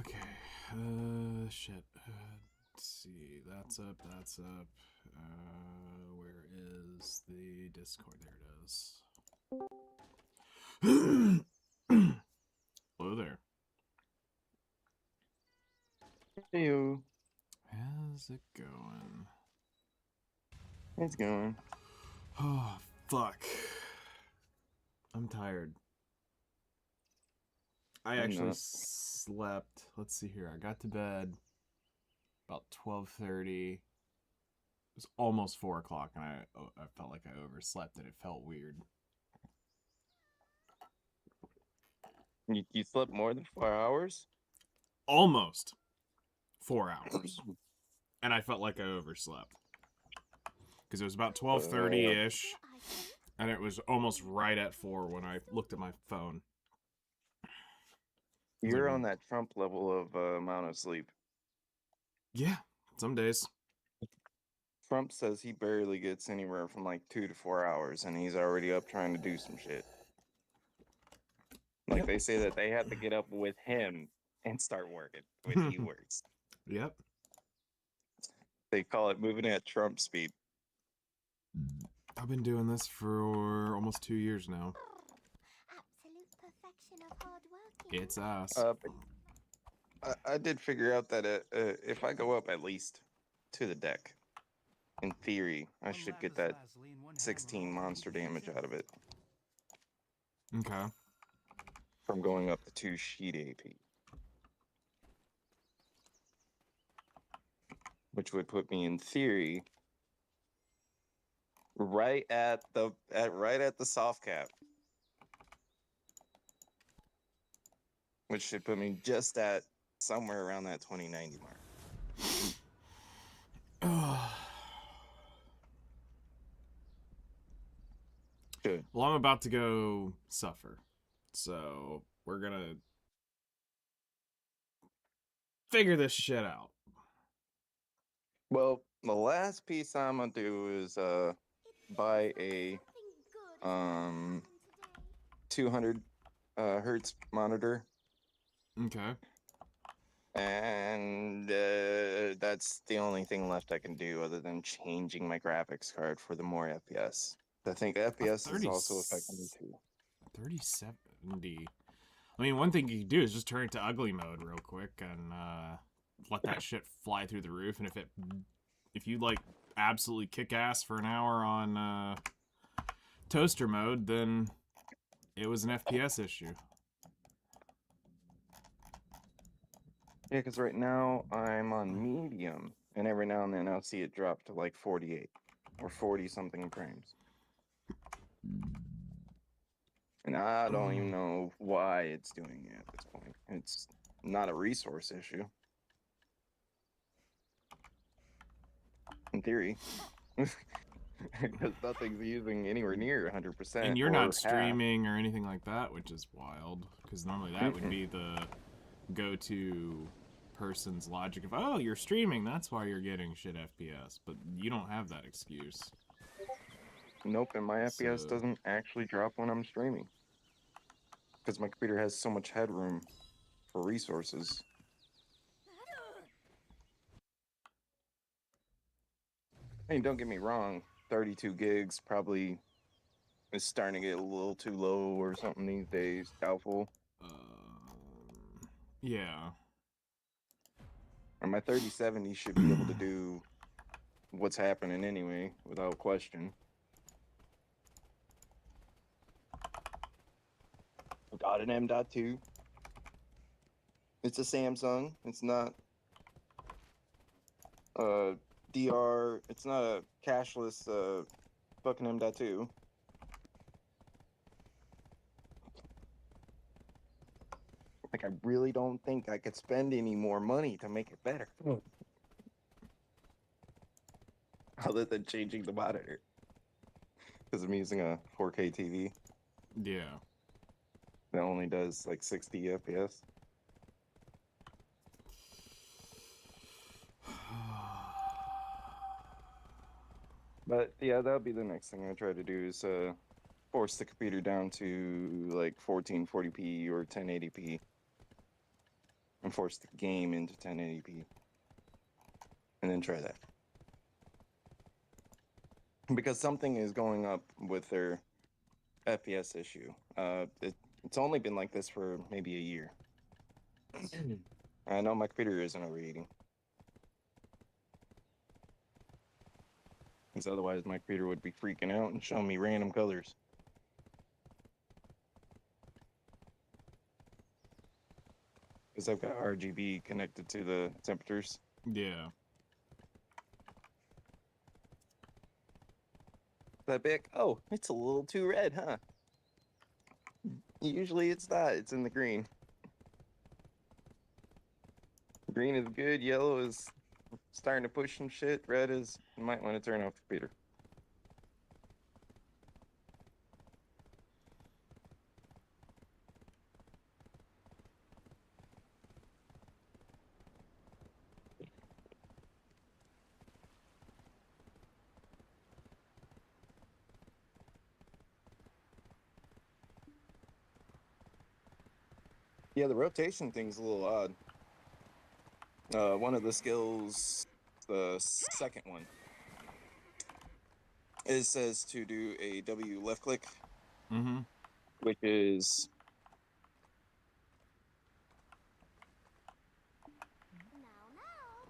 Okay. Shit. Let's see. That's up. That's up. Where is the Discord? There it is. Hello there. Heyo. How's it going? It's going. Oh, fuck. I'm tired. I I'm actually not. slept. Let's see here. I got to bed about 12:30. It was almost 4 o'clock, and I felt like I overslept, and it felt weird. You slept more than 4 hours? Almost 4 hours, and I felt like I overslept because it was about 12:30 Uh, ish, and it was almost right at 4 when I looked at my phone. I was like, you're on that Trump level of amount of sleep. yeah, some days. Trump says he barely gets anywhere from like 2 to 4 hours, and he's already up trying to do some shit. Like Yep. they say that they have to get up with him and start working when he works. Yep. They call it moving at Trump speed. I've been doing this for almost 2 years now. Absolute perfection of hard working. It's ass. But I did figure out that if I go up at least to the deck, in theory, I should get that 16 monster damage out of it Okay. from going up to 2 sheet AP. Which would put me in theory right at the soft cap. Which should put me just at somewhere around that 2090 mark. Good. Well, I'm about to go suffer. So we're gonna figure this shit out. Well, the last piece I'm gonna do is buy a um 200 hertz monitor, Okay. and that's the only thing left I can do other than changing my graphics card for the more FPS. I think A FPS is 30, also affecting me too. 3070. I mean, one thing you can do is just turn it to ugly mode real quick and let that shit fly through the roof. And if you like absolutely kick ass for an hour on toaster mode, then it was an FPS issue. Yeah, because right now I'm on medium, and every now and then I'll see it drop to like 48 or 40 something frames. And I don't even know why it's doing it at this point. It's not a resource issue. In theory. Because nothing's using anywhere near 100% And you're or not half. streaming or anything like that, which is wild. Because normally that would be the go-to person's logic of, oh, you're streaming, that's why you're getting shit FPS. But you don't have that excuse. Nope, and my FPS So, doesn't actually drop when I'm streaming. Because my computer has so much headroom for resources. I mean, don't get me wrong, 32 gigs probably is starting to get a little too low or something these days. Doubtful. yeah. And my 3070 should be able to do what's happening anyway, without question. Got an M.2. It's a Samsung. It's not a DR. It's not a cashless fucking M.2. Like, I really don't think I could spend any more money to make it better. Other than changing the monitor. Because I'm using a 4K TV Yeah. that only does like 60 FPS. But yeah, that'll be the next thing I try to do is force the computer down to like 1440p or 1080p and force the game into 1080p. And then try that. Because something is going up with their FPS issue. It's only been like this for maybe a year. I know my computer isn't overheating. Because otherwise my computer would be freaking out and showing me random colors. Because I've got RGB connected to the temperatures. Yeah. That big? Oh, it's a little too red, huh? Usually it's not. It's in the green. Green is good. Yellow is starting to push some shit. Red is, you might want to turn off the computer. Yeah, the rotation thing's a little odd. One of the skills, the second one, it says to do a W left click, which is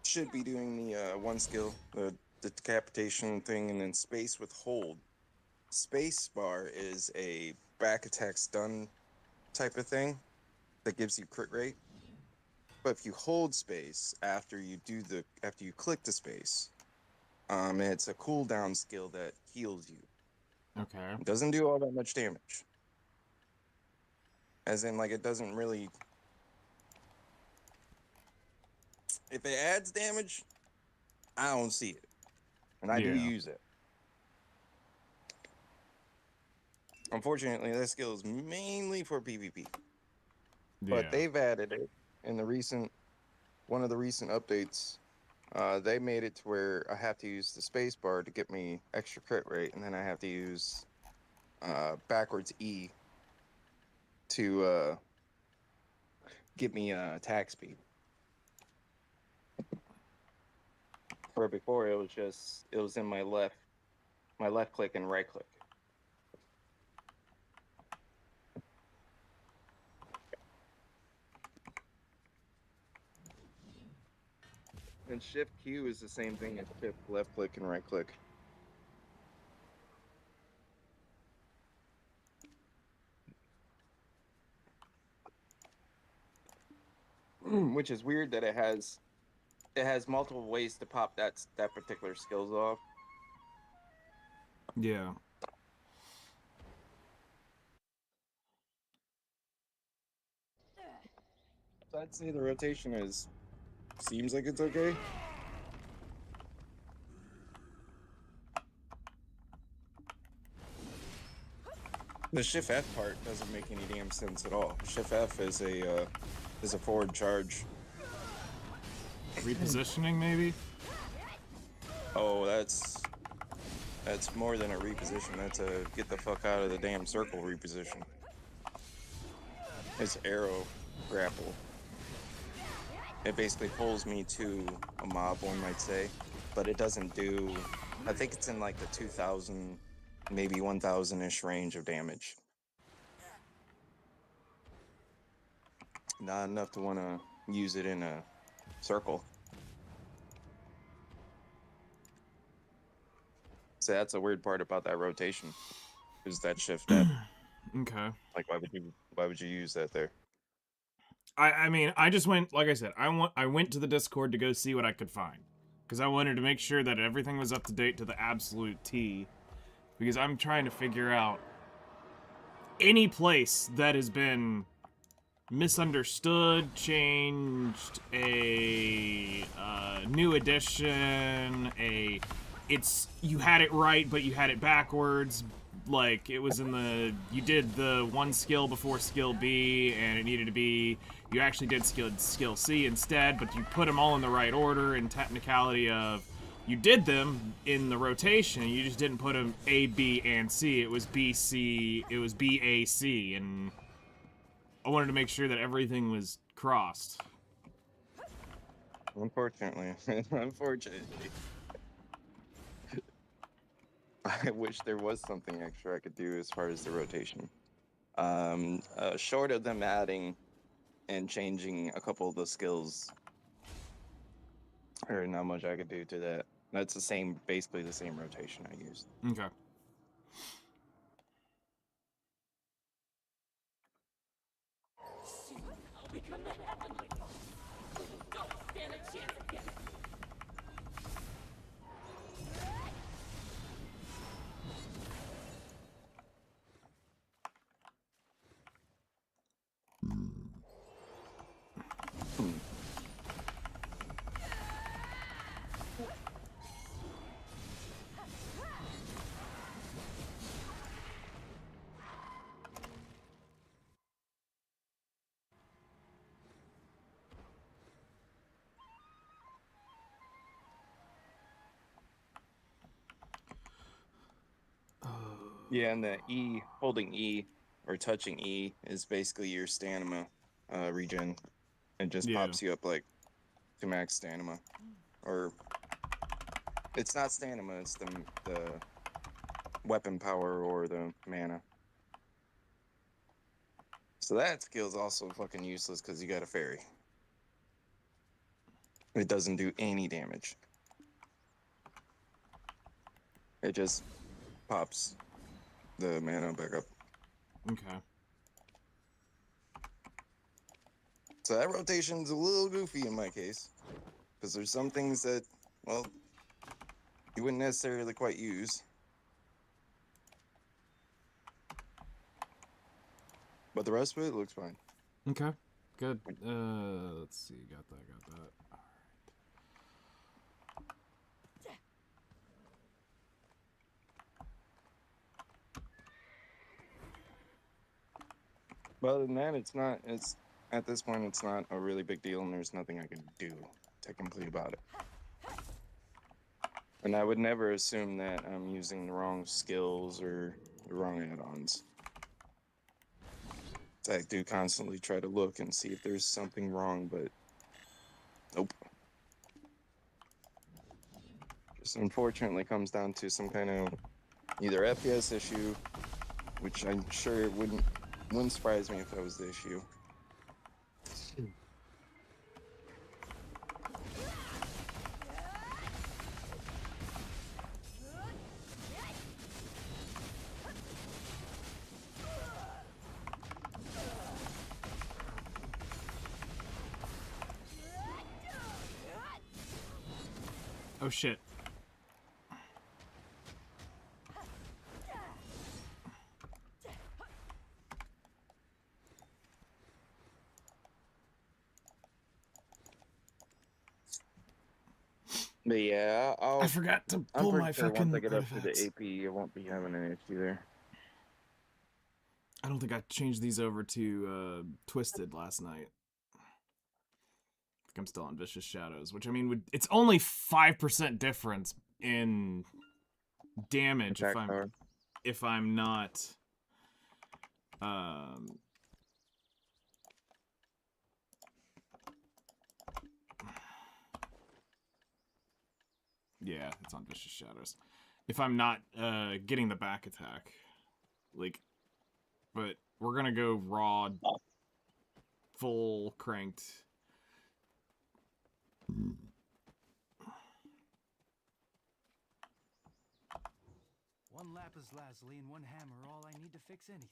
should be doing the one skill, the decapitation thing, and then space with hold. Space bar is a back attack stun type of thing that gives you crit rate. But if you hold space after you click the space, it's a cooldown skill that heals you. Okay. It doesn't do all that much damage. As in, like, it doesn't really. If it adds damage, I don't see it, and I do use it. Unfortunately, that skill is mainly for PvP. But they've added it in one of the recent updates. They made it to where I have to use the space bar to get me extra crit rate, and then I have to use backwards E to get me attack speed. Where before it was in my left click and right click. And Shift Q is the same thing as Shift left click and right click. Which is weird that it has multiple ways to pop that particular skills off. Yeah. So I'd say the rotation seems like it's okay. The Shift F part doesn't make any damn sense at all. Shift F is a forward charge. Repositioning, maybe? Oh, that's more than a reposition. That's a get the fuck out of the damn circle reposition. It's arrow grapple. It basically pulls me to a mob, one might say, but it doesn't do. I think it's in like the 2,000, maybe 1,000-ish range of damage. Not enough to want to use it in a circle. So that's a weird part about that rotation, is that shift F. Okay. Like, why would you use that there? I mean, I just went, like I said, I went to the Discord to go see what I could find. Because I wanted to make sure that everything was up to date to the absolute T. Because I'm trying to figure out any place that has been misunderstood, changed, a new edition, you had it right, but you had it backwards. Like, it was you did the one skill before skill B, and it needed to be, you actually did skill C instead, but you put them all in the right order, and technicality of, you did them in the rotation, you just didn't put them A, B, and C. It was B, C, it was B, A, C, and I wanted to make sure that everything was crossed. Unfortunately. Unfortunately. I wish there was something extra I could do as far as the rotation. Short of them adding and changing a couple of the skills, there's not much I could do to that. That's the same, basically the same rotation I used. Okay. Hmm. Yeah, and the E, holding E or touching E is basically your stamina regen. It just Yeah. pops you up like to max stamina. Or it's not stamina, it's the weapon power or the mana. So that skill is also fucking useless because you got a fairy. It doesn't do any damage. It just pops the mana back up. Okay. So that rotation's a little goofy in my case. Because there's some things that, well, you wouldn't necessarily quite use. But the rest of it looks fine. Okay. Good. Let's see. Got that. All right. But other than that, it's at this point, it's not a really big deal, and there's nothing I can do technically about it. And I would never assume that I'm using the wrong skills or the wrong add-ons. I do constantly try to look and see if there's something wrong, but nope. Just unfortunately comes down to some kind of either FPS issue, which I'm sure it wouldn't surprise me if that was the issue. Oh shit. But yeah, I forgot to I'm pull pretty my sure once I fucking get up to the artifacts. AP, I won't be having an issue there. I don't think I changed these over to Twisted last night. I think I'm still on Vicious Shadows, which I mean, it's only 5% difference in damage Attack power. if I'm not um yeah, it's on Vicious Shadows. If I'm not getting the back attack. Like, but we're gonna go raw full cranked. One lapis lazuli and one hammer are all I need to fix anything.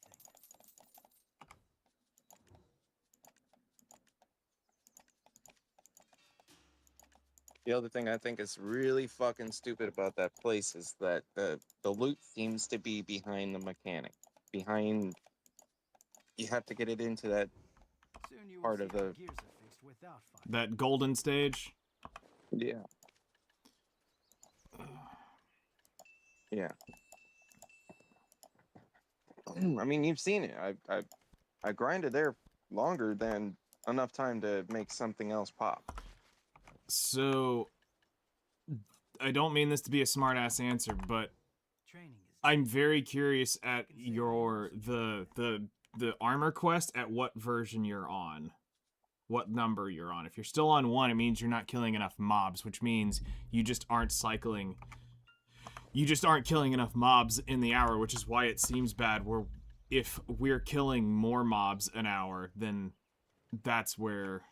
The other thing I think is really fucking stupid about that place is that the loot seems to be behind the mechanic. Behind, you have to get it into that Soon you will part see of how the gears are fixed without fire. That golden stage. yeah. Yeah. I mean, you've seen it. I grinded there longer than enough time to make something else pop. So I don't mean this to be a smart-ass answer, but Training is I'm very curious at your the armor quest, at what version you're on. what number you're on. If you're still on 1, it means you're not killing enough mobs, which means you just aren't cycling. You just aren't killing enough mobs in the hour, which is why it seems bad. If we're killing more mobs an hour, then that's where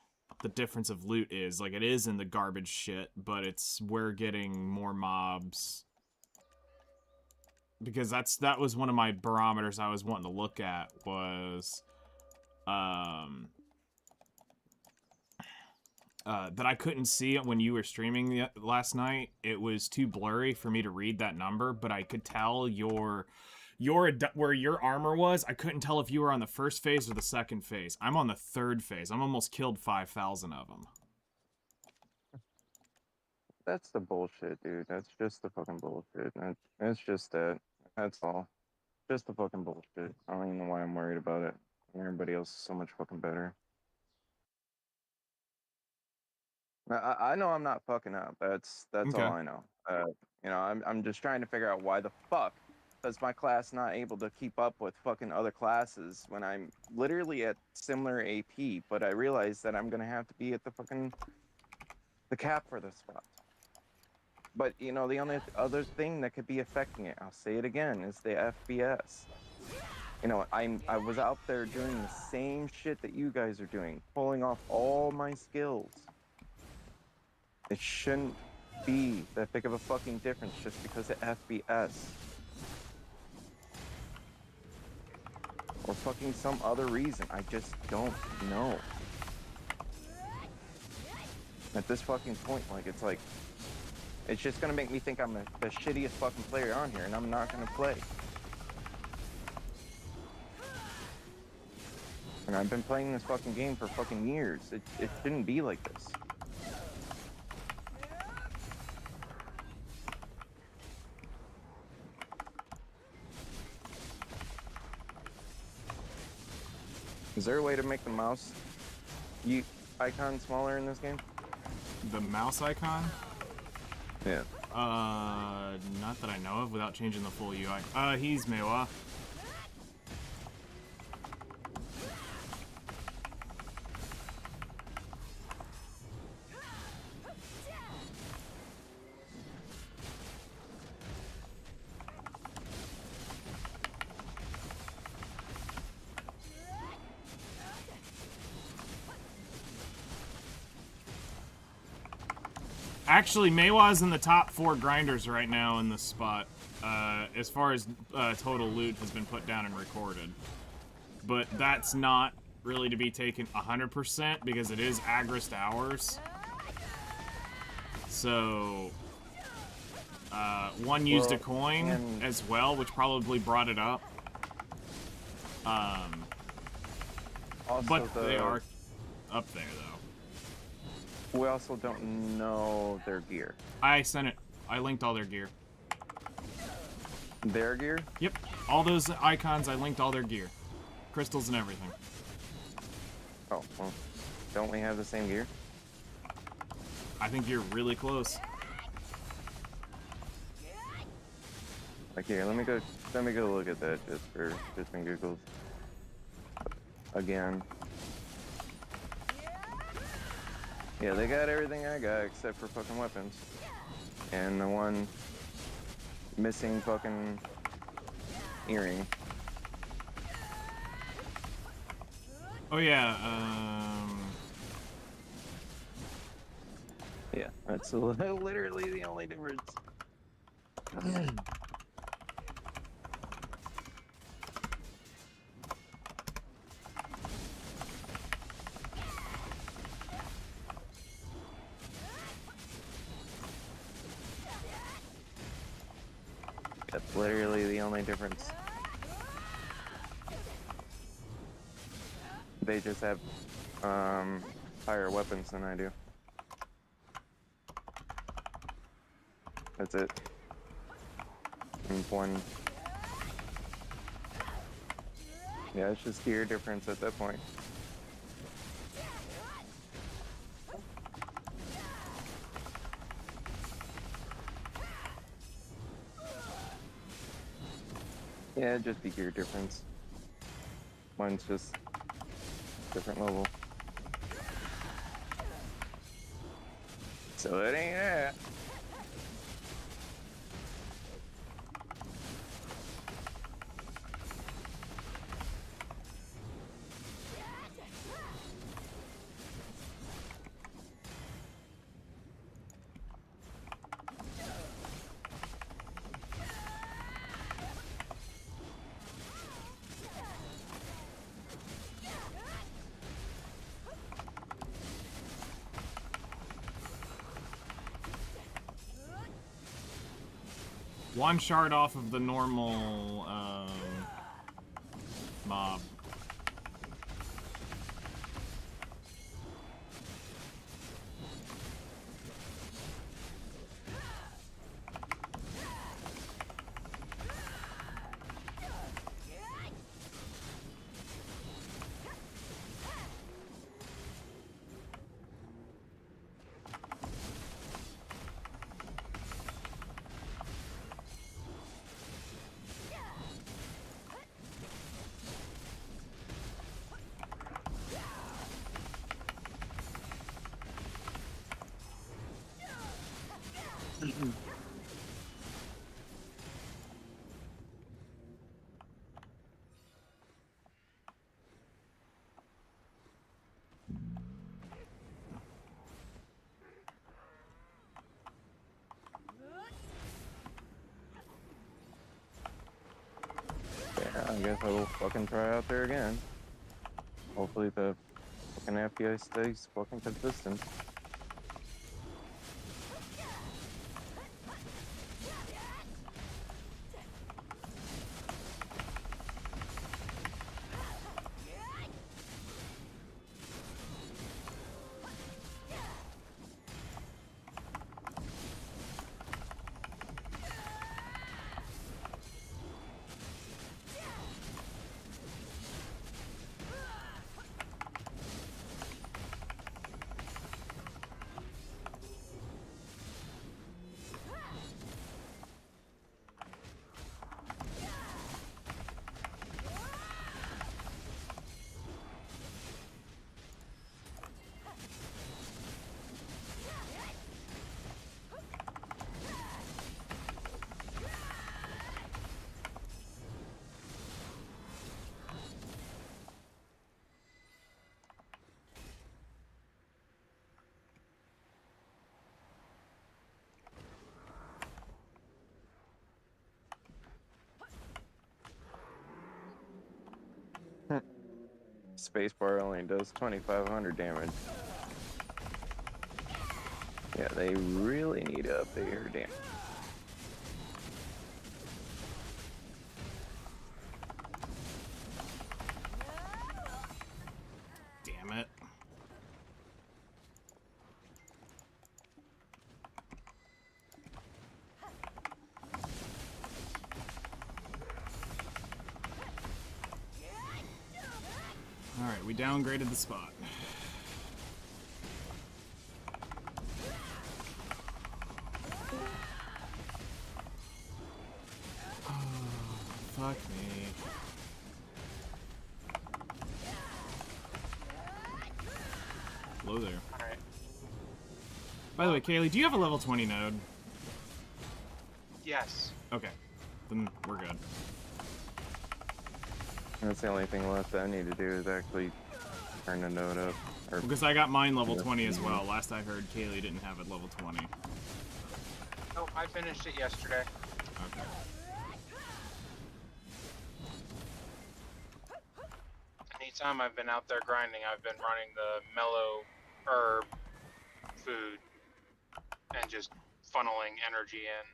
the difference of loot is. Like, it is in the garbage shit, but we're getting more mobs. Because that was one of my barometers I was wanting to look at, was that I couldn't see it when you were streaming last night. It was too blurry for me to read that number, but I could tell where your armor was. I couldn't tell if you were on the first phase or the second phase. I'm on the third phase. I'm almost killed 5,000 of them. That's the bullshit, dude. That's just the fucking bullshit. It's just that. That's all. Just the fucking bullshit. I don't even know why I'm worried about it. Everybody else is so much fucking better. I know I'm not fucking up. That's Okay. all I know. You know, I'm just trying to figure out why the fuck does my class not able to keep up with fucking other classes when I'm literally at similar AP, but I realize that I'm gonna have to be at the cap for this spot. But you know, the only other thing that could be affecting it, I'll say it again, is the FPS. You know, I was out there doing the same shit that you guys are doing, pulling off all my skills. It shouldn't be that big of a fucking difference just because of FPS. Or fucking some other reason. I just don't know. At this fucking point, like, it's just gonna make me think I'm the shittiest fucking player on here, and I'm not gonna play. And I've been playing this fucking game for fucking years. It shouldn't be like this. Is there a way to make the mouse icon smaller in this game? The mouse icon? Yeah. Not that I know of, without changing the full UI. He's Mewa. Actually, Mewa's in the top 4 grinders right now in this spot, as far as total loot has been put down and recorded. But that's not really to be taken 100% because it is Agrist hours. So, one used a coin as well, which probably brought it up. But they are up there, though. We also don't know their gear. I sent it. I linked all their gear. Their gear? Yep. All those icons, I linked all their gear. Crystals and everything. Oh, well, don't we have the same gear? I think you're really close. Like, here, let me go look at that just in Google's. Again. Yeah, they got everything I got except for fucking weapons. And the one missing fucking earring. Oh yeah, Yeah, that's literally the only difference. That's literally the only difference. They just have higher weapons than I do. That's it. And one. Yeah, it's just gear difference at that point. Yeah, it'd just be gear difference. Mine's just different level. So it ain't that. One shard off of the normal mob. Yeah, I guess I will fucking try out there again. Hopefully the fucking FPS stays fucking consistent. Spacebar only does 2,500 damage. Yeah, they really need to update her damage. Damn it. Alright, we downgraded the spot. Fuck me. Hello there. Alright. By the way, Kaylee, do you have a level 20 node? Yes. Okay. Then we're good. That's the only thing left that I need to do is actually turn the node up. Or Because I got mine level Yeah. 20 as well. Last I heard, Kaylee didn't have it level 20. No, I finished it yesterday. Okay. Anytime I've been out there grinding, I've been running the mellow herb food and just funneling energy in.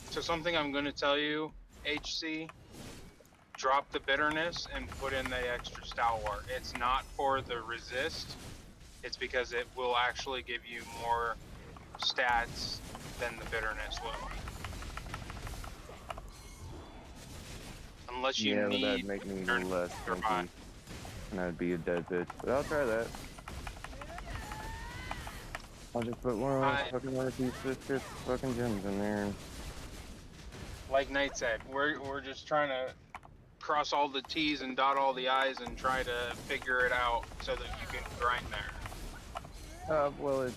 So something I'm going to tell you, HC, drop the bitterness and put in the extra stalwart. It's not for the resist, it's because it will actually give you more stats than the bitterness will. Unless you yeah, but need that'd make me bitterness less nearby. funky. And I'd be a dead bitch. But I'll try that. I'll just put one of these fucking gems in there. And Like Nate said, we're just trying to cross all the T's and dot all the I's and try to figure it out so that you can grind there. Well,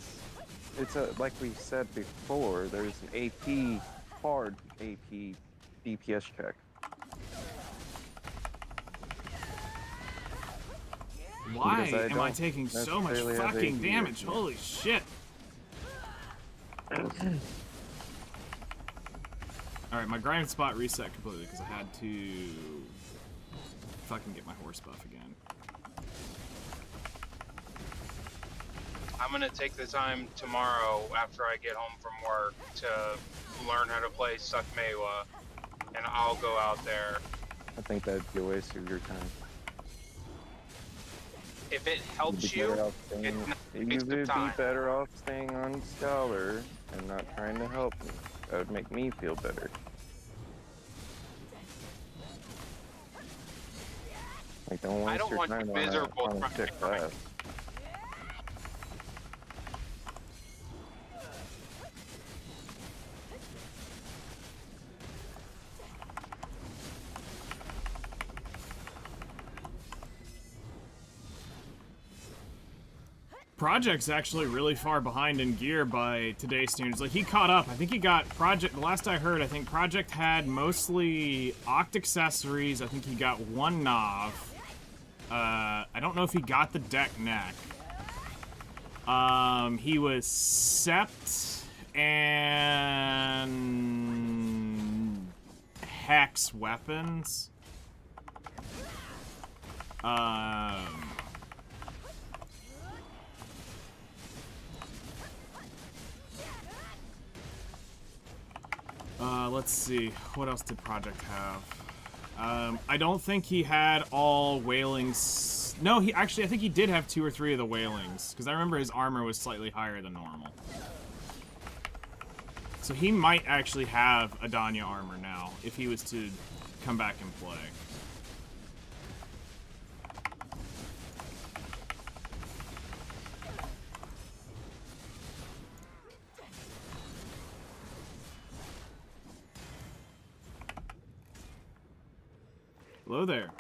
it's a, like we said before, there's an AP, hard AP DPS check. Why Because I am I don't taking so much necessarily have fucking AP damage? yet. Holy shit. Alright, my grind spot reset completely because I had to fucking get my horse buff again. I'm gonna take the time tomorrow after I get home from work to learn how to play Suck Mewa, and I'll go out there. I think that'd be a waste of your time. If it You'd helps be you, better off staying, it's not a you waste would of be time. better off staying on Scholar and not trying to help me. That would make me feel better. Like, don't I waste don't your want you time miserable on a trying to chick grind. class. Project's actually really far behind in gear by today's standards. Like, he caught up. I think he got Project, the last I heard, I think Project had mostly Oct accessories. I think he got one Nav. I don't know if he got the deck neck. He was Sept and Hex weapons. Let's see. What else did Project have? I don't think he had all whalings. No, he actually, I think he did have 2 or 3 of the whalings, because I remember his armor was slightly higher than normal. So he might actually have Edana armor now, if he was to come back and play. Hello there.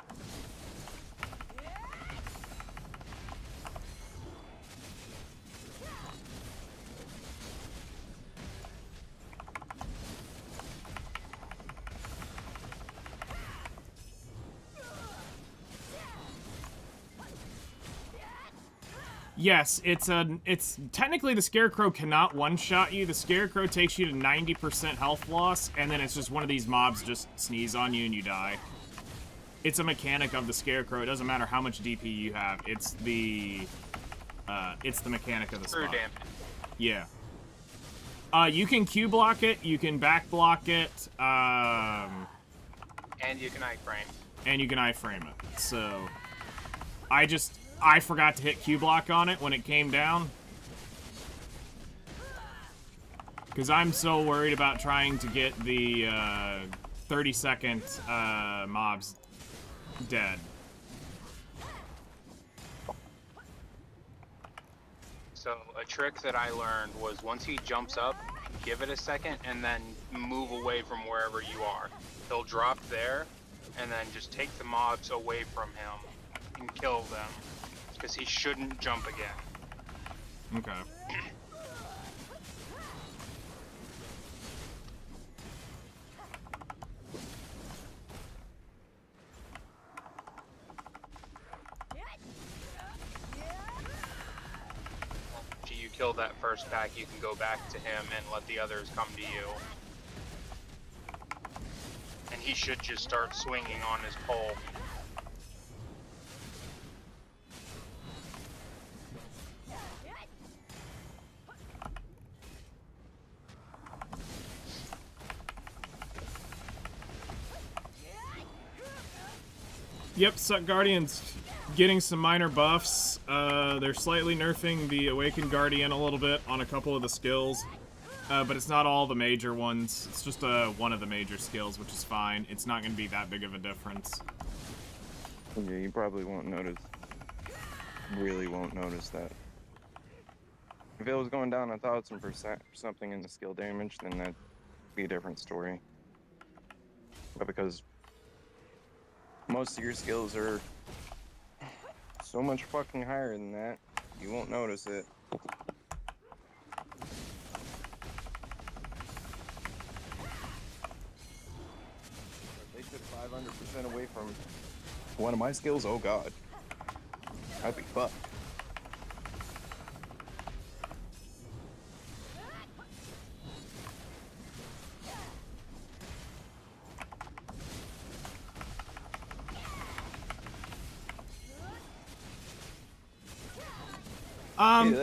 Yes, it's technically the Scarecrow cannot one-shot you. The Scarecrow takes you to 90% health loss, and then it's just one of these mobs just sneeze on you and you die. It's a mechanic of the Scarecrow. It doesn't matter how much DP you have. It's the mechanic of the True spot. damage. Yeah. You can Q block it. You can back block it. And you can iframe. And you can iframe it. So, I forgot to hit Q block on it when it came down. Because I'm so worried about trying to get the 30-second mobs dead. So a trick that I learned was once he jumps up, give it a second and then move away from wherever you are. He'll drop there and then just take the mobs away from him and kill them because he shouldn't jump again. Okay. After you kill that first pack, you can go back to him and let the others come to you. And he should just start swinging on his pole. Yep, Suck Guardian's getting some minor buffs. They're slightly nerfing the Awakened Guardian a little bit on a couple of the skills. But it's not all the major ones. It's just one of the major skills, which is fine. It's not going to be that big of a difference. Yeah, you probably won't notice. Really won't notice that. If it was going down 1,000% or something in the skill damage, then that'd be a different story. But because Most of your skills are so much fucking higher than that, you won't notice it. If they took 500% away from one of my skills, oh god. I'd be fucked.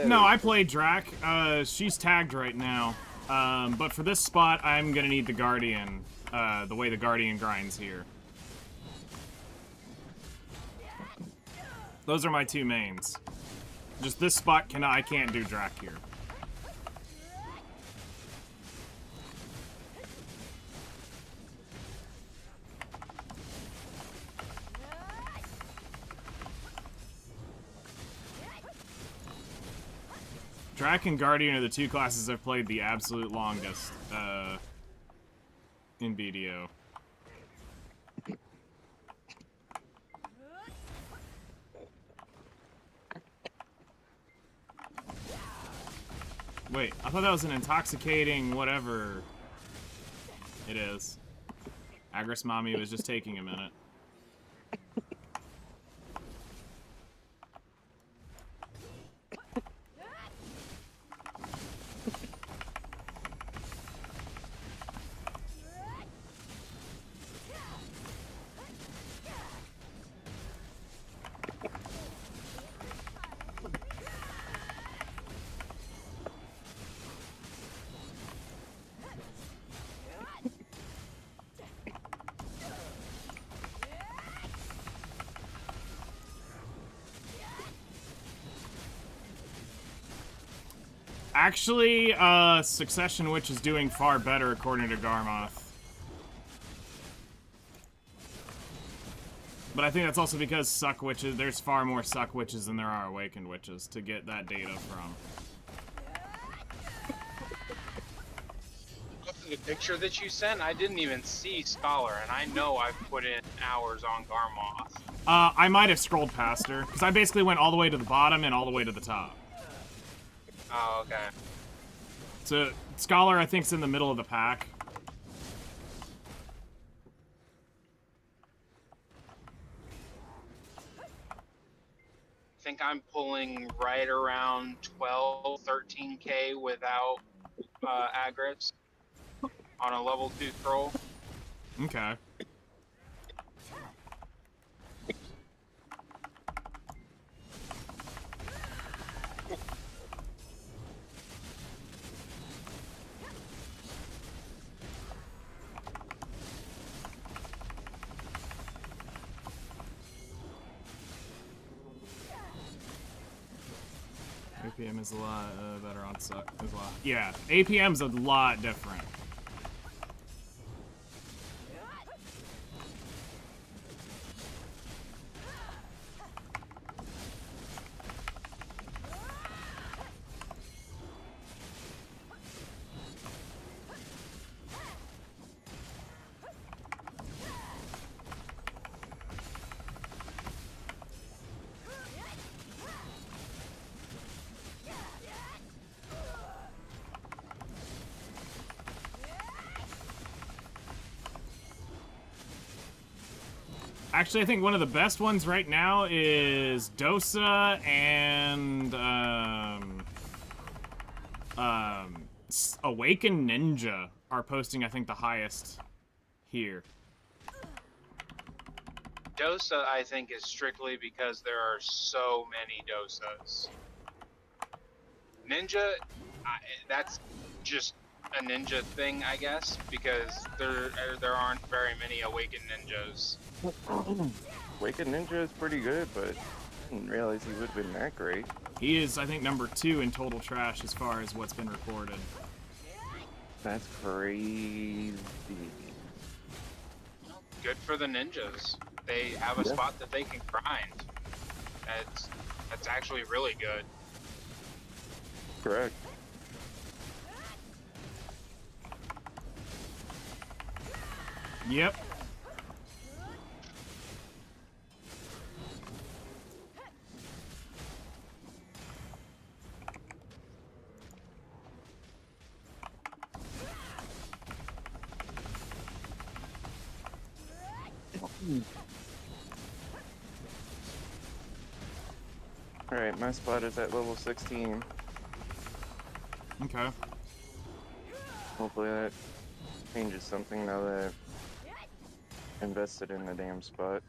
No, I played Drac. She's tagged right now. But for this spot, I'm gonna need the Guardian, the way the Guardian grinds here. Those are my two mains. Just this spot, I can't do Drac here. Drac and Guardian are the two classes I've played the absolute longest in BDO. Wait, I thought that was an intoxicating whatever it is. Agris Mommy was just taking a minute. Actually, Succession Witch is doing far better according to Garmoth. But I think that's also because Suck Witches, there's far more Suck Witches than there are Awakened Witches to get that data from. The picture that you sent, I didn't even see Scholar, and I know I've put in hours on Garmoth. I might have scrolled past her, because I basically went all the way to the bottom and all the way to the top. Oh, okay. So, Scholar, I think, is in the middle of the pack. I think I'm pulling right around 12, 13k without Agris on a level 2 scroll. Okay. APM is a lot better on Suck. Yeah, APM's a lot different. Actually, I think one of the best ones right now is Dosa and Awakened Ninja are posting, I think, the highest here. Dosa, I think, is strictly because there are so many Dosas. Ninja, that's just a ninja thing, I guess, because there aren't very many Awakened Ninjas. Awakened Ninja is pretty good, but I didn't realize he would have been that great. He is, I think, number 2 in total trash as far as what's been recorded. That's crazy. Good for the ninjas. They have a spot that they can grind. That's actually really good. Correct. Yep. Alright, my spot is at level 16. Okay. Hopefully that changes something now that I've invested in the damn spot.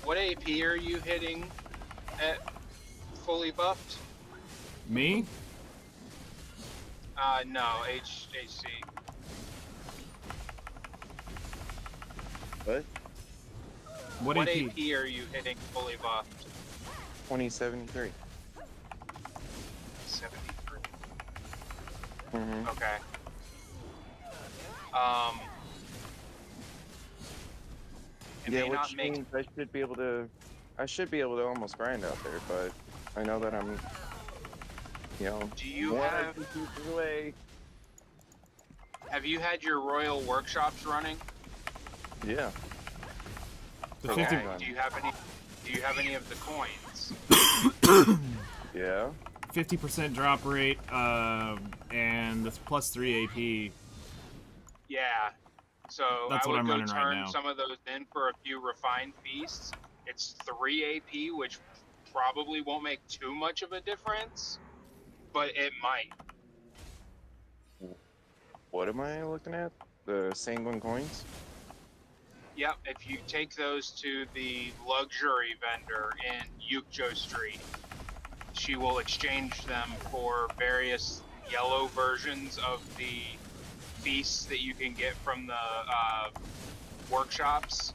What AP are you hitting at fully buffed? Me? No, HC. What? What What AP? AP are you hitting fully buffed? 2073. 73. Mm-hmm. Okay. It Yeah, may not which make means I should be able to almost grind out there, but I know that I'm, you know, Do you one or have two pieces away. have you had your royal workshops running? Yeah. The For 50 long run. Do you have any of the coins? Yeah. 50% drop rate, and that's plus 3 AP. Yeah. So That's I what would I'm go running right turn now. some of those in for a few refined feasts. It's 3 AP, which probably won't make too much of a difference, but it might. What am I looking at? The sanguine coins? Yep, if you take those to the luxury vendor in Yukjo Street, she will exchange them for various yellow versions of the feasts that you can get from the workshops.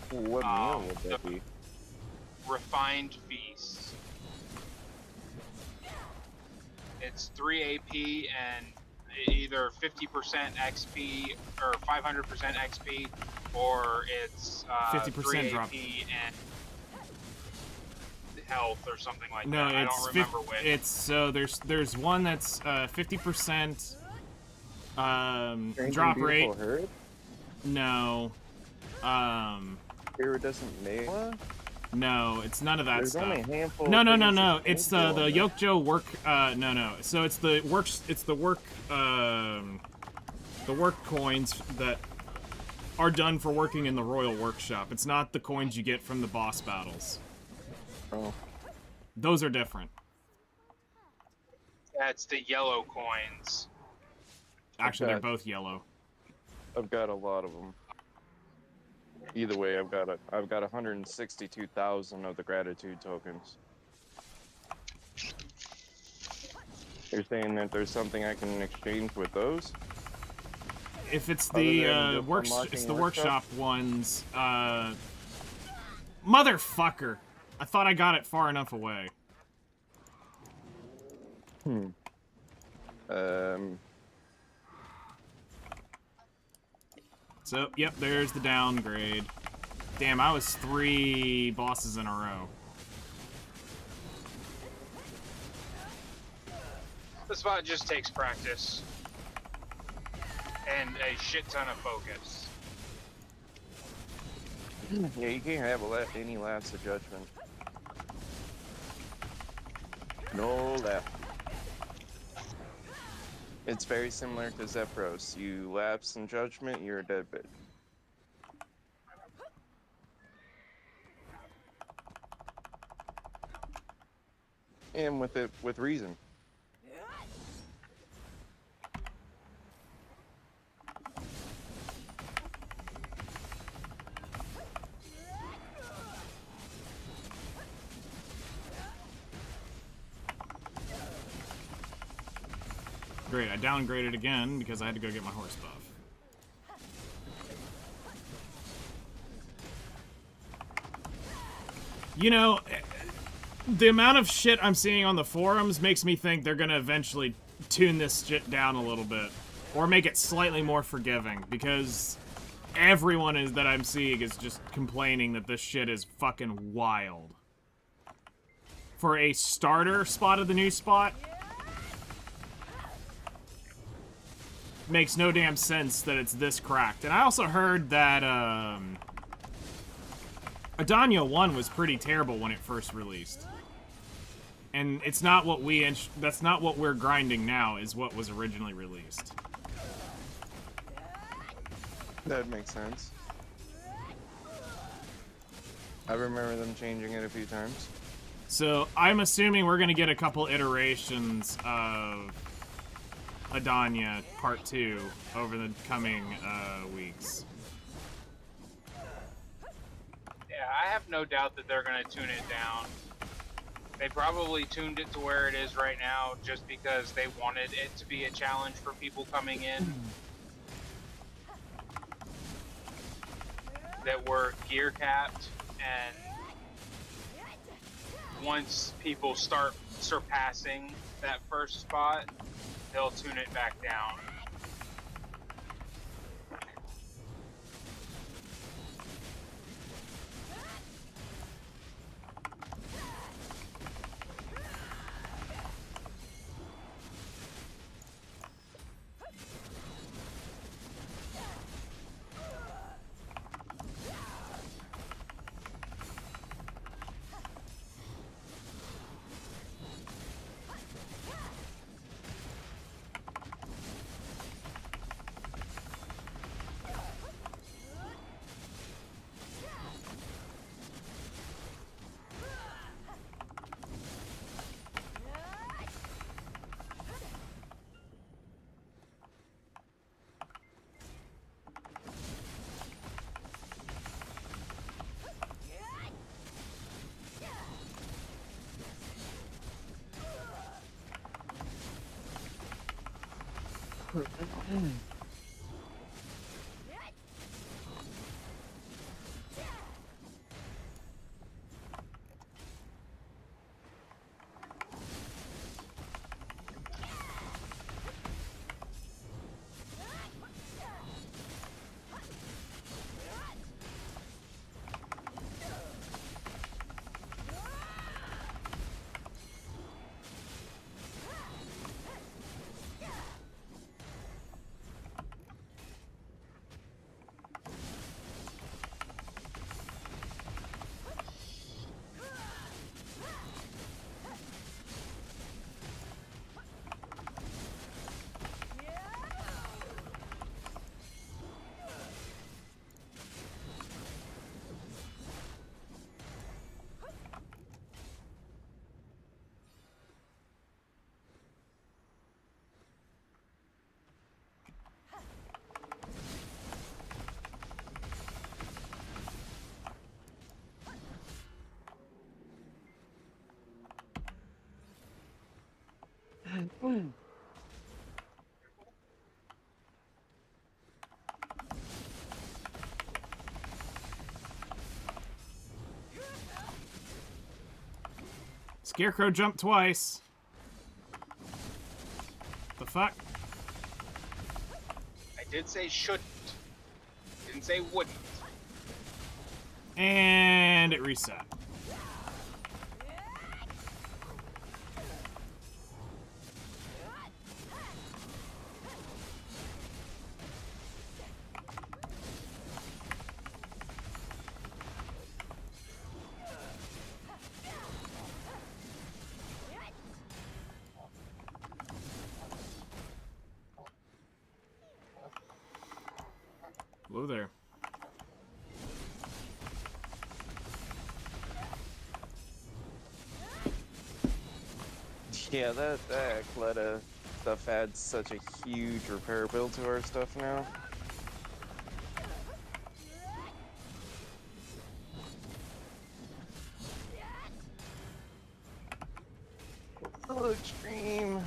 What meal would that the be? refined feast. It's 3 AP and either 50% XP or 500% XP, or it's 50% 3 drop. AP and health or something like No, that. I it's don't remember which. it's so there's one that's 50% Strange drop and rate. Beautiful Herb? No. Iridescent Mela? No, it's none of that There's stuff. only a handful No, of no, no, things no. that It's don't the go on Yokjo work. No. So it's the work coins that are done for working in the Royal Workshop. It's not the coins you get from the boss battles. there. Oh. Those are different. That's the yellow coins. Actually, they're Okay. both yellow. I've got a lot of them. Either way, I've got 162,000 of the gratitude tokens. You're saying that there's something I can exchange with those? If it's Other the than just unlocking it's the workshop? workshop ones. Motherfucker! I thought I got it far enough away. Um. So, yep, there's the downgrade. Damn, I was 3 bosses in a row. This spot just takes practice and a shit ton of focus. Yeah, you can't have any lapse of judgment. No lapse. It's very similar to Zephyros. You lapse in judgment, you're a dead bitch. And with reason. Great, I downgraded again because I had to go get my horse buff. You know, the amount of shit I'm seeing on the forums makes me think they're gonna eventually tune this shit down a little bit. Or make it slightly more forgiving, because everyone is that I'm seeing is just complaining that this shit is fucking wild. For a starter spot of the new spot, makes no damn sense that it's this cracked. And I also heard that Edana 1 was pretty terrible when it first released. And it's not what that's not what we're grinding now, is what was originally released. That makes sense. I remember them changing it a few times. So I'm assuming we're gonna get a couple iterations of Edana Part 2 over the coming weeks. Yeah, I have no doubt that they're going to tune it down. They probably tuned it to where it is right now just because they wanted it to be a challenge for people coming in that were gear capped, and once people start surpassing that first spot, they'll tune it back down. Scarecrow jumped twice. The fuck? I did say shouldn't. Didn't say wouldn't. And it reset. Hello there. Yeah, that Cleta stuff adds such a huge repair build to our stuff now. So extreme.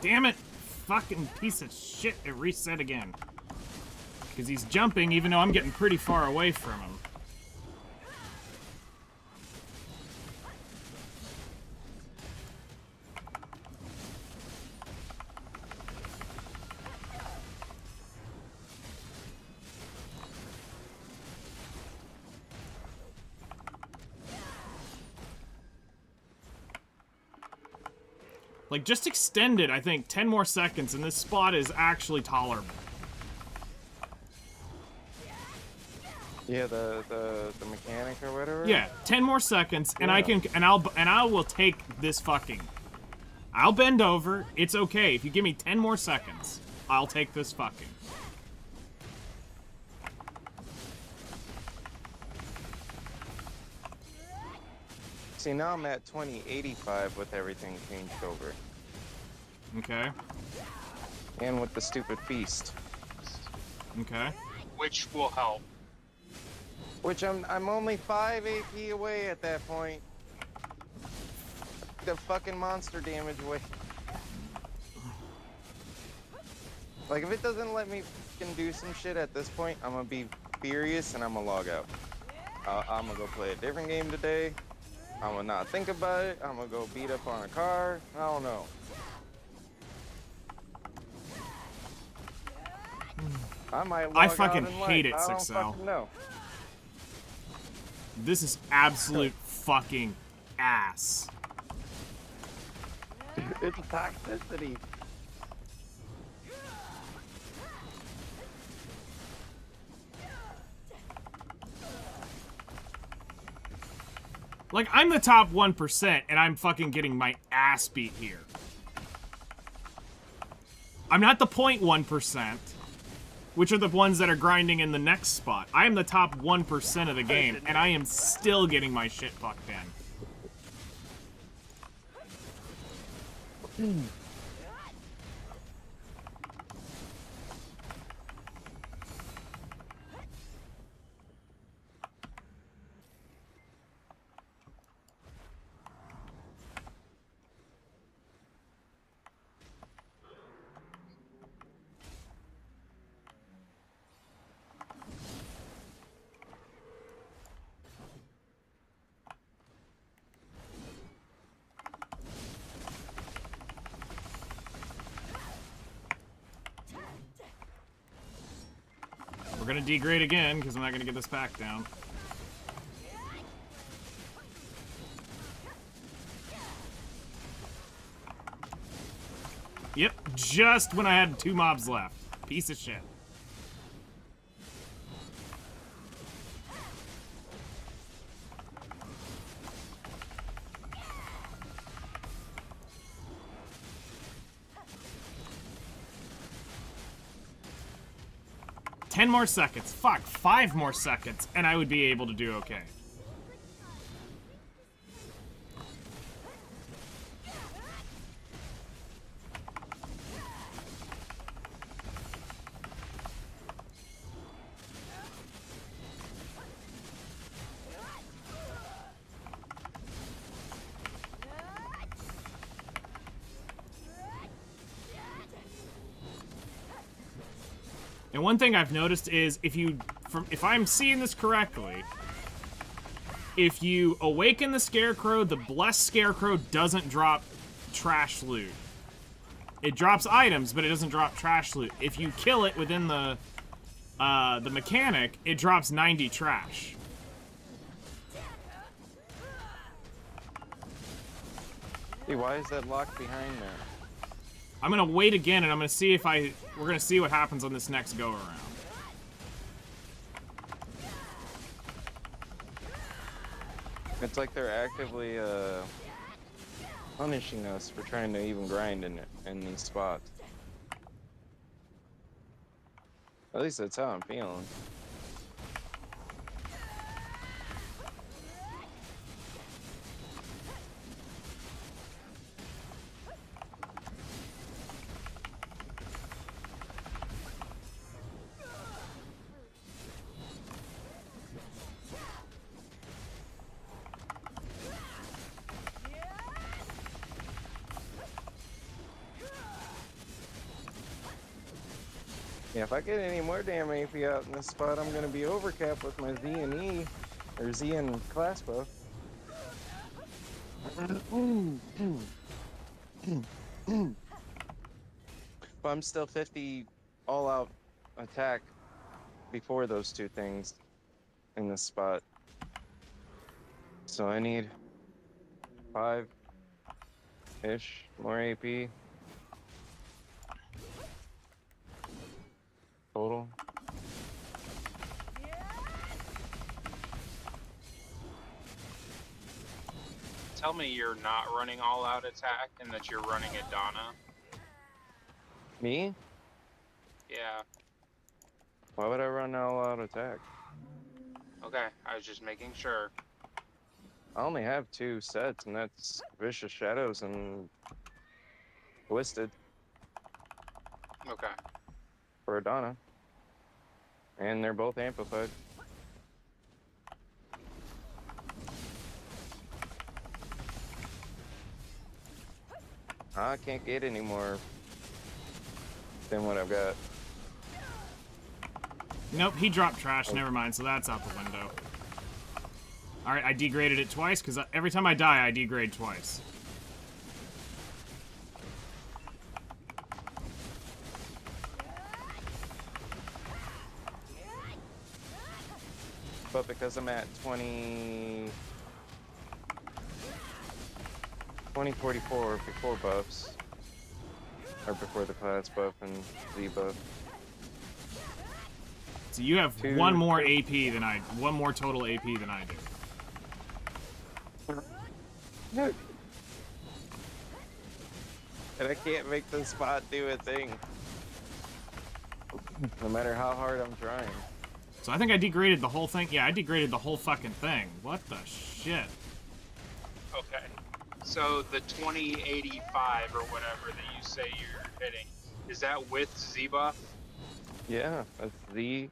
Damn it! Fucking piece of shit, it reset again. Because he's jumping even though I'm getting pretty far away from him. Like, just extend it, I think, 10 more seconds, and this spot is actually tolerable. Yeah, the mechanic or whatever. Yeah, 10 more seconds, and I will take this fucking. I'll bend over. It's okay. If you give me 10 more seconds, I'll take this fucking. See, now I'm at 2085 with everything changed over. Okay. And with the stupid feast. Okay. Which will help. Which I'm only 5 AP away at that point. The fucking monster damage away. Like, if it doesn't let me fucking do some shit at this point, I'm gonna be furious and I'm gonna log out. I'm gonna go play a different game today. I'm gonna not think about it. I'm gonna go beat up on a car. I don't know. I might log I out fucking in hate life. it, I don't 6L. fucking know. This is absolute fucking ass. It's toxicity. Like, I'm the top 1%, and I'm fucking getting my ass beat here. I'm not the 0.1%, which are the ones that are grinding in the next spot. I am the top 1% of the game, and I am still getting my shit fucked in. We're gonna degrade again, because I'm not gonna get this pack down. Yep, just when I had 2 mobs left. Piece of shit. Ten more seconds. Fuck, 5 more seconds, and I would be able to do okay. And one thing I've noticed is if I'm seeing this correctly, if you awaken the Scarecrow, the Blessed Scarecrow doesn't drop trash loot. It drops items, but it doesn't drop trash loot. If you kill it within the mechanic, it drops 90 trash. Hey, why is that locked behind there? I'm gonna wait again, and I'm gonna see if we're gonna see what happens on this next go around. It's like they're actively punishing us for trying to even grind in these spots. At least that's how I'm feeling. Yeah, if I get any more damn AP out in this spot, I'm gonna be overcapped with my Z and E, or Z and class buff. But I'm still 50 all out attack before those two things in this spot. So I need 5-ish more AP total. Tell me you're not running all out attack and that you're running Edana. Me? Yeah. Why would I run all out attack? Okay, I was just making sure. I only have 2 sets, and that's Vicious Shadows and Twisted Okay. for Edana. And they're both amplified. I can't get any more than what I've got. Nope, he dropped trash. Never mind, so that's out the window. Alright, I degraded it twice, because every time I die, I degrade twice. But because I'm at 2044 before buffs, or before the class buff and Z buff. So you have one more AP than one more total AP than I do. And I can't make the spot do a thing. No matter how hard I'm trying. So I think I degraded the whole thing. Yeah, I degraded the whole fucking thing. What the shit? Okay. So the 2085 or whatever that you say you're hitting, is that with Z buff? Yeah, that's Z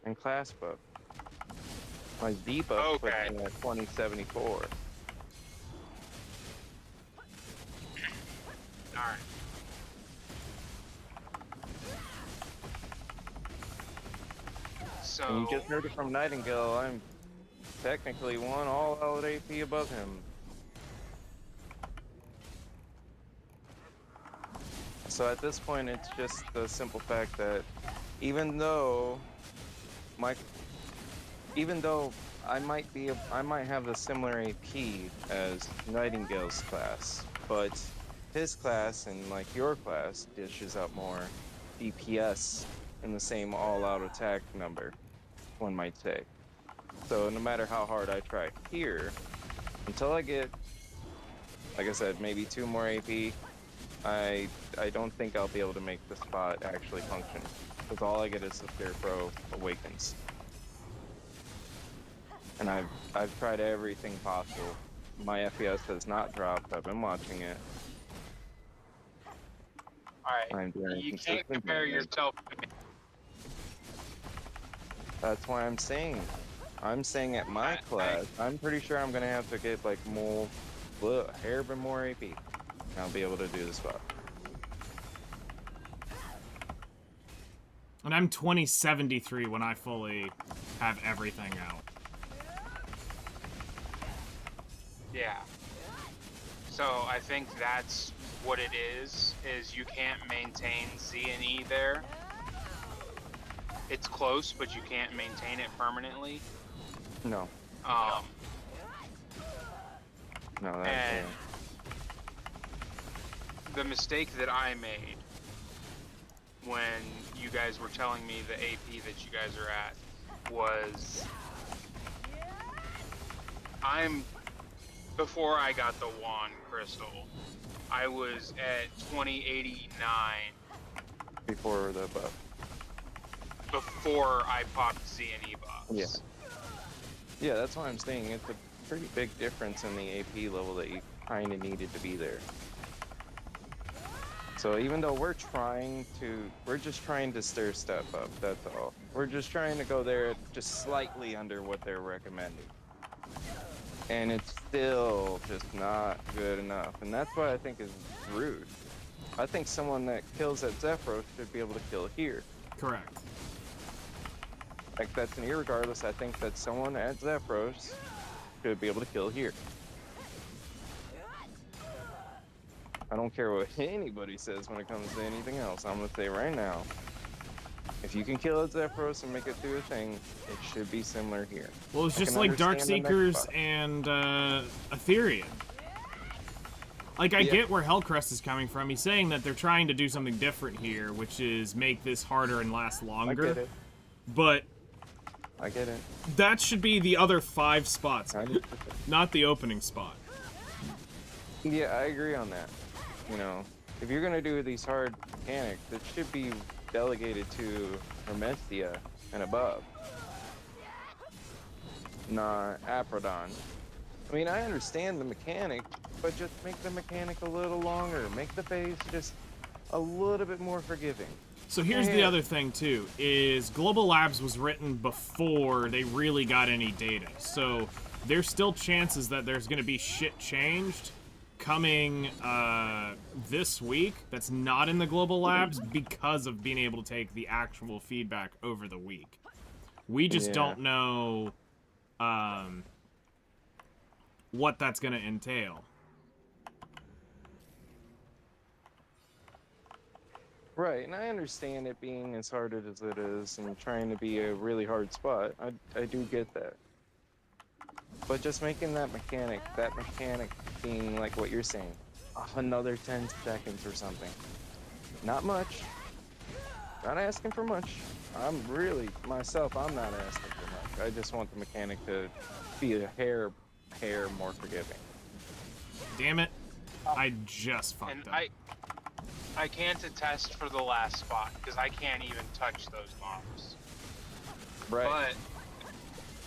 and class buff. My Z buff puts Okay. me at 2074. Alright. So And you just heard it from Nightingale, I'm technically one all-out AP above him. So at this point, it's just the simple fact that even though I might have a similar AP as Nightingale's class, but his class and like your class dishes up more DPS in the same all-out attack number, one might say. So no matter how hard I try here, until I get, like I said, maybe 2 more AP, I don't think I'll be able to make the spot actually function, because all I get is the Scarecrow Awakens. And I've tried everything possible. My FPS has not dropped. I've been watching it. alright. I'm doing You can't consistent compare damage. yourself to me. That's why I'm saying at my class, I'm pretty sure I'm gonna have to get like a hair bit more AP. And I'll be able to do the spot. And I'm 2073 when I fully have everything out. Yeah. So I think that's what it is you can't maintain Z and E there. It's close, but you can't maintain it permanently. No, Um, no, that's and the mistake that I made when you guys were telling me the AP that you guys are at was before I got the wand crystal, I was at 2089 before the buff. before I popped Z and E buffs. Yeah, that's why I'm saying it's a pretty big difference in the AP level that you kind of needed to be there. So even though we're just trying to stir stuff up, that's all. We're just trying to go there just slightly under what they're recommending. And it's still just not good enough. And that's what I think is rude. I think someone that kills at Zephyros should be able to kill here. Correct. Like, that's an irregardless. I think that someone at Zephyros should be able to kill here. I don't care what anybody says when it comes to anything else. I'm gonna say right now, if you can kill a Zephyros and make it through a thing, it should be similar here. Well, it's I just can like understand the next Darkseekers spot. and Ethereum. Like, I Yeah. get where Hellcrest is coming from. He's saying that they're trying to do something different here, which is make this harder and last I longer. get it. But I get it. that should be the other 5 spots, 100%. not the opening spot. Yeah, I agree on that. You know, if you're gonna do these hard mechanics, it should be delegated to Hermesia and above, not Aprodon. I mean, I understand the mechanic, but just make the mechanic a little longer. Make the phase just a little bit more forgiving. So here's the Yeah. other thing, too, is Global Labs was written before they really got any data. So there's still chances that there's going to be shit changed coming this week that's not in the Global Labs because of being able to take the actual feedback over the week. We just Yeah. don't know what that's going to entail. Right, and I understand it being as hard as it is and trying to be a really hard spot. I do get that. But just making that mechanic being like what you're saying, another 10 seconds or something. Not much. Not asking for much. I'm really, myself, I'm not asking for much. I just want the mechanic to be a hair more forgiving. Damn it. I just fucked And up. I can't attest for the last spot because I can't even touch those mobs. Right. But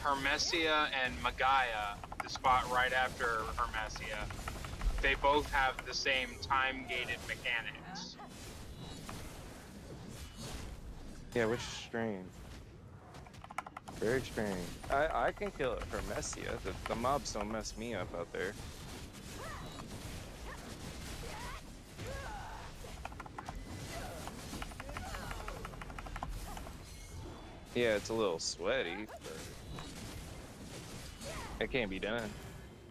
Hermesia and Magaya, the spot right after Hermesia, they both have the same time-gated mechanics. Yeah, which is strange. Very strange. I can kill it for Hermesia. The mobs don't mess me up out there. Yeah, it's a little sweaty, but it can't be done.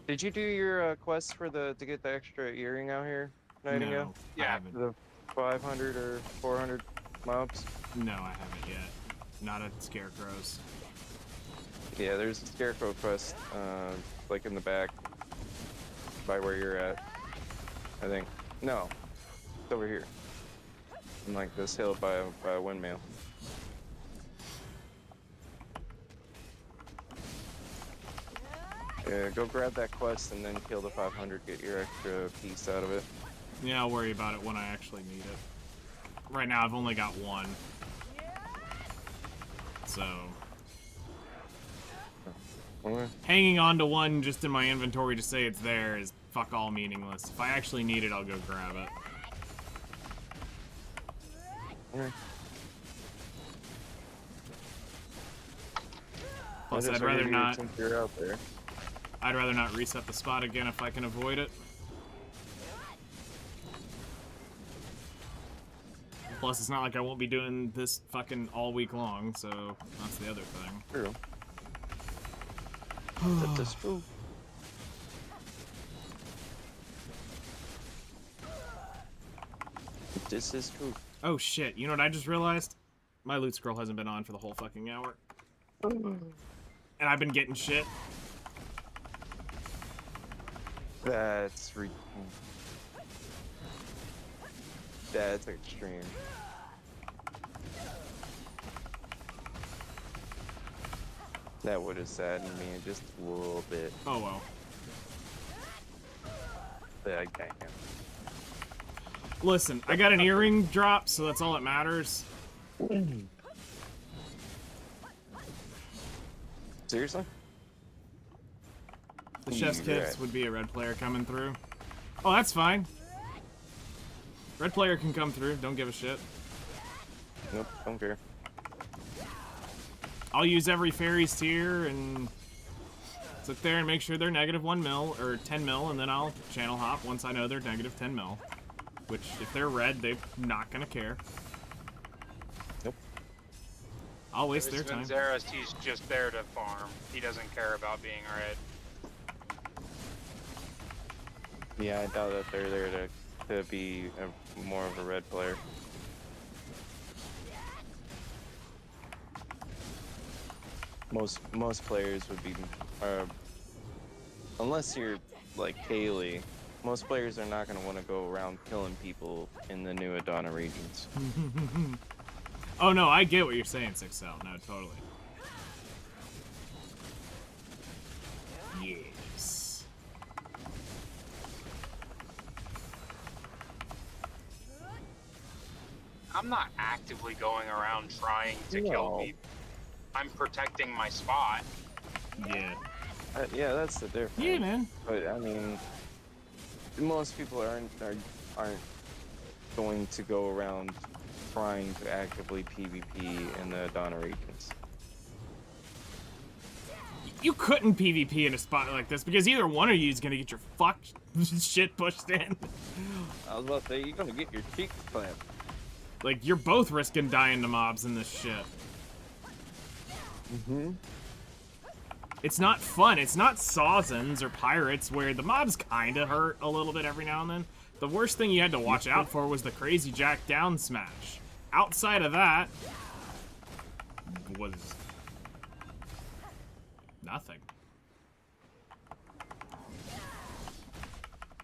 Did you do your quest for to get the extra earring out here, Nightingale? No, I Yeah. haven't. The 500 or 400 mobs? No, I haven't yet. Not at Scarecrow's. Yeah, there's a scarecrow quest, like in the back, by where you're at. I think. No, it's over here. In like this hill by a windmill. Yeah, go grab that quest and then kill the 500. Get your extra piece out of it. Yeah, I'll worry about it when I actually need it. Right now, I've only got one. So, Okay. hanging on to one just in my inventory to say it's there is fuck all meaningless. If I actually need it, I'll go grab it. Okay. Plus, I just I'd rather figured not. since you're out there. I'd rather not reset the spot again if I can avoid it. Plus, it's not like I won't be doing this fucking all week long, so that's the other thing. True. That's true. This is true. Oh shit, you know what I just realized? My loot scroll hasn't been on for the whole fucking hour. And I've been getting shit. That's that's extreme. That would have saddened me just a little bit. Oh well. But I can't. Listen, I got an earring drop, so that's all that matters. Seriously? The chef's Right. tips would be a red player coming through. Oh, that's fine. Red player can come through, don't give a shit. Nope, don't care. I'll use every fairies tier and sit there and make sure they're negative 1 mil or 10 mil, and then I'll channel hop once I know they're negative 10 mil. Which, if they're red, they're not gonna care. Nope. I'll waste If their it's time. Vinzeris, he's just there to farm. He doesn't care about being red. Yeah, I doubt that they're there to be more of a red player. Most players would be, unless you're like Kaylee, most players are not going to want to go around killing people in the new Edana regions. Oh no, I get what you're saying, 6L. No, totally. Yes. I'm not actively going around trying to kill No. people. I'm protecting my spot. Yeah. Yeah, that's the difference. Yeah, man. But I mean, most people aren't going to go around trying to actively PvP in the Edana regions. You couldn't PvP in a spot like this because either one of you is gonna get your shit pushed in. I was about to say, you're gonna get your cheeks clamped. Like, you're both risking dying to mobs in this shit. Mm-hmm. It's not fun. It's not Sawzins or Pirates where the mobs kinda hurt a little bit every now and then. The worst thing you had to watch out for was the crazy Jack down smash. Outside of that, was nothing.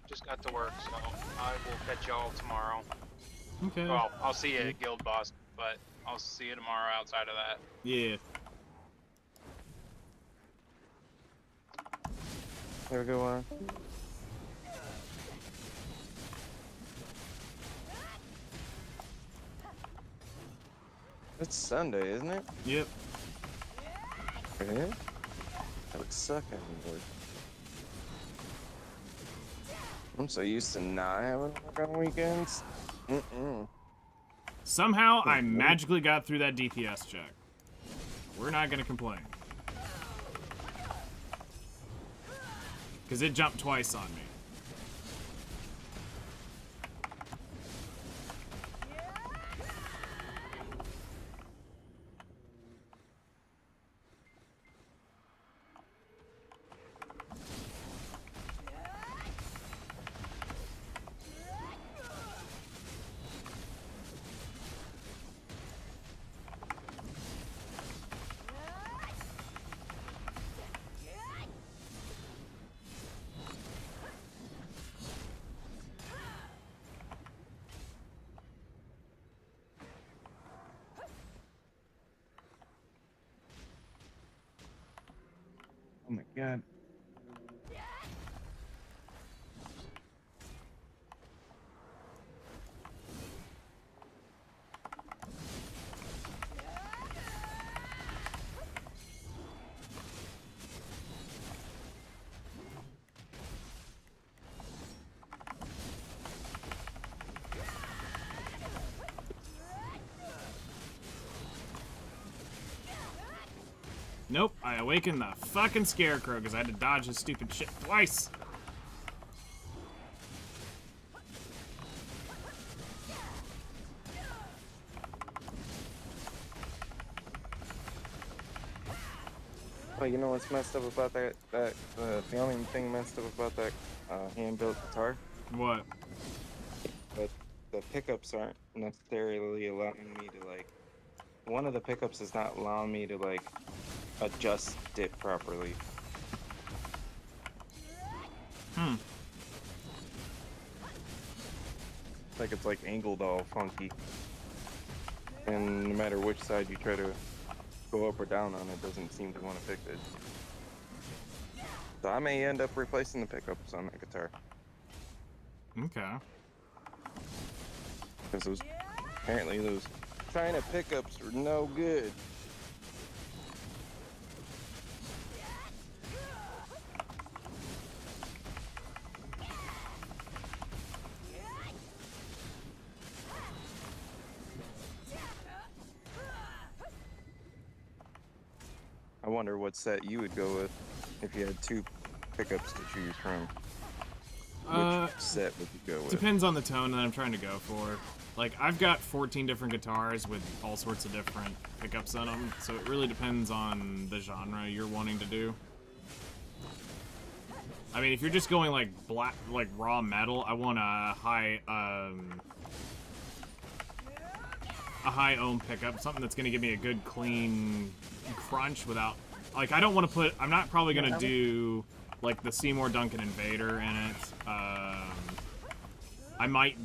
Just got to work, so I will catch y'all tomorrow. Okay. Well, I'll see you at Guild Boss, but I'll see you tomorrow outside of that. Yeah. Have a good one. It's Sunday, isn't it? Yep. It is? That would suck anymore. I'm so used to not having work on weekends. Somehow, I magically got through that DPS check. We're not gonna complain. Because it jumped twice on me. Oh my god. Nope, I awakened the fucking Scarecrow because I had to dodge his stupid shit twice. Oh, you know what's messed up about that? The only thing messed up about that hand-built guitar? What? But the pickups aren't necessarily allowing me to like. One of the pickups is not allowing me to like adjust it properly. Like it's like angled all funky. And no matter which side you try to go up or down on, it doesn't seem to want to fix it. So I may end up replacing the pickups on that guitar. Okay. Because apparently those China pickups were no good. I wonder what set you would go with if you had two pickups to choose from. Which set would you go with? Depends on the tone that I'm trying to go for. Like, I've got 14 different guitars with all sorts of different pickups on them, so it really depends on the genre you're wanting to do. I mean, if you're just going like raw metal, I want a high ohm pickup, something that's gonna give me a good clean crunch without, like, I don't want to put, I'm not probably gonna do like the Seymour Duncan Invader in it. I might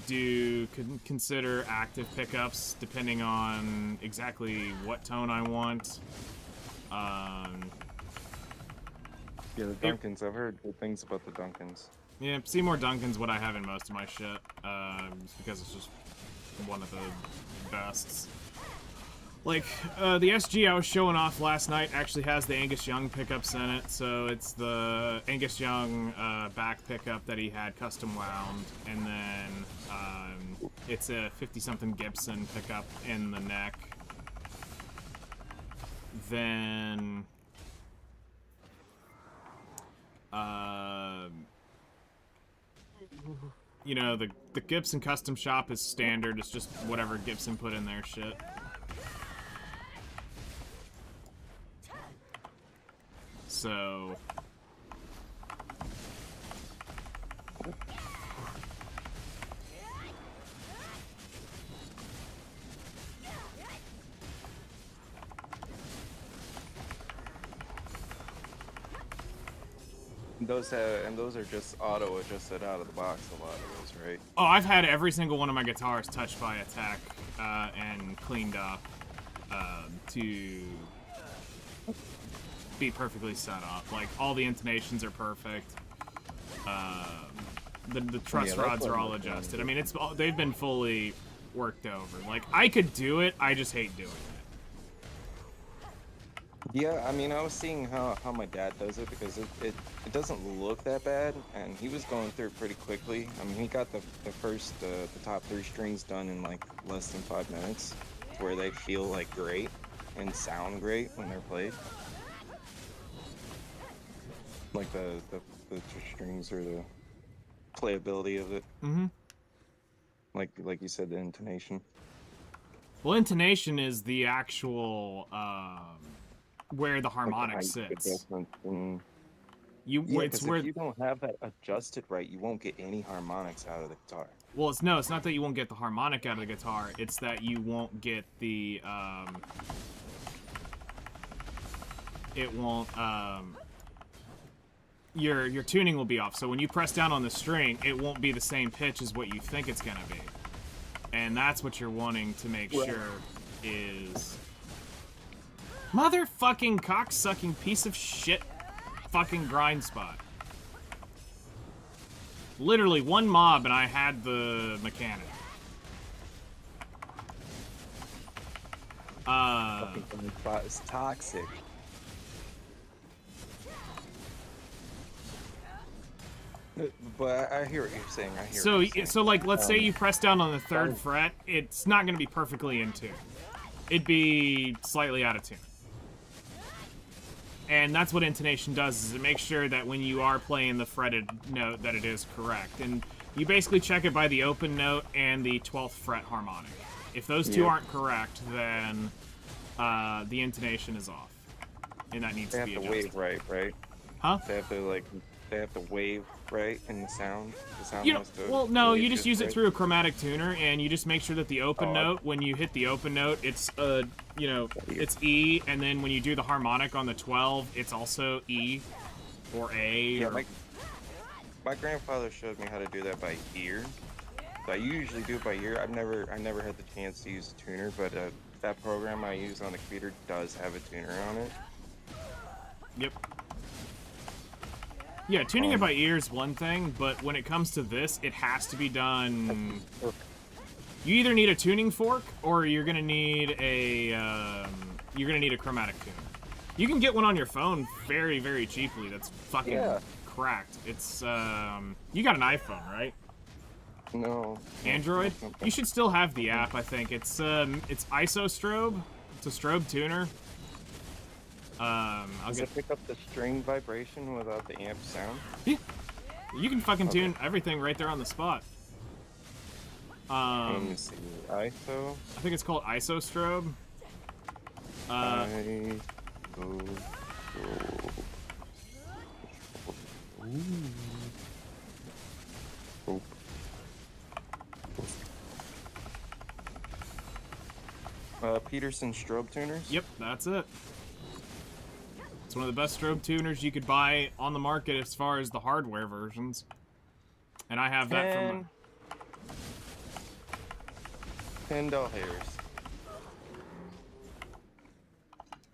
consider active pickups depending on exactly what tone I want. Yeah, the Duncans. I've heard good things about the Duncans. Yeah, Seymour Duncan's what I have in most of my shit, just because it's just one of the bests. Like, the SG I was showing off last night actually has the Angus Young pickups in it, so it's the Angus Young back pickup that he had custom wound, and then it's a 50-something Gibson pickup in the neck. Then you know, the Gibson custom shop is standard. It's just whatever Gibson put in their shit. So those are just auto adjusted out of the box. A lot of those, right? oh, I've had every single one of my guitars touched by attack and cleaned up to be perfectly set up. Like, all the intonations are perfect. The truss rods are all adjusted. I mean, they've been fully worked over. Like, I could do it, I just hate doing it. Yeah, I mean, I was seeing how my dad does it because it doesn't look that bad, and he was going through it pretty quickly. I mean, he got the top 3 strings done in like less than 5 minutes, where they feel like great and sound great when they're played. Like the strings or the playability of it. Mm-hmm. Like you said, the intonation. Well, intonation is the actual where the harmonic Like sits. And... It's where if you don't have that adjusted right, you won't get any harmonics out of the guitar. well, it's not that you won't get the harmonic out of the guitar. It's that you won't get the it won't your tuning will be off. So when you press down on the string, it won't be the same pitch as what you think it's gonna be. And that's what you're wanting to make sure is... Motherfucking cocksucking piece of shit fucking grind spot. Literally one mob and I had the mechanic. Fucking grind spot is toxic. But I hear what you're saying. I hear. So like, let's say you press down on the 3rd fret, it's not going to be perfectly in tune. It'd be slightly out of tune. And that's what intonation does, is it makes sure that when you are playing the fretted note that it is correct. And you basically check it by the open note and the 12th fret harmonic. If those two aren't correct, then the intonation is off. And that needs to be adjusted. They have to wave right? Huh? They have to wave right in the sound. The sound You know, has to well, no, you just just use it right. through a chromatic tuner, and you just make sure that the open note, when you hit the open note, it's you know, it's E, and then when you do the harmonic on the 12, it's also E or A. Yeah, or... my grandfather showed me how to do that by ear. So I usually do it by ear. I've never had the chance to use a tuner, but that program I use on the computer does have a tuner on it. Yep. Yeah, tuning it by ear is one thing, but when it comes to this, it has to be done... You either need a tuning fork, or you're gonna need a chromatic tuner. You can get one on your phone very, very cheaply. That's fucking cracked. It's you got an iPhone, right? No. Android? You should still have the app. I think it's IsoStrobe. It's a strobe tuner. Does it pick up the string vibration without the amp sound? Yeah. You can fucking tune everything right there on the spot. Let me see. ISO. I think it's called isostrobe. ISO. Peterson strobe tuners. Yep, that's it. It's one of the best strobe tuners you could buy on the market as far as the hardware versions. And I have that from $10.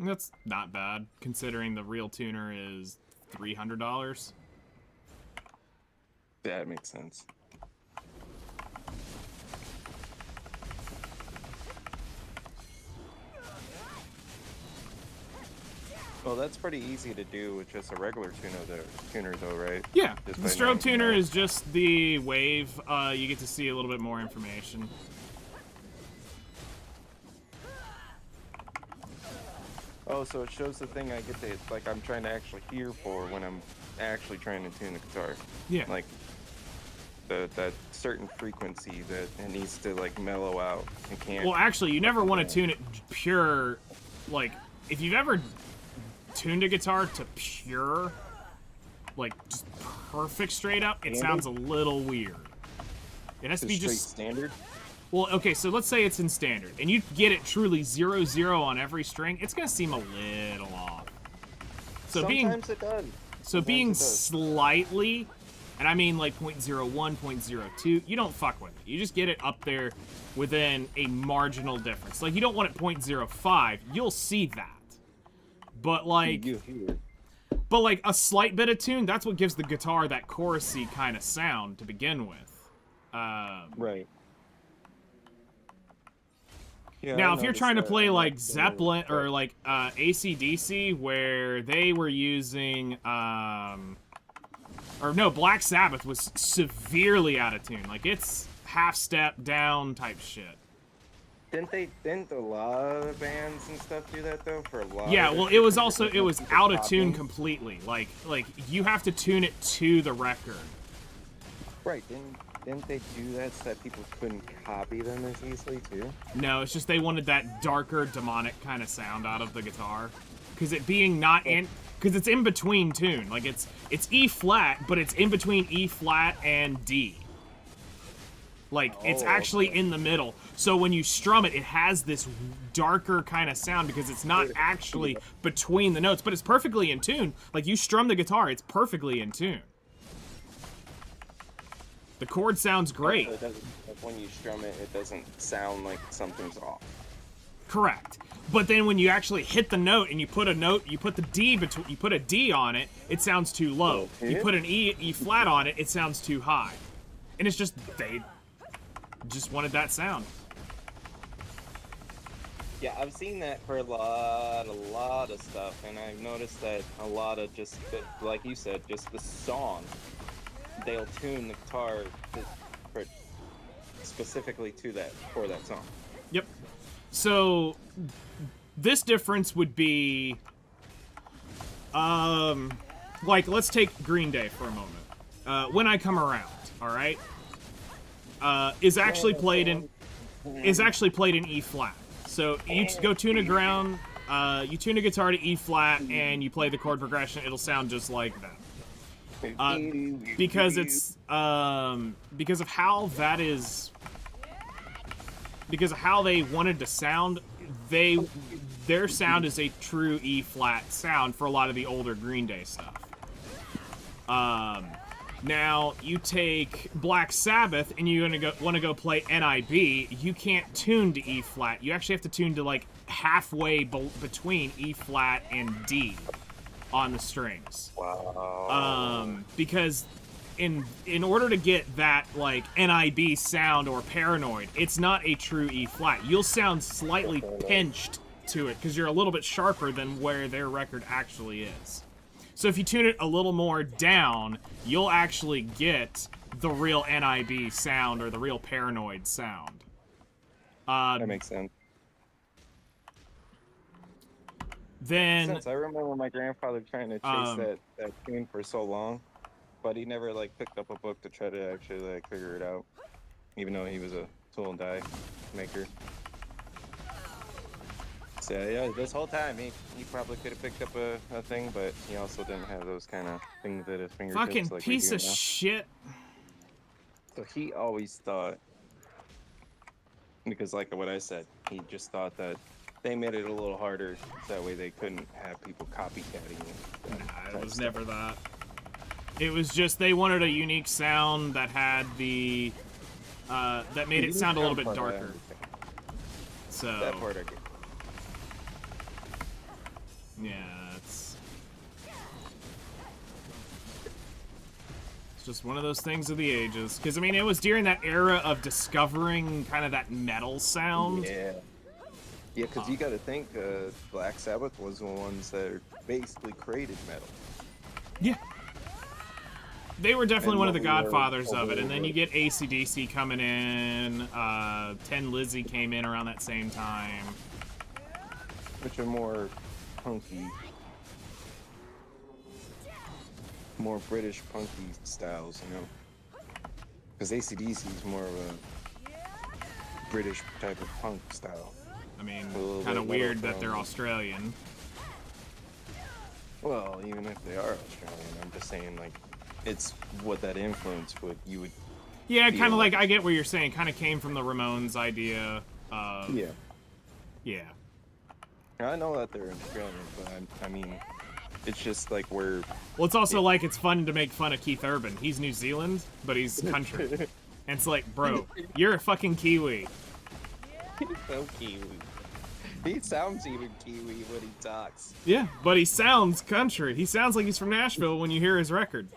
That's not bad, considering the real tuner is $300. That makes sense. Well, that's pretty easy to do with just a regular tuner though, right? Yeah, Just the by strobe knowing tuner that. is just the wave. You get to see a little bit more information. Oh, so it shows the thing I get to, like, I'm trying to actually hear for when I'm actually trying to tune the guitar. Yeah. Like, that certain frequency that it needs to, like, mellow out. It can't. Well, actually, you never want to tune it pure. Like, if you've ever tuned a guitar to pure, like, just perfect straight up, it sounds a little weird. It has to be straight just standard. Well, okay, so let's say it's in standard, and you get it truly 0-0 on every string, it's gonna seem a little off. So Sometimes it does. being it does. slightly, and I mean like 0.01, 0.02, you don't fuck with it. You just get it up there within a marginal difference. Like, you don't want it 0.05, you'll see that. But like, You hear. but like a slight bit of tune, that's what gives the guitar that chorusy kind of sound to begin with. Right. Yeah, Now, I if you're noticed trying to that. play I'm like not Zeppelin familiar or like AC/DC, where they were using, or no, Black Sabbath was severely out of tune. Like, it's half step down type shit. Didn't a lot of bands and stuff do that though? For a lot. Yeah, of well, their it was different also, it different was people out of tune copying? completely. Like you have to tune it to the record. Right. Didn't they do that so that people couldn't copy them as easily too? No, it's just they wanted that darker, demonic kind of sound out of the guitar. Because it being not in... Because it's in between tune. Like, it's E flat, but it's in between E flat and D. Like, it's actually in the middle. So when you strum it, it has this darker kind of sound because it's not actually between the notes, but it's perfectly in tune. Like, you strum the guitar, it's perfectly in tune. The chord sounds great. So it doesn't, like when you strum it, it doesn't sound like something's off. Correct. But then when you actually hit the note and you put a note, you put the D between, you put a D on it, it sounds too low. Okay. You put an E flat on it, it sounds too high. And it's just, they just wanted that sound. Yeah, I've seen that for a lot of stuff, and I've noticed that a lot of just, like you said, just the song, they'll tune the guitar for specifically to that, for that song. Yep. So this difference would be, like, let's take Green Day for a moment. When I Come Around, all right, is actually played in E flat. So you go tune a ground, you tune a guitar to E flat, and you play the chord progression. It'll sound just like that. Because it's because of how that is, because of how they wanted to sound, their sound is a true E flat sound for a lot of the older Green Day stuff. Now you take Black Sabbath and you want to go play NIB, you can't tune to E flat. You actually have to tune to like halfway between E flat and D on the strings. Wow. Because in order to get that like NIB sound or Paranoid, it's not a true E flat. You'll sound slightly pinched to it because you're a little bit sharper than where their record actually is. So if you tune it a little more down, you'll actually get the real NIB sound or the real Paranoid sound. That makes sense. Then I remember my grandfather trying to chase that tune for so long, but he never like picked up a book to try to actually like figure it out, even though he was a tool and die maker. So yeah, this whole time he probably could have picked up a thing, but he also didn't have those kind of things at his fingertips. Fucking like we piece do of now. shit. So he always thought, because like what I said, he just thought that they made it a little harder, so that way they couldn't have people copycatting it. Nah, it was never that. It was just they wanted a unique sound that had the that made it sound a little bit darker. So That part I get. yeah, it's just one of those things of the ages. Because I mean, it was during that era of discovering kind of that metal sound. Yeah. Yeah, because you got to think Black Sabbath was the ones that basically created metal. Yeah. They were definitely And one of the what we were godfathers of it, told and then was- you get AC/DC coming in. 10 Lizzy came in around that same time. Which are more punky, more British punky styles, you know? Because AC/DC is more of a British type of punk style. I mean, A little kind of bit metal weird that they're from- Australian. Well, even if they are Australian, I'm just saying, like, it's what that influence would you would. Yeah, feel kind of like I get what you're saying. Kind of came from the Ramones idea. Yeah. Yeah. I know that they're Australian, but I mean, it's just like we're. Well, it's also like it's fun to make fun of Keith Urban. He's New Zealand, but he's country. And it's like, bro, you're a fucking Kiwi. So Kiwi. He sounds even Kiwi when he talks. Yeah, but he sounds country. He sounds like he's from Nashville when you hear his record.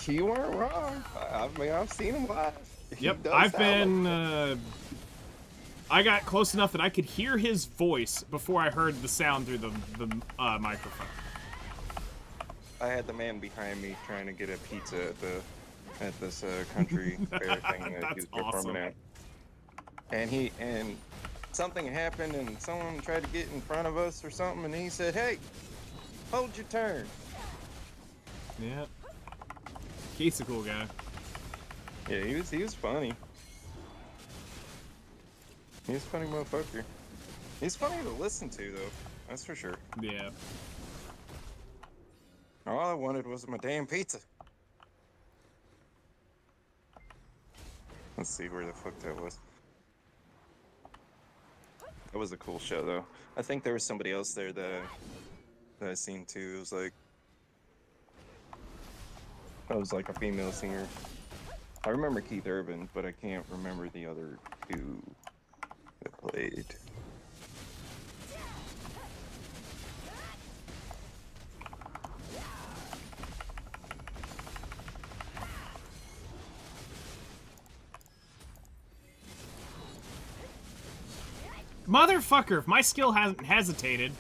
You weren't wrong. I mean, I've seen him live. He Yep, does I've sound like been. I got close enough that I could hear his voice before I heard the sound through the microphone. I had the man behind me trying to get a pizza at this country fair thing that he That's was performing awesome. at. And something happened and someone tried to get in front of us or something, and he said, "Hey, hold your turn." Yeah. Keith's a cool guy. Yeah, he was funny. He was a funny motherfucker. He's funny to listen to though, that's for sure. Yeah. All I wanted was my damn pizza. Let's see where the fuck that was. That was a cool show though. I think there was somebody else there that I seen too. It was like a female singer. I remember Keith Urban, but I can't remember the other two that played. Motherfucker, if my skill hadn't hesitated,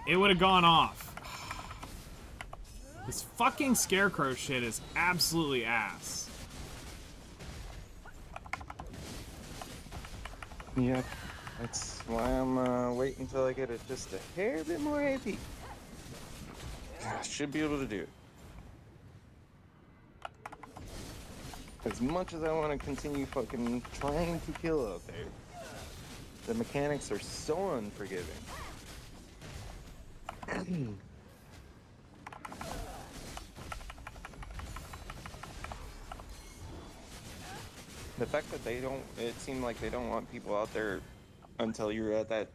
it would have gone off. This fucking scarecrow shit is absolutely ass. Yep, that's why I'm waiting until I get just a hair bit more AP. I should be able to do it. As much as I want to continue fucking trying to kill out there, the mechanics are so unforgiving. The fact that it seemed like they don't want people out there until you're at that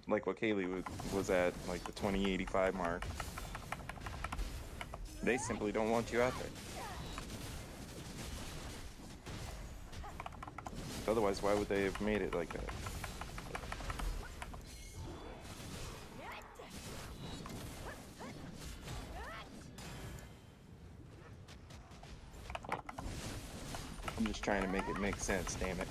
like what Kaylee was at, like the 2085 mark. They simply don't want you out there. Otherwise, why would they have made it like that? I'm just trying to make it make sense, damn it.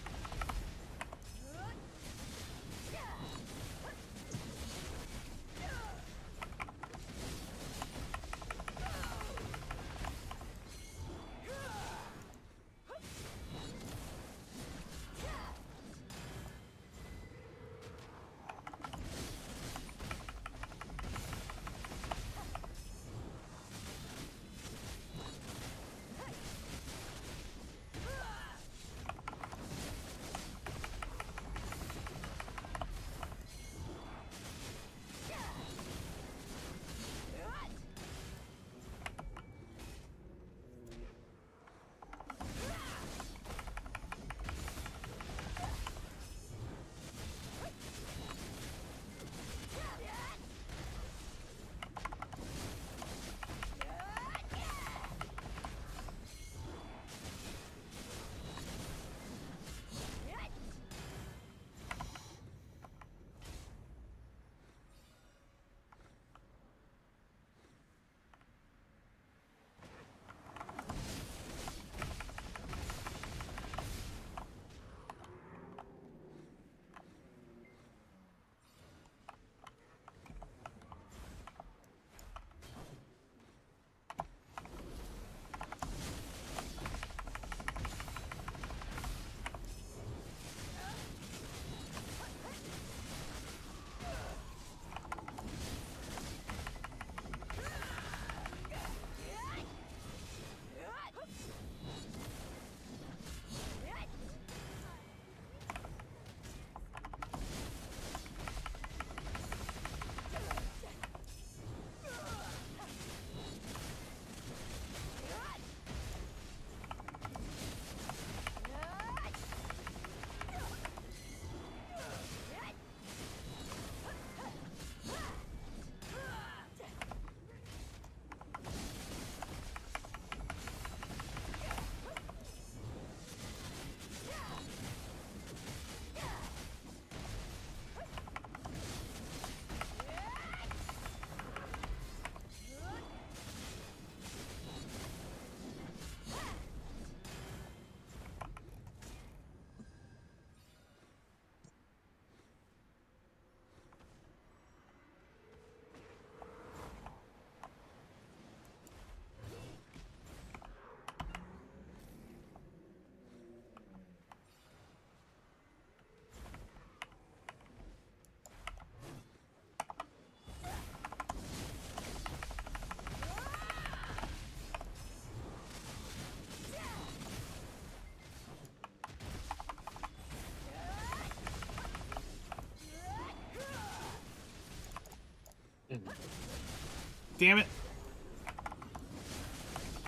Damn it.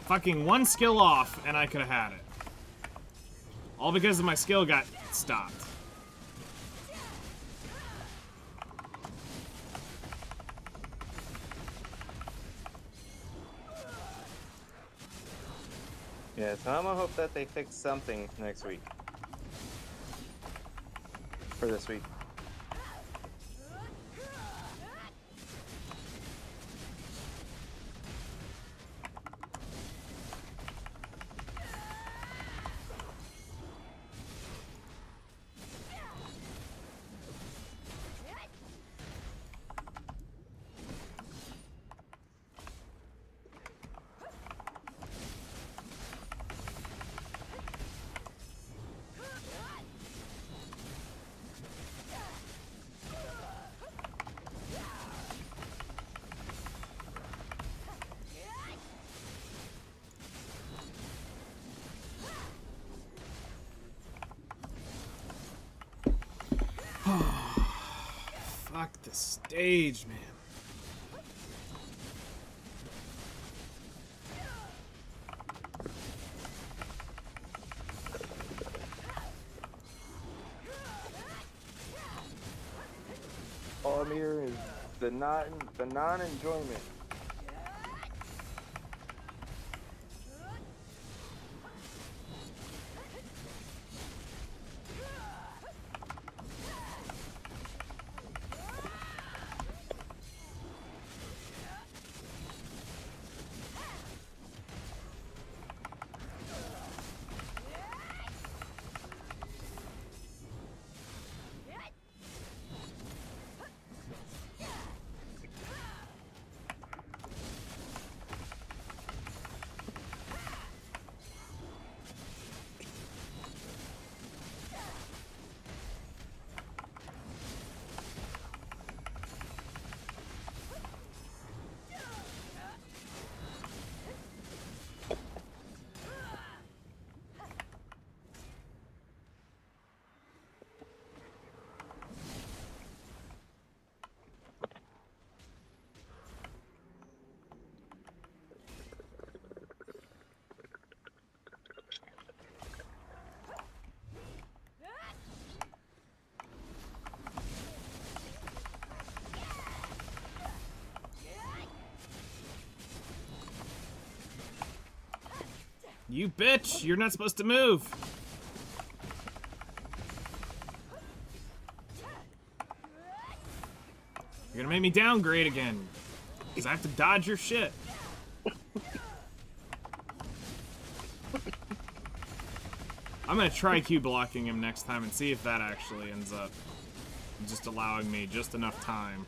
Fucking one skill off, and I could have had it. All because of my skill got stopped. Yeah, so I'm gonna hope that they fix something next week. For this week. Fuck the stage, man. All I'm hearing is the non-enjoyment. You bitch! You're not supposed to move! You're gonna make me downgrade again. Because I have to dodge your shit. I'm gonna try Q blocking him next time and see if that actually ends up just allowing me just enough time.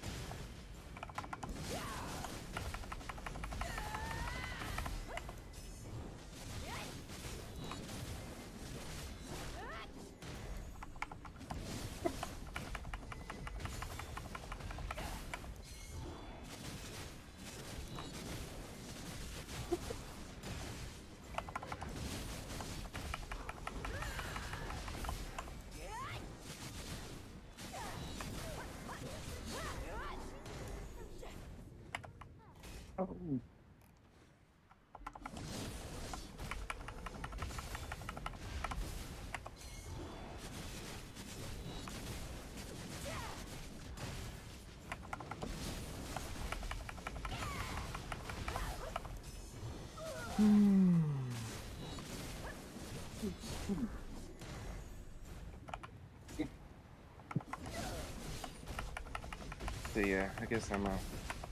So yeah, I guess I'm gonna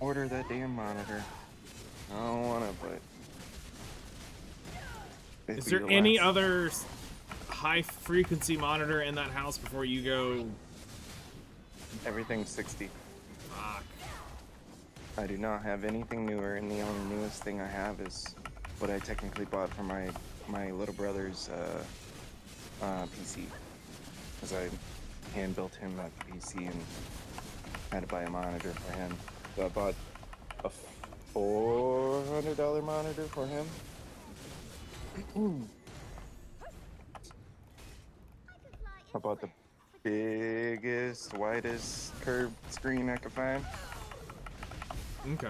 order that damn monitor. I don't wanna, but Is there any other high frequency monitor in that house before you go? Everything's 60. Fuck. I do not have anything newer, and the only newest thing I have is what I technically bought for my little brother's PC, because I hand built him a PC and had to buy a monitor for him. So I bought a $400 monitor for him. I bought the biggest, widest curved screen I could find. Okay.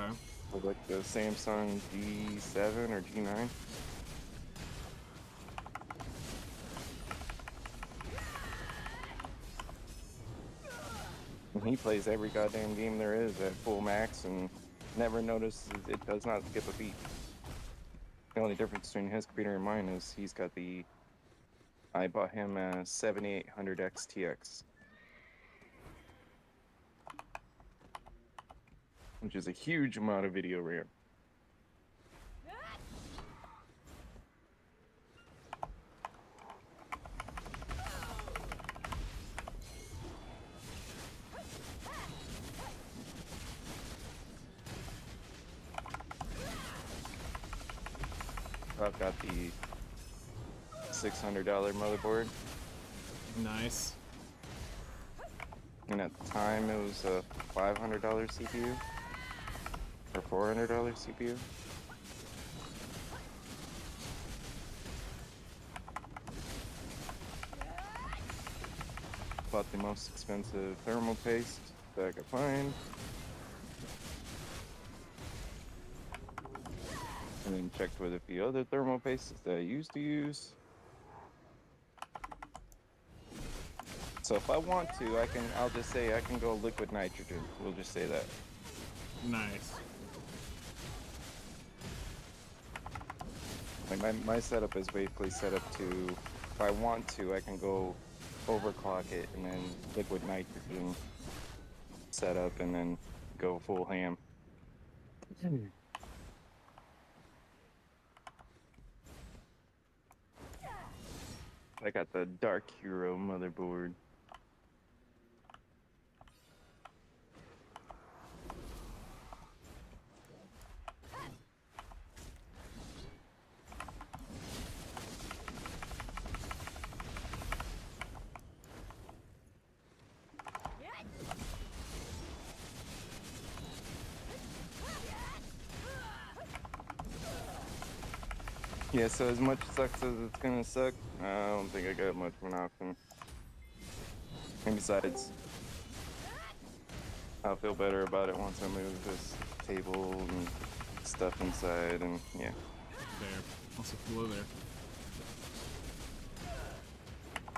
With like the Samsung G7 or G9. And he plays every goddamn game there is at full max and never notices it does not skip a beat. The only difference between his computer and mine is he's got the. I bought him a 7800 XTX, which is a huge amount of video RAM. I've got the $600 motherboard, Nice. and at the time it was a $500 CPU or $400 CPU. Bought the most expensive thermal paste that I could find. And then checked with a few other thermal pastes that I used to use. So if I want to, I'll just say I can go liquid nitrogen. We'll just say that. Nice. Like my setup is basically set up to, if I want to, I can go overclock it and then liquid nitrogen setup and then go full ham. I got the Dark Hero motherboard. Yeah, so as much sucks as it's gonna suck, I don't think I got much of an option. And besides, I'll feel better about it once I move this table and stuff inside, and yeah. There. Also below there.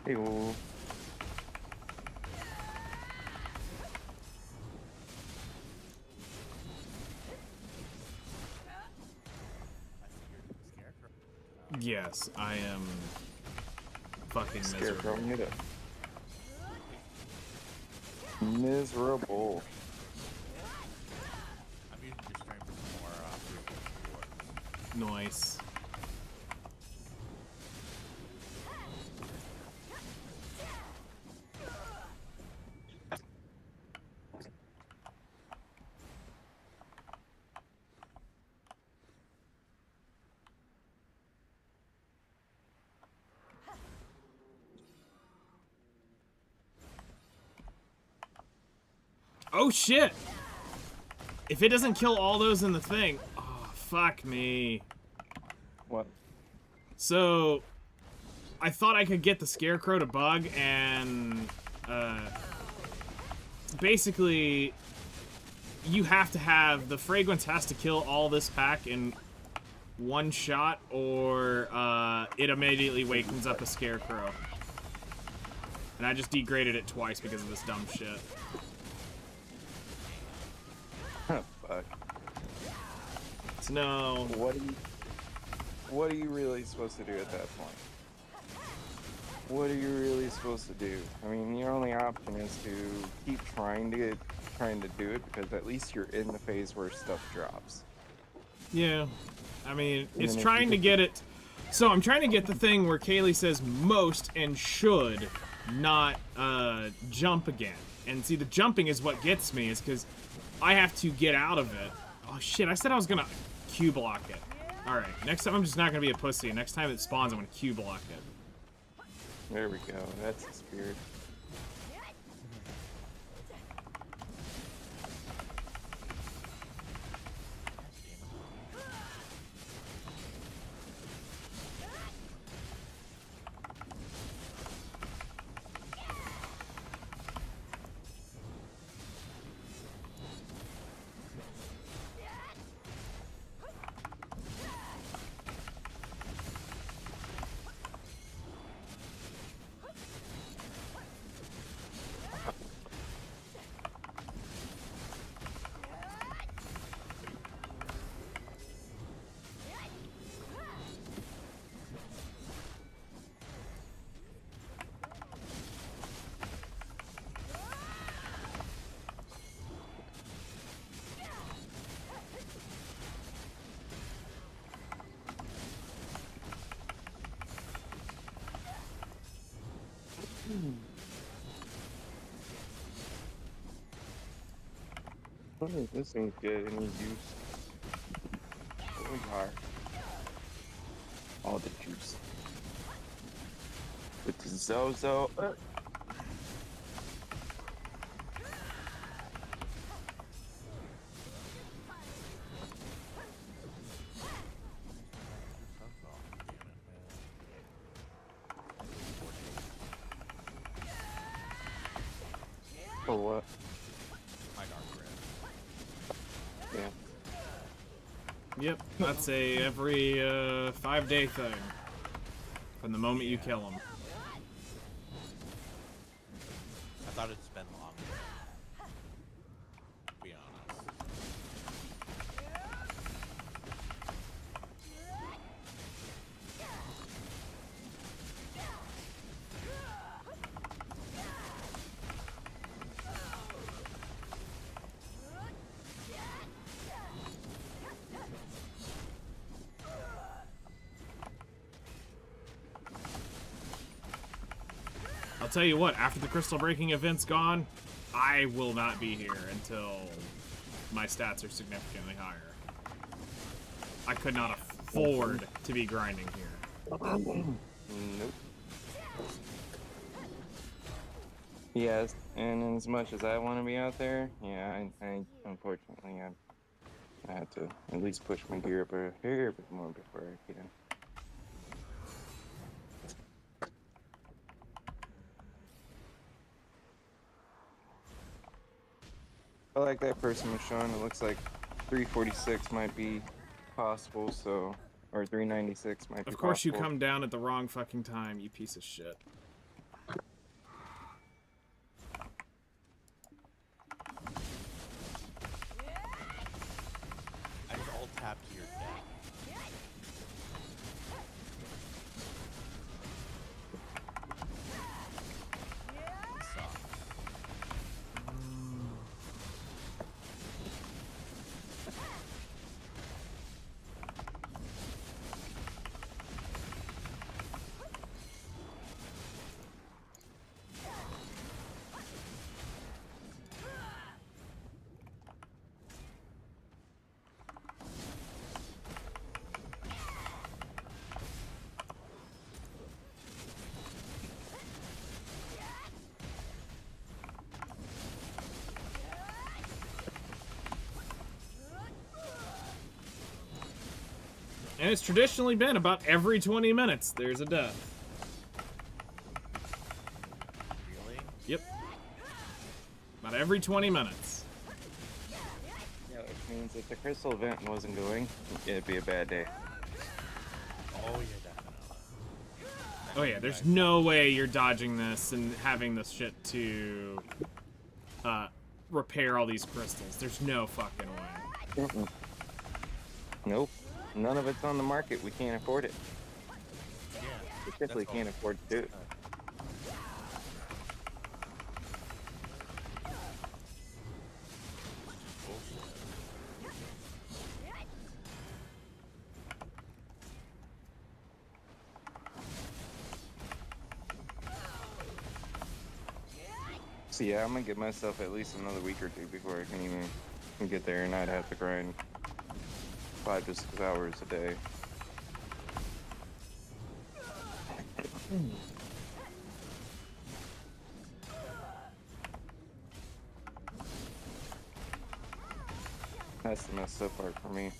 Hey, well, Yes, I am fucking Scarecrow, miserable. hit it. Miserable. I'm usually just trying for more Nice. Oh shit! If it doesn't kill all those in the thing, oh fuck me. What? So, I thought I could get the Scarecrow to bug, and basically, you have to have, the Fragrance has to kill all this pack in one shot, or it immediately wakens up a Scarecrow. And I just degraded it twice because of this dumb shit. Fuck. So no. What are you really supposed to do at that point? What are you really supposed to do? I mean, your only option is to keep trying to do it, because at least you're in the phase where stuff drops. Yeah. I mean, it's Even if trying you to get it. So I'm trying to get the thing where Kaylee says most and should not jump again. And see, the jumping is what gets me, is because I have to get out of it. Oh shit, I said I was gonna Q block it. Alright, next time I'm just not gonna be a pussy. Next time it spawns, I'm gonna Q block it. There we go. That's the spirit. This thing's good. Any juice? Oh, we are. All the juice. With the Zozo. For what? My dark red. Yeah. Yep, that's a every 5-day thing. From the moment you kill him. I thought it'd been longer. To be honest. I'll tell you what, after the crystal breaking event's gone, I will not be here until my stats are significantly higher. I could not afford to be grinding here. Nope. Yes, and as much as I want to be out there, yeah, I unfortunately I have to at least push my gear up a hair bit more before I can. I like that person was showing. It looks like 346 might be possible, so or 396 might be Of course you possible. come down at the wrong fucking time, you piece of shit. I just alt tab to your deck. Sucks. And it's traditionally been about every 20 minutes there's a death. Really? Yep. About every 20 minutes. Yeah, which means if the crystal event wasn't going, it'd be a bad day. Oh, yeah, definitely. Oh yeah, there's no way you're dodging this and having this shit to repair all these crystals. There's no fucking way. Mm-mm. Nope. None of it's on the market. We can't afford it. Yeah. We simply That's can't afford to do it. So yeah, I'm gonna give myself at least another week or two before I can even get there, and I'd have to grind 5 to 6 hours a day. That's the messed up part for me.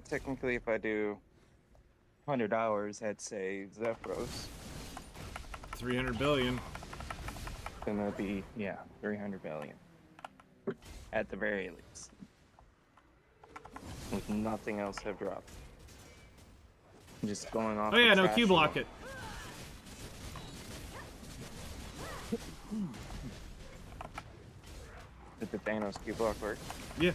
Technically, if I do 100 hours, I'd say Zephyros. 300 billion. Then that'd be, yeah, 300 billion. At the very least. With nothing else have dropped. Just going off. Oh yeah, the no, trash Q block alone. it. Did the Thanos Q block work? Yeah.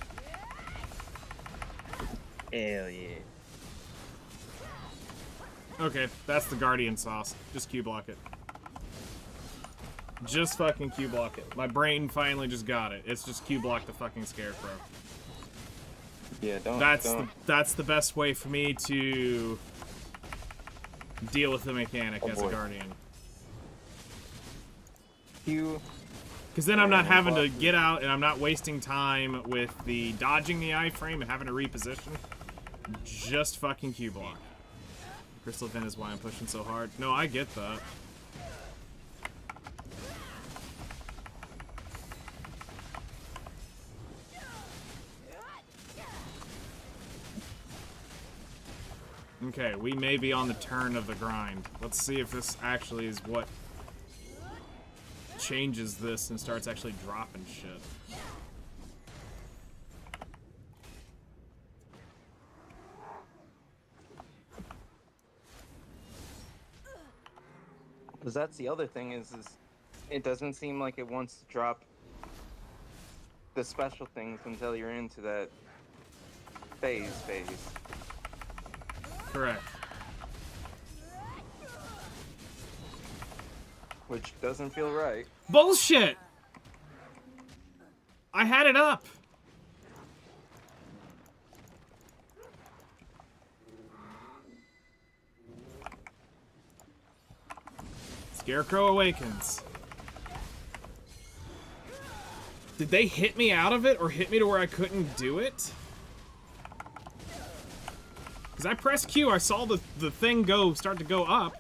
Hell yeah. Okay, that's the Guardian sauce. Just Q block it. Just fucking Q block it. My brain finally just got it. It's just Q block the fucking Scarecrow. Yeah, don't. That's the best way for me to deal with the mechanic as a Guardian. Q. Because then I'm not having to get out and I'm not wasting time with the dodging the iframe and having to reposition. Just fucking Q block. Crystal Fin is why I'm pushing so hard. No, I get that. Okay, we may be on the turn of the grind. Let's see if this actually is what changes this and starts actually dropping shit. Because that's the other thing is it doesn't seem like it wants to drop the special things until you're into that phase. Correct. Which doesn't feel right. Bullshit! I had it up! Scarecrow awakens. Did they hit me out of it or hit me to where I couldn't do it? Because I pressed Q, I saw the thing start to go up.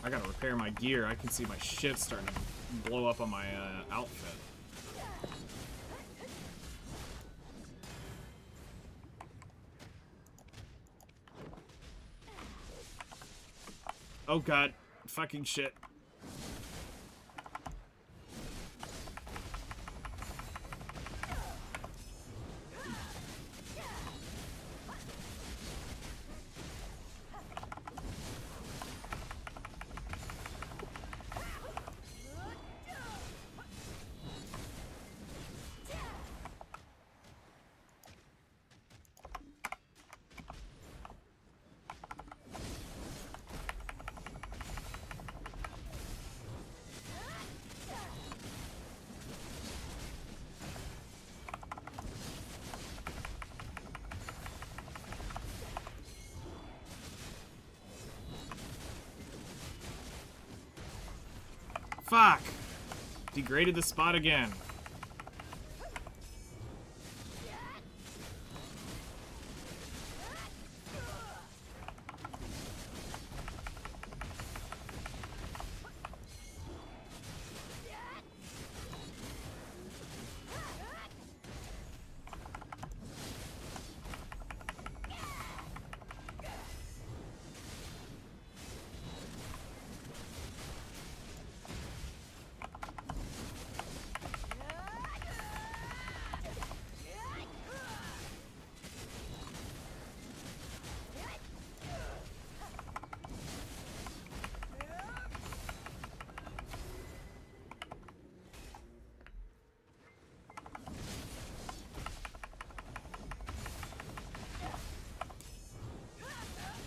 I gotta repair my gear. I can see my shit starting to blow up on my outfit. Oh god, fucking shit. Fuck! Degraded the spot again.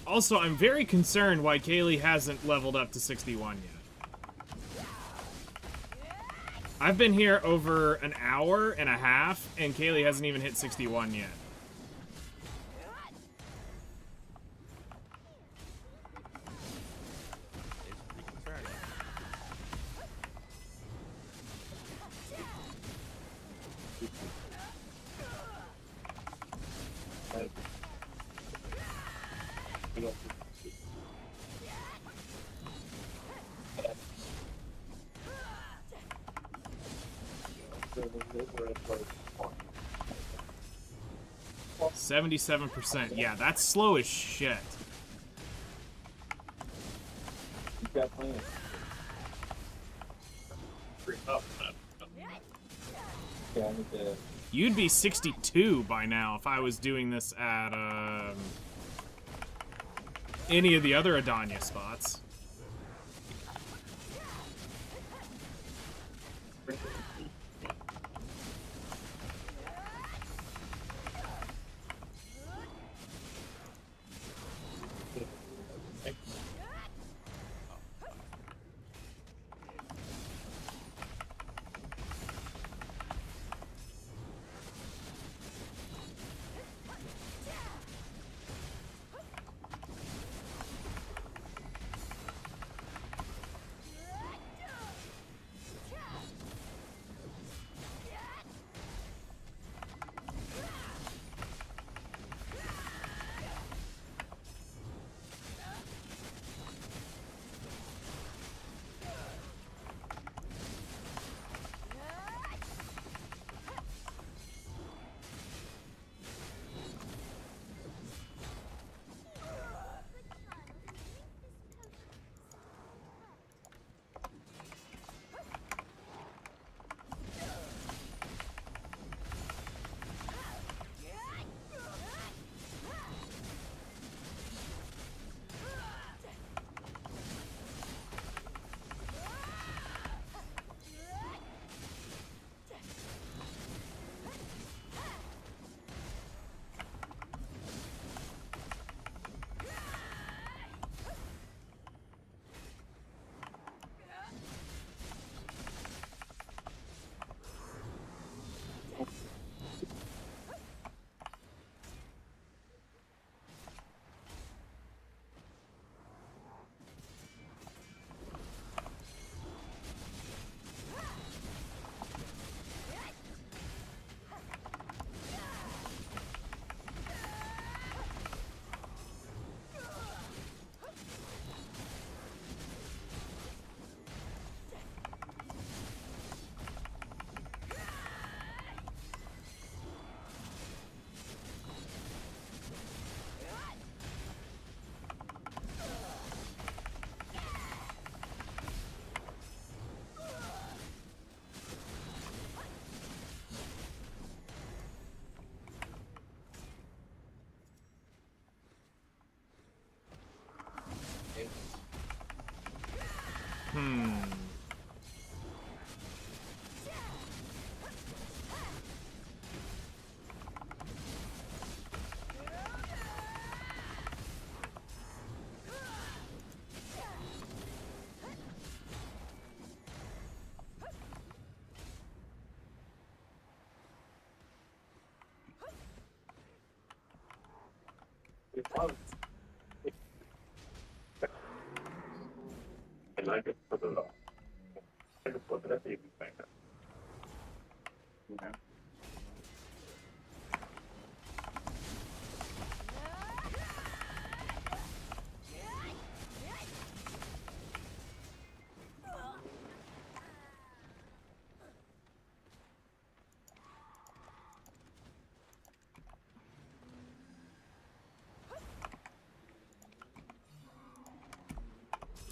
Also, I'm very concerned why Kaylee hasn't leveled up to 61 yet. I've been here over an hour and a half, and Kaylee hasn't even hit 61 yet. It's pretty concerning. 77%. Yeah, that's slow as shit. You'd be 62 by now if I was doing this at any of the other Edana spots.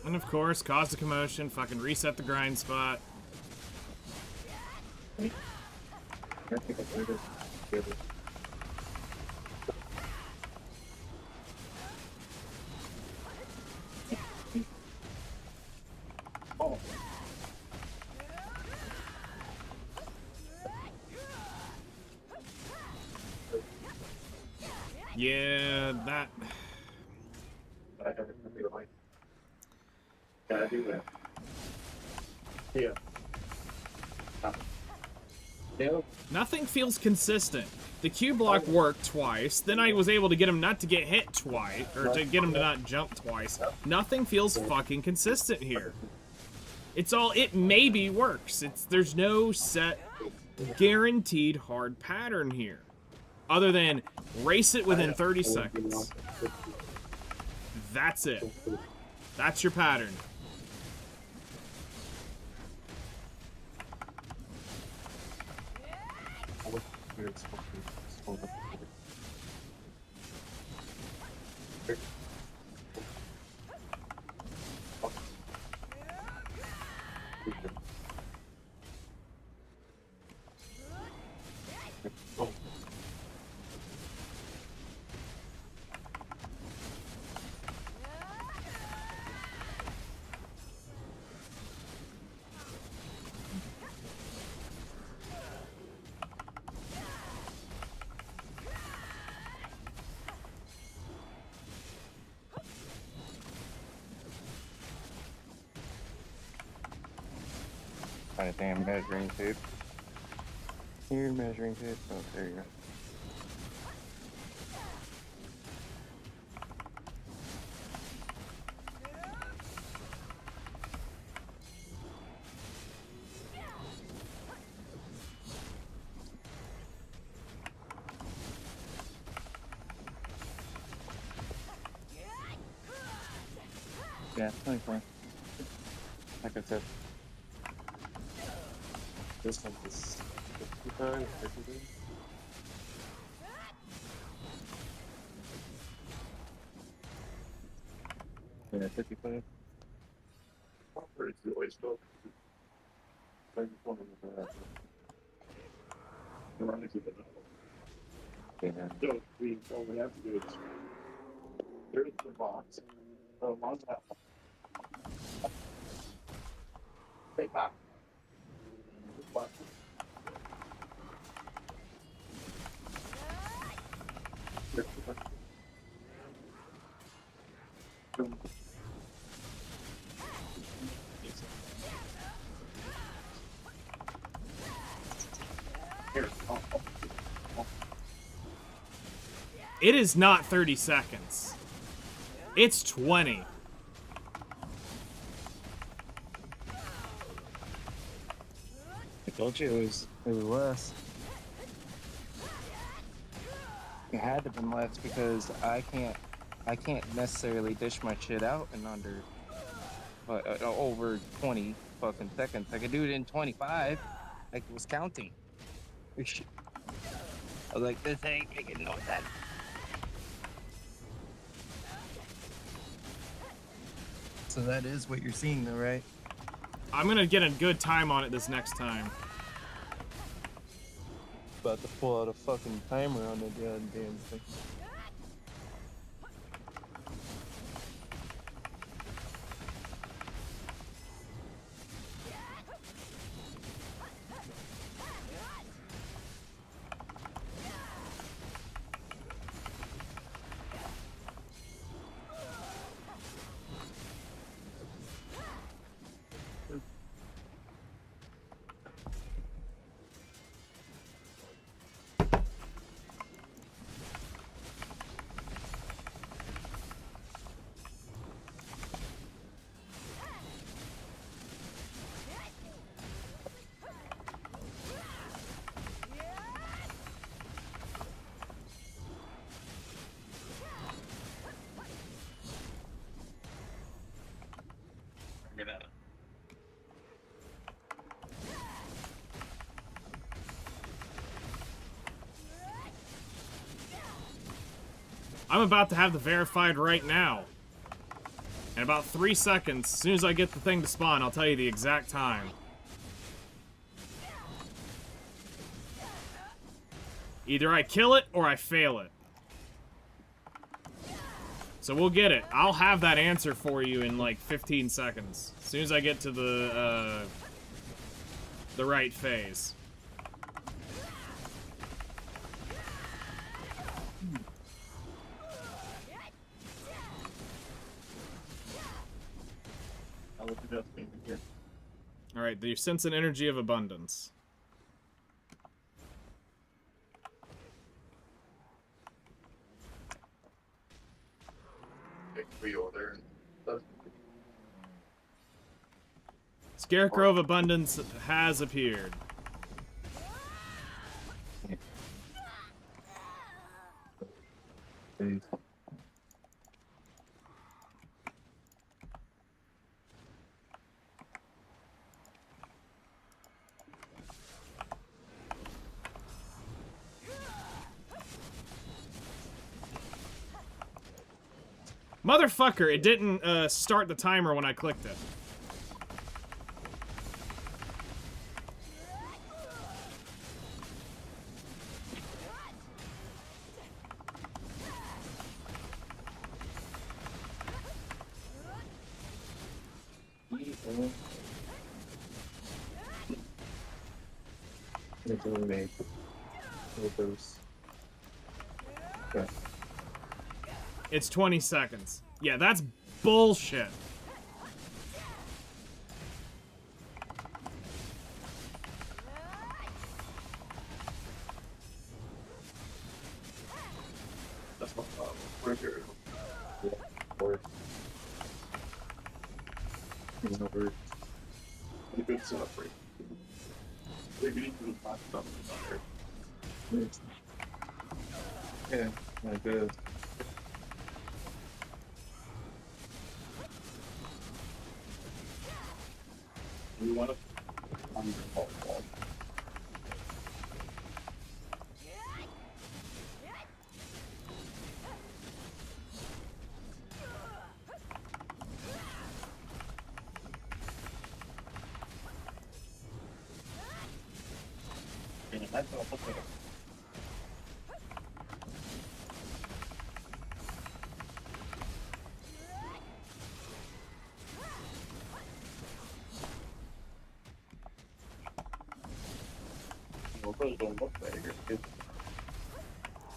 And of course, cause a commotion, fucking reset the grind spot. Yeah, that... Nothing feels consistent. The Q block worked twice, then I was able to get him not to get hit twice, or to get him to not jump twice. Nothing feels fucking consistent here. It's all, it maybe works. There's no set, guaranteed hard pattern here. Other than, race it within 30 seconds. That's it. That's your pattern. Alright, damn measuring tape. Here, measuring tape. Oh, there you go. Yeah, 24. Like I said. This one is 55, 50. Yeah, 55. Where's the oyster? Yeah. So we only have to do is there's the box. On that one. Take back. It is not 30 seconds. It's 20. I told you it was less. It had to have been less because I can't necessarily dish my shit out in under over 20 fucking seconds. I could do it in 25. Like it was counting. I was like, this ain't making no sense. So that is what you're seeing though, right? I'm gonna get a good time on it this next time. About to pull out a fucking timer on the goddamn thing. I'm about to have the verified right now. In about 3 seconds, as soon as I get the thing to spawn, I'll tell you the exact time. Either I kill it or I fail it. So we'll get it. I'll have that answer for you in like 15 seconds. As soon as I get to the right phase. Alright, the sense and energy of abundance. Scarecrow of Abundance has appeared. Motherfucker, it didn't start the timer when I clicked it. It's 20 seconds. Yeah, that's bullshit. That's my problem. We're here. Yeah, or you know, we're a good suffering. Maybe even talk about it. Yeah, I did. We want to underfall.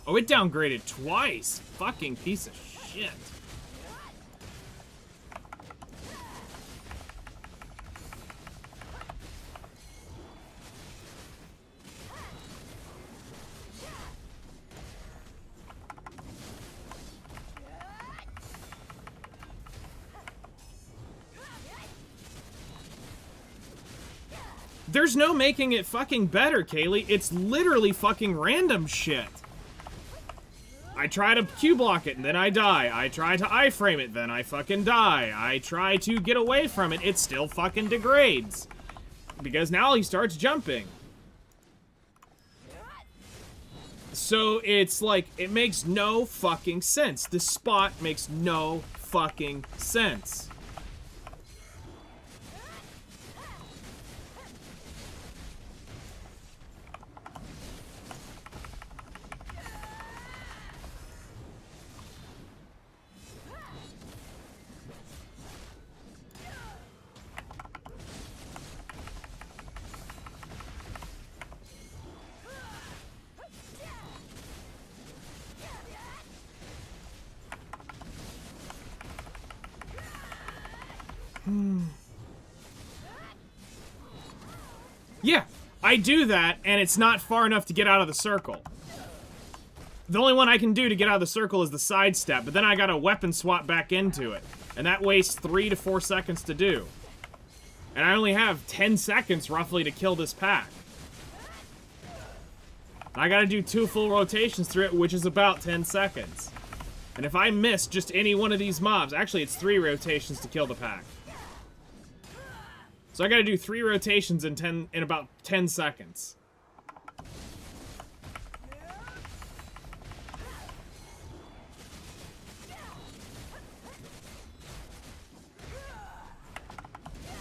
Oh, it downgraded twice. Fucking piece of shit. There's no making it fucking better, Kaylee. It's literally fucking random shit. I try to Q-block it, and then I die. I try to iframe it, then I fucking die. I try to get away from it, it still fucking degrades. Because now he starts jumping. So it's like, it makes no fucking sense. This spot makes no fucking sense. Yeah, I do that, and it's not far enough to get out of the circle. The only one I can do to get out of the circle is the sidestep, but then I gotta weapon swap back into it. And that wastes 3 to 4 seconds to do. And I only have 10 seconds, roughly, to kill this pack. I gotta do 2 full rotations through it, which is about 10 seconds. And if I miss just any one of these mobs, actually it's 3 rotations to kill the pack. So I gotta do 3 rotations in about 10 seconds.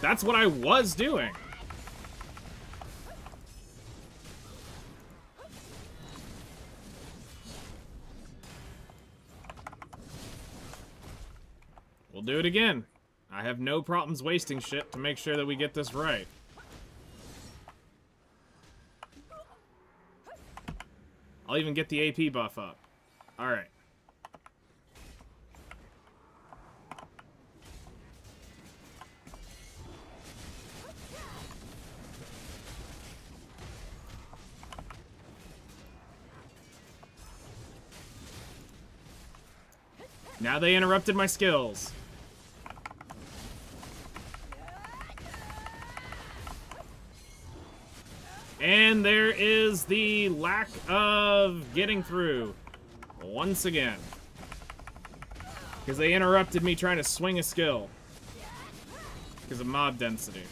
That's what I was doing. We'll do it again. I have no problems wasting shit to make sure that we get this right. I'll even get the AP buff up. Alright. Now they interrupted my skills. And there is the lack of getting through. Once again. Because they interrupted me trying to swing a skill. Because of mob density.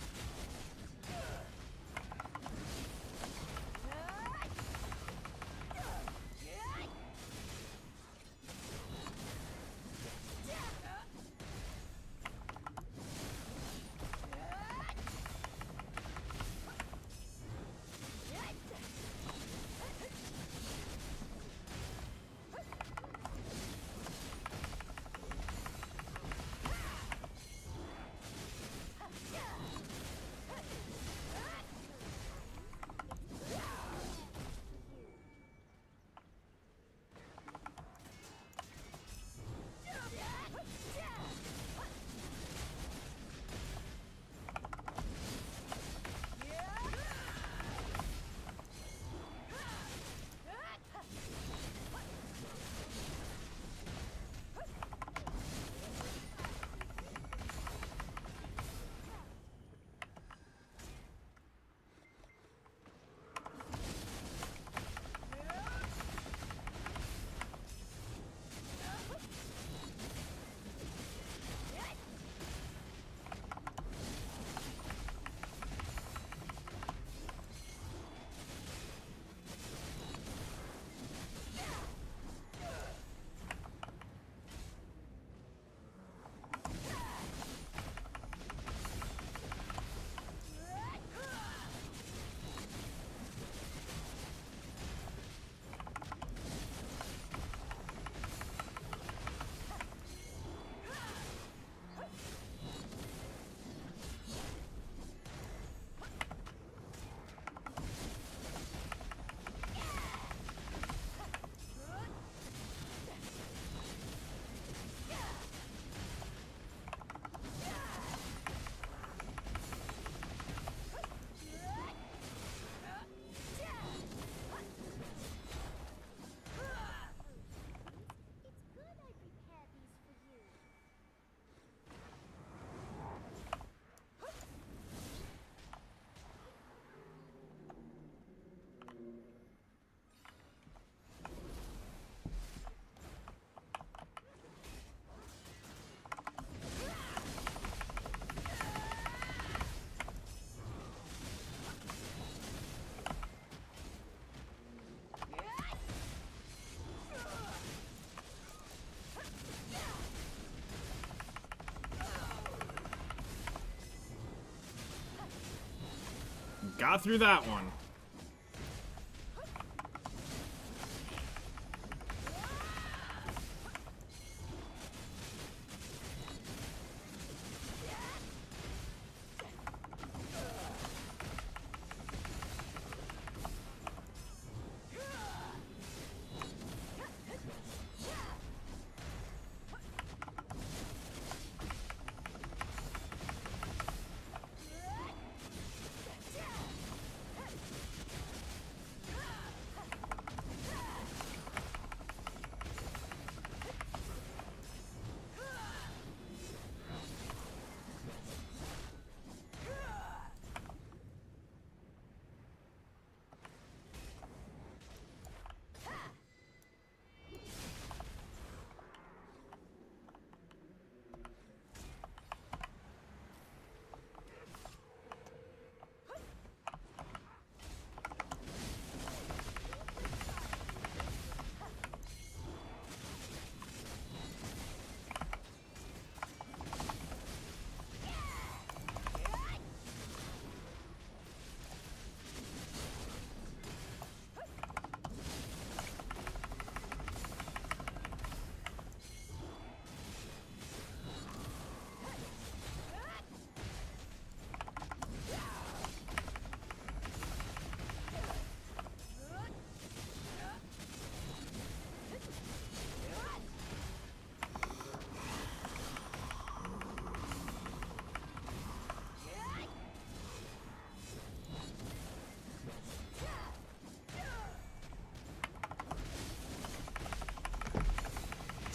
Got through that one.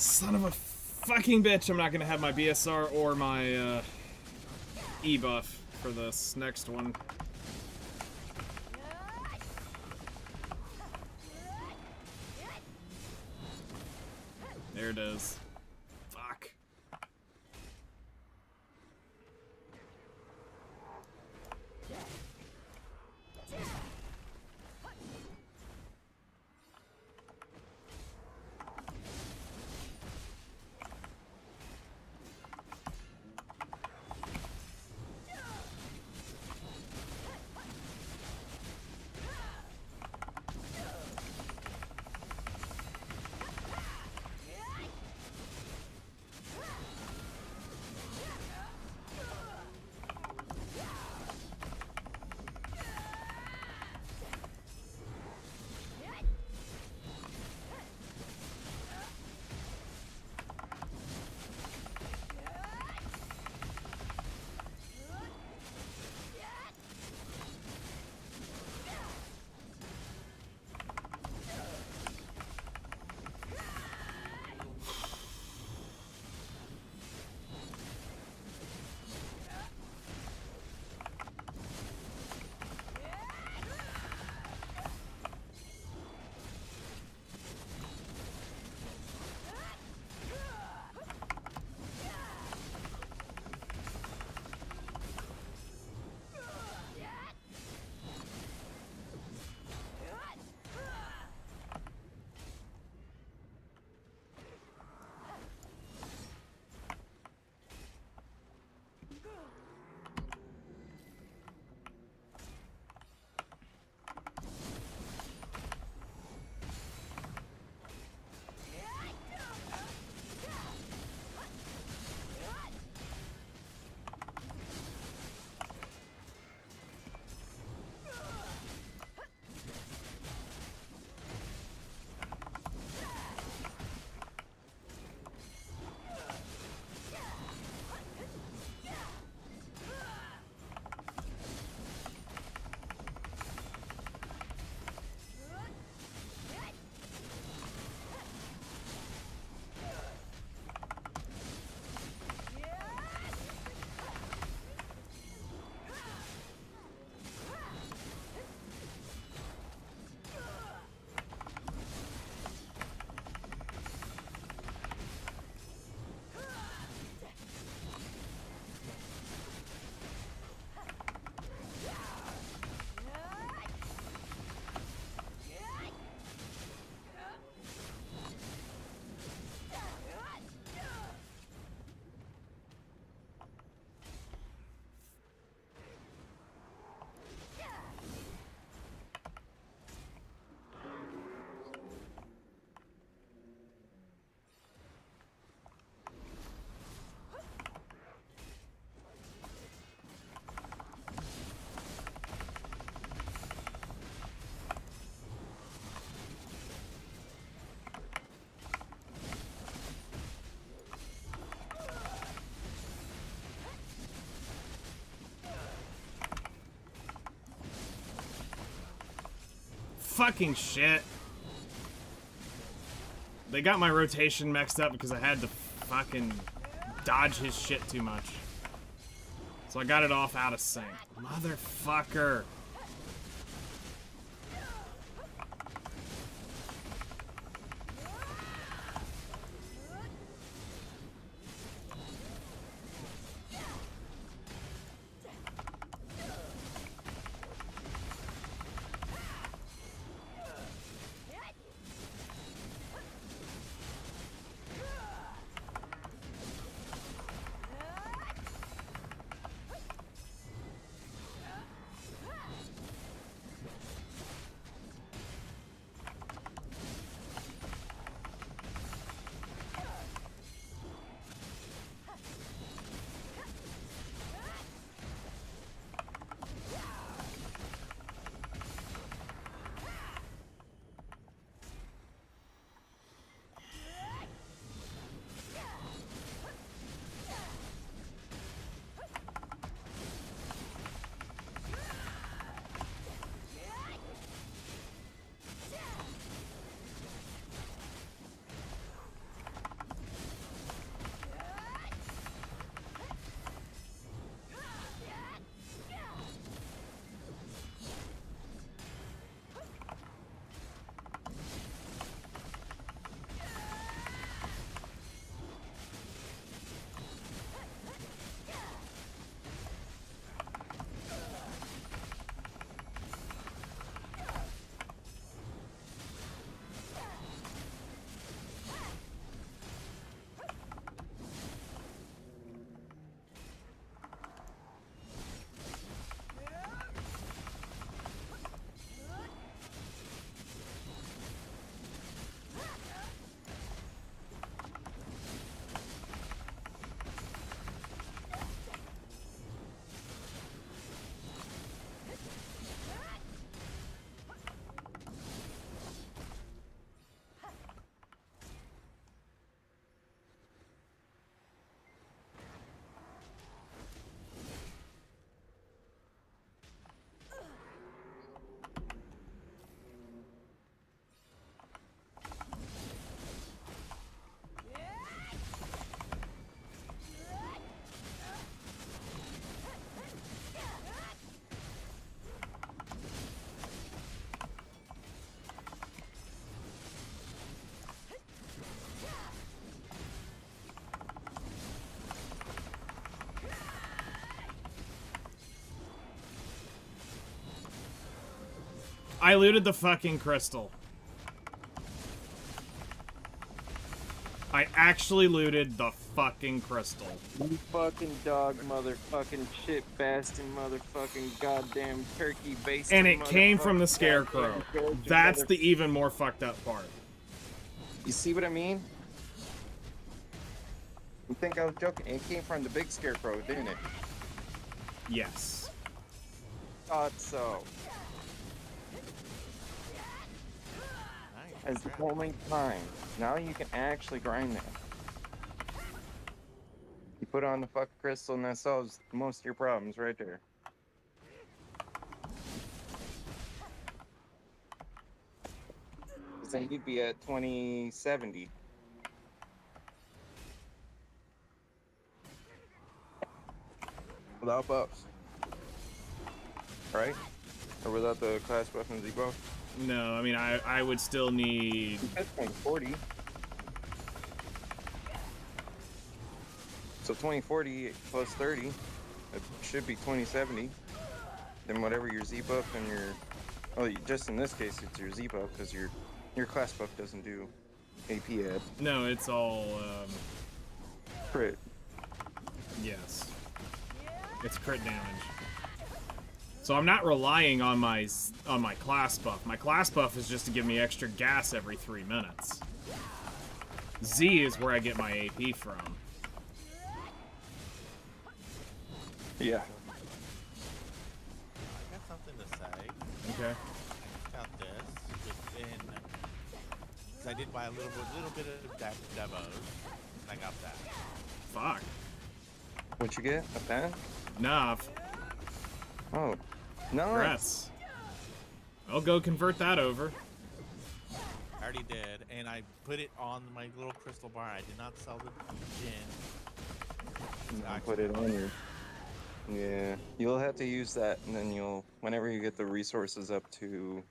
Son of a fucking bitch, I'm not gonna have my BSR or my E-buff for this next one. There it is. Fuck. Fucking shit. They got my rotation mixed up because I had to fucking dodge his shit too much. So I got it off out of sync. Motherfucker. I looted the fucking crystal. I actually looted the fucking crystal. You fucking dog motherfucking shit bastard motherfucking goddamn turkey based. And it came from the scarecrow. That's the even more fucked up part. You see what I mean? You think I was joking? It came from the big scarecrow, didn't it? Yes. Thought so. As the only time. Now you can actually grind that. You put on the fucking crystal and that solves most of your problems right there. Then you'd be at 2070. Without buffs. Right? Or without the class weapons debuff? No, I mean, I would still need... That's 2040. So 2040 plus 30, it should be 2070. Then whatever your Z buff and your... Oh, just in this case, it's your Z buff, because your class buff doesn't do AP add. No, it's all, Crit. yes. It's crit damage. So I'm not relying on my class buff. My class buff is just to give me extra gas every 3 minutes. Z is where I get my AP from. Yeah. I got something to say. Okay. I got this within. Cause I did buy a little bit of Devos, and I got that. Fuck. What'd you get? A pen? Nav. Oh. No. Congrats. I'll go convert that over. I already did, and I put it on my little crystal bar. I did not sell the gin. I put it on your... Yeah. You'll have to use that, and then you'll... Whenever you get the resources up to...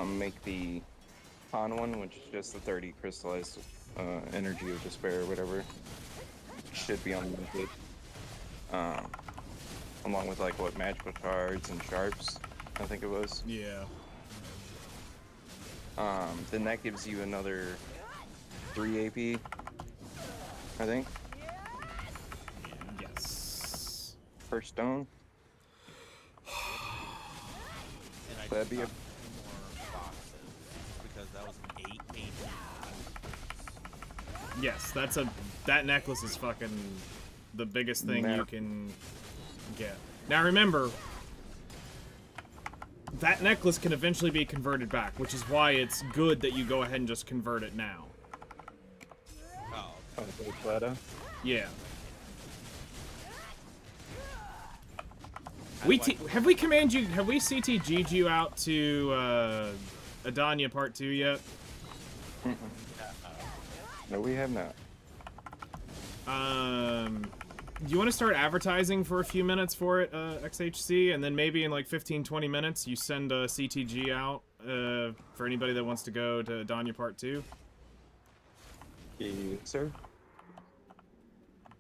make the Han one, which is just the 30 crystallized energy of despair or whatever. Should be on the page. Along with like what magical shards and sharps, I think it was. Yeah. Then that gives you another 3 AP, I think. Yes. Per stone. And I That'd did be a... not do more boxes because that was an 8 AP. Yes, that necklace is fucking the biggest thing you can get. Now remember, that necklace can eventually be converted back, which is why it's good that you go ahead and just convert it now. Oh. Yeah. Have we CTG'd you out to Edana Part 2 yet? No, we have not. Do you want to start advertising for a few minutes for it, XHC, and then maybe in like 15-20 minutes you send a CTG out for anybody that wants to go to Edana Part 2? Yes, sir.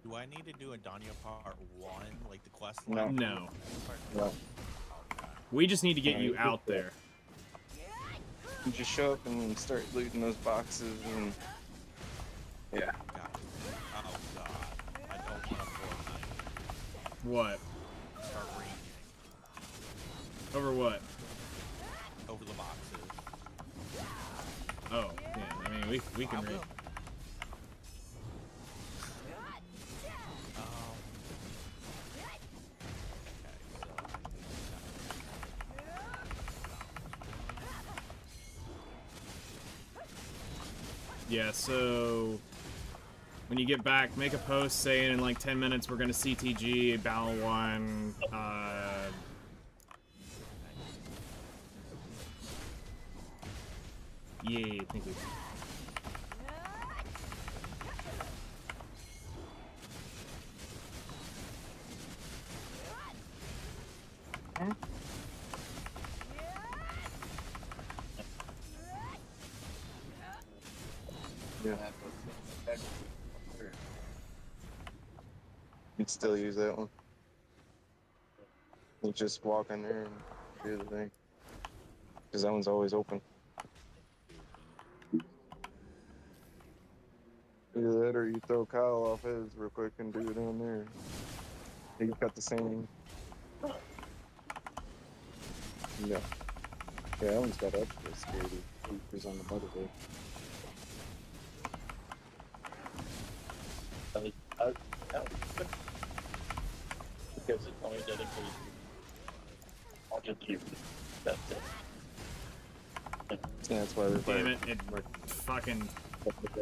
Do I need to do a Danya Part 1, like the quest No. line? No. No. We just need to get you out there. You just show up and start looting those boxes and... Yeah. God. Oh god. I don't want to Fortnite. What? Start raging Over what? over the boxes. Oh, yeah, I mean, we can I read. will. Yeah, so when you get back, make a post saying in like 10 minutes we're gonna CTG Battle 1. Yeah, thank you. Yeah. You'd still use that one. You just walk in there and do the thing. because that one's always open. Either that or you throw Kyle off his real quick and do it down there. He's got the same. Yeah. Yeah, that one's got extra security features on the motherboard. Because it's only dedicated. I'll just use it. That's it. Yeah, that's why there's Damn it, it fucking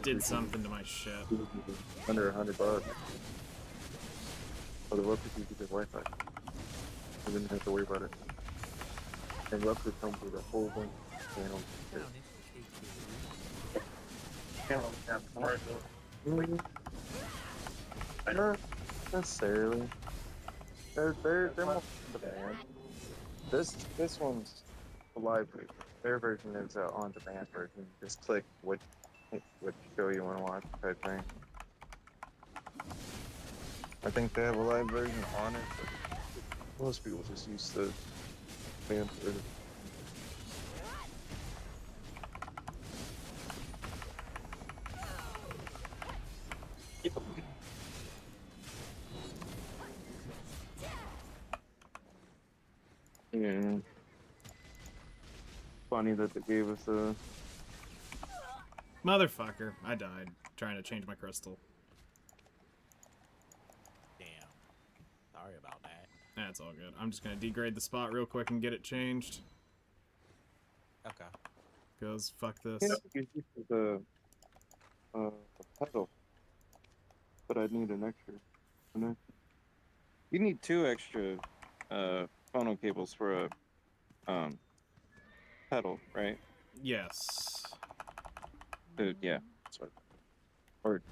did something to my shit. under $100. Oh, the Roku can keep his Wi-Fi. You didn't have to worry about it. And Roku comes with a whole bunch of channels. Not necessarily. They're more on demand. This one's a live version. Their version is an on-demand version. Just click what show you want to watch type thing. I think they have a live version on it, but most people just use the fan version. Yeah. Funny that they gave us a... Motherfucker, I died trying to change my crystal. Damn. Sorry about that. That's all good. I'm just gonna degrade the spot real quick and get it changed. Okay. Because fuck this. You know, you use the pedal, but I'd need an extra. You need 2 extra phono cables for a pedal, right? Yes. Yeah. Sorry. Or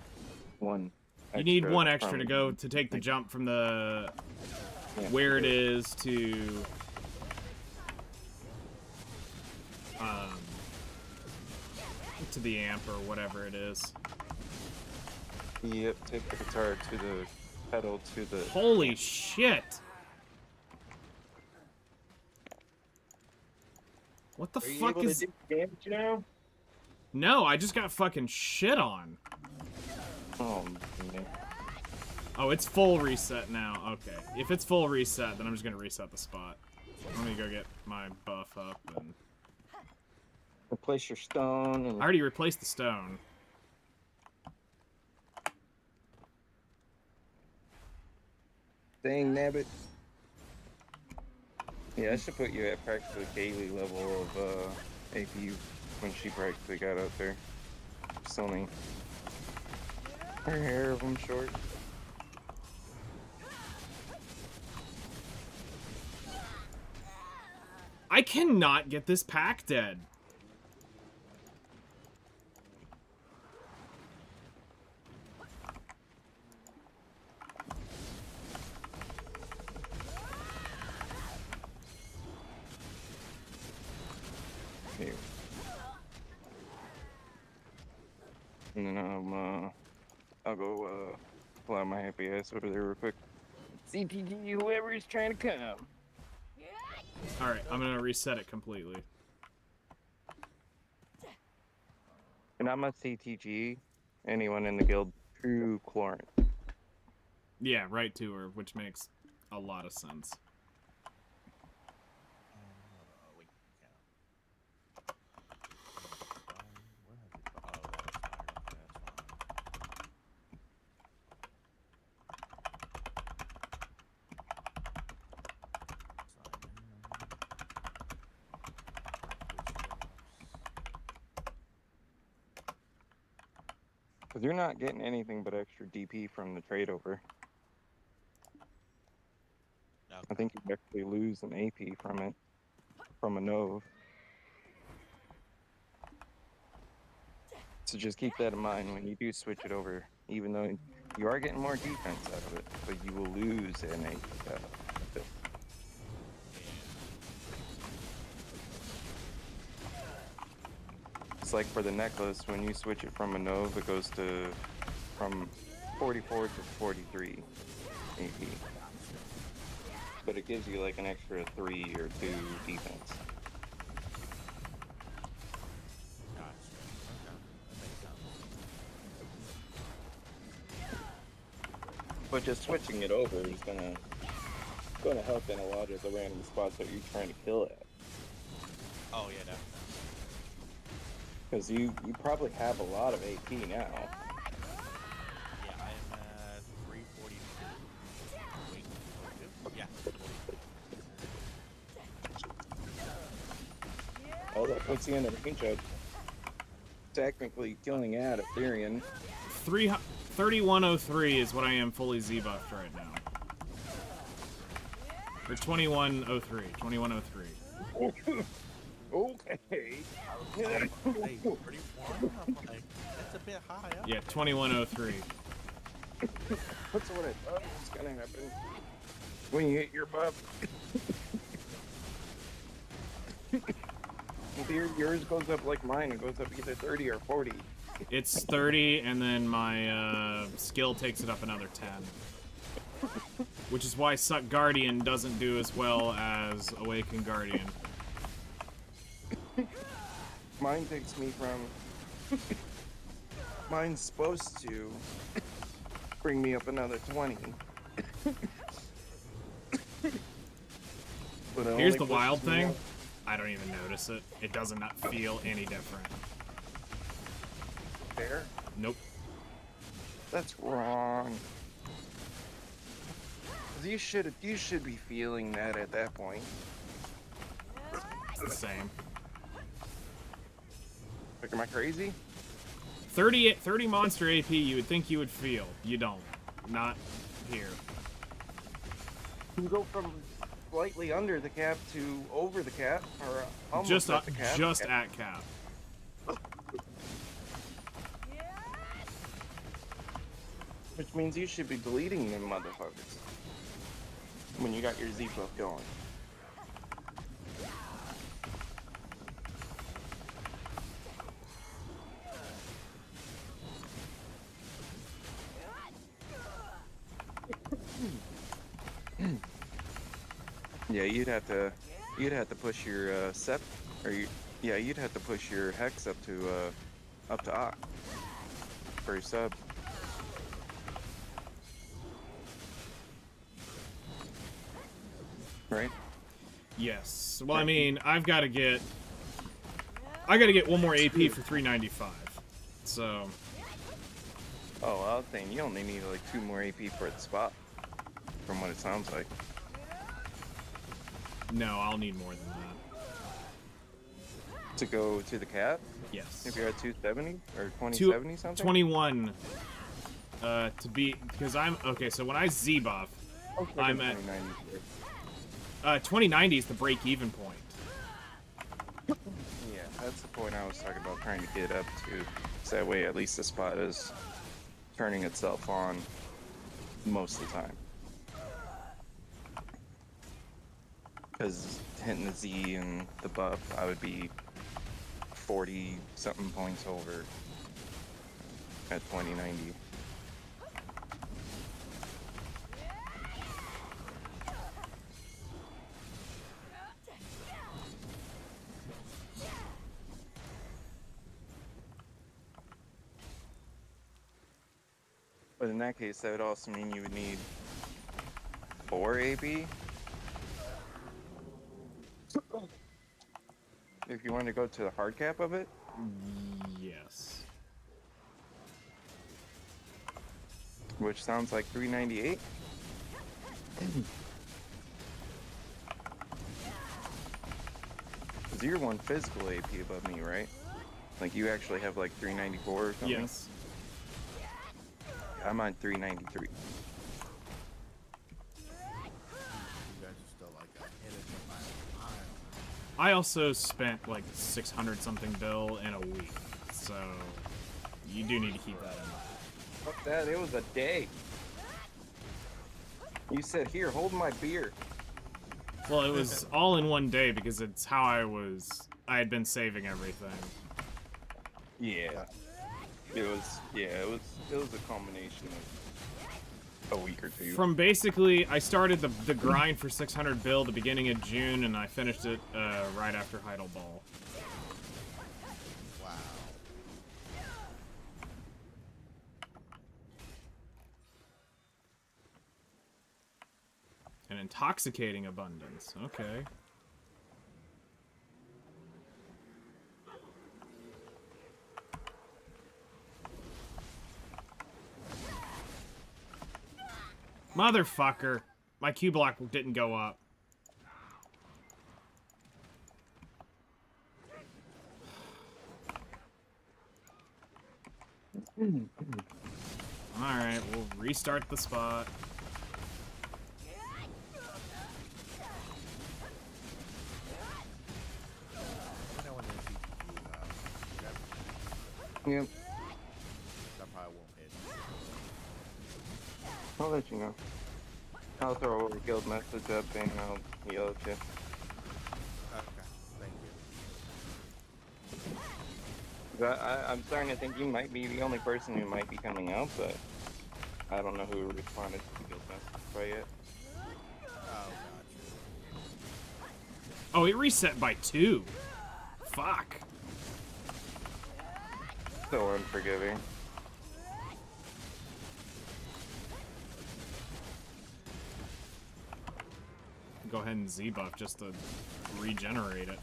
1. You need one from- extra to go to take the jump from the Yeah. where it is to the amp or whatever it is. Yep. Take the guitar to the pedal to the. Holy shit! What the fuck is? damage now? No, I just got fucking shit on. Oh man. Oh, it's full reset now. Okay. If it's full reset, then I'm just gonna reset the spot. Let me go get my buff up and... Replace your stone and. I already replaced the stone. Dang nabbit. Yeah, I should put you at practically Kaylee level of APU when she practically got up there. Just only her hair of them short. I cannot get this pack dead. Here. And then I'll go pull out my happy ass over there real quick. CTG, whoever is trying to come. Alright, I'm gonna reset it completely. And I'm a CTG. Anyone in the guild, true Chlorine. Yeah, right to her, which makes a lot of sense. Wait. Yeah. Where have we... Oh, that was fire. Okay, that's fine. Because you're not getting anything but extra DP from the trade over. I think you actually lose an AP from it, from a Nove. So just keep that in mind when you do switch it over, even though you are getting more defense out of it, but you will lose an AP out of it. It's like for the necklace, when you switch it from a Nove, it goes to from 44 to 43 AP. But it gives you like an extra 3 or 2 defense. But just switching it over is gonna help in a lot of the random spots that you're trying to kill at. Oh yeah, definitely. Because you probably have a lot of AP now. Yeah, I am at 342. Wait, 42? Yeah. 42. Oh, that puts you in the range of technically killing at Ethereum. 3103 is what I am fully Z-buffed right now. Or 2103. 2103. Okay. Hey, 31? I'm like, that's a bit high up. Yeah, 2103. That's what I thought was gonna happen when you hit your buff. Yours goes up like mine. It goes up either 30 or 40. It's 30, and then my skill takes it up another 10. Which is why Suck Guardian doesn't do as well as Awaken Guardian. Mine takes me from... Mine's supposed to bring me up another 20. But it Here's only the wild pushes me thing. up. I don't even notice it. It does not feel any different. There? Nope. That's wrong. 'Cause you should be feeling that at that point. It's the same. Like, am I crazy? 30 monster AP you would think you would feel. You don't. Not here. You go from slightly under the cap to over the cap, or almost Just at the cap. just at cap. Which means you should be bleeding them motherfuckers when you got your Z buff going. Yeah, you'd have to push your sep, or you'd have to push your hex up to Oct for your sub. Right? Yes. Well, I mean, I gotta get one more AP for 395. So. Oh, well, I was saying you only need like 2 more AP for the spot, from what it sounds like. No, I'll need more than that. To go to the cap? Yes. If you're at 270 or 2070 something? 21. To be, because I'm, okay, so when I Z-buff, I'm at, 2090 is the break-even point. Yeah, that's the point I was talking about, trying to get up to. So that way at least the spot is turning itself on most of the time. Because hitting the Z and the buff, I would be 40 something points over at 2090. But in that case, that would also mean you would need 4 AB. If you want to go to the hard cap of it? Yes. Which sounds like 398. Because you're 1 physical AP above me, right? Like you actually have like 394 or something? Yes. I'm on 393. You guys are still like a hit it from my eye. I also spent like 600 something bill in a week, so you do need to keep that in mind. Fuck that, it was a day. You said, here, hold my beer. Well, it was all in one day because it's how I had been saving everything. Yeah. It was a combination of a week or two. From basically, I started the grind for 600 bill the beginning of June, and I finished it right after Heidel Ball. Wow. intoxicating abundance. Okay. Motherfucker. My Q block didn't go up. Alright, we'll restart the spot. Yep. That probably won't hit. I'll let you know. I'll throw a guild message up and I'll yell at you. Okay, thank you. I'm starting to think you might be the only person who might be coming out, but I don't know who responded to the guild message by yet. Oh, gotcha. Oh, it reset by 2. Fuck. So unforgiving. Go ahead and Z-buff just to regenerate it.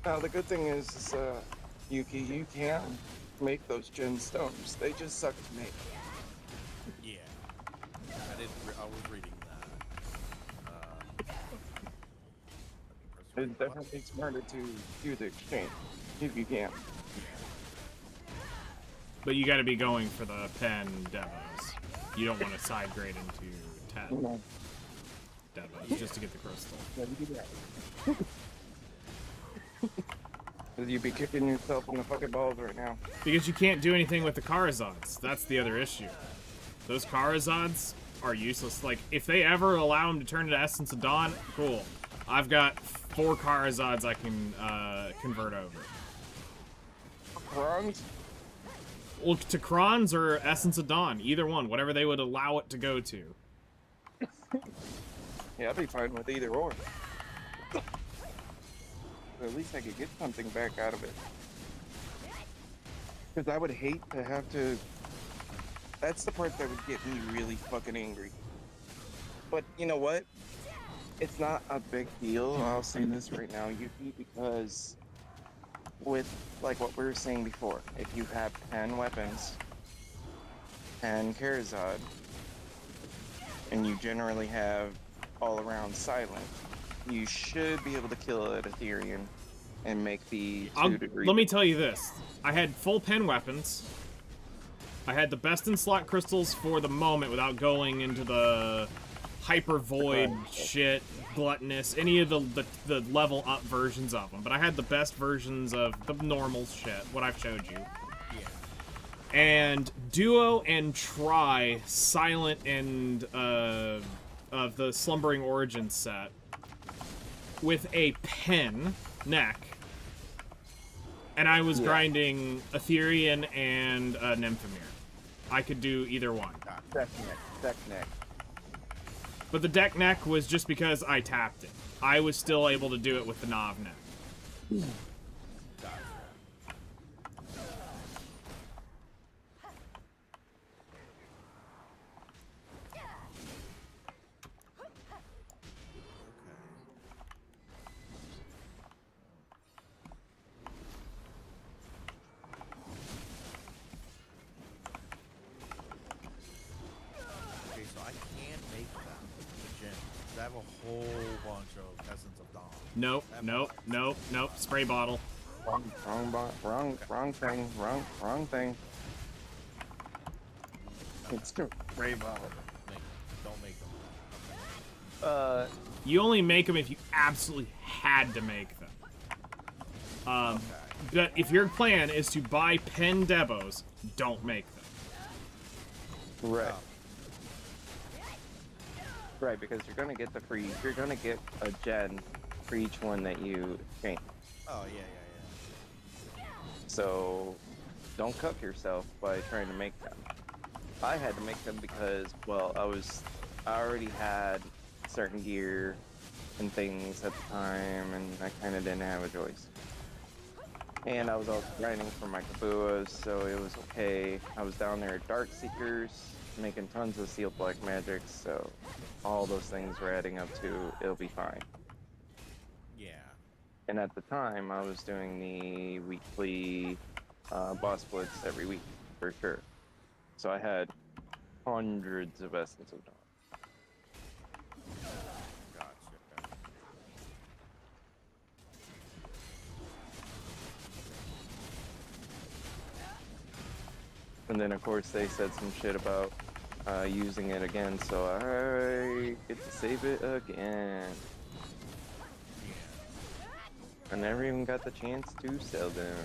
Now the good thing is Yuki, you can make those gemstones. They just suck to make. Yeah. I was reading that. It's definitely smarter to do the exchange if you can. But you gotta be going for the pen devos. You don't want to side grade into 10 No. devos just to get the crystal. Yeah, you do that. Cause you'd be kicking yourself in the fucking balls right now. Because you can't do anything with the Karazods. That's the other issue. Those Karazods are useless. Like, if they ever allow them to turn into Essence of Dawn, cool. I've got 4 Karazods I can convert over. Bronze? Well, to Krons or Essence of Dawn, either one, whatever they would allow it to go to. Yeah, I'd be fine with either or. But at least I could get something back out of it. Because I would hate to have to... That's the part that would get me really fucking angry. But you know what? It's not a big deal. I'll say this right now, Yuki, because with, like what we were saying before, if you have 10 weapons and Karazad, and you generally have all around silent, you should be able to kill an Ethereum and make the 2-degree. Let me tell you this. I had full pen weapons. I had the best in slot crystals for the moment without going into the hyper void shit, gluttonous, any of the level up versions of them. But I had the best versions of the normal shit, what I've showed you. Yeah. And duo and try silent and of the Slumbering Origins set with a pen neck, and I was grinding Ethereum and Nymphomere. I could do either one. Deck neck. But the deck neck was just because I tapped it. I was still able to do it with the Nav neck. Okay, so I can't make that with the gym. I have a whole bunch of Essence of Dawn. Nope. Spray bottle. Wrong thing. Wrong thing. It's too brave bottle. Don't make them. You only make them if you absolutely had to make them. But if your plan is to buy pen devos, don't make them. Right. Right, because you're gonna get you're gonna get a gen for each one that you change. Oh yeah, yeah, So don't cuck yourself by trying to make them. I had to make them because, well, I already had certain gear and things at the time, and I kind of didn't have a choice. And I was also grinding for my Kabuas, so it was okay. I was down there at Dark Seekers, making tons of sealed black magics, so all those things were adding up to it'll be fine. yeah. And at the time, I was doing the weekly boss splits every week, for sure. So I had hundreds of Essence of Dawn. Gotcha. And then, of course, they said some shit about using it again, so I get to save it again. Yeah. I never even got the chance to sell them.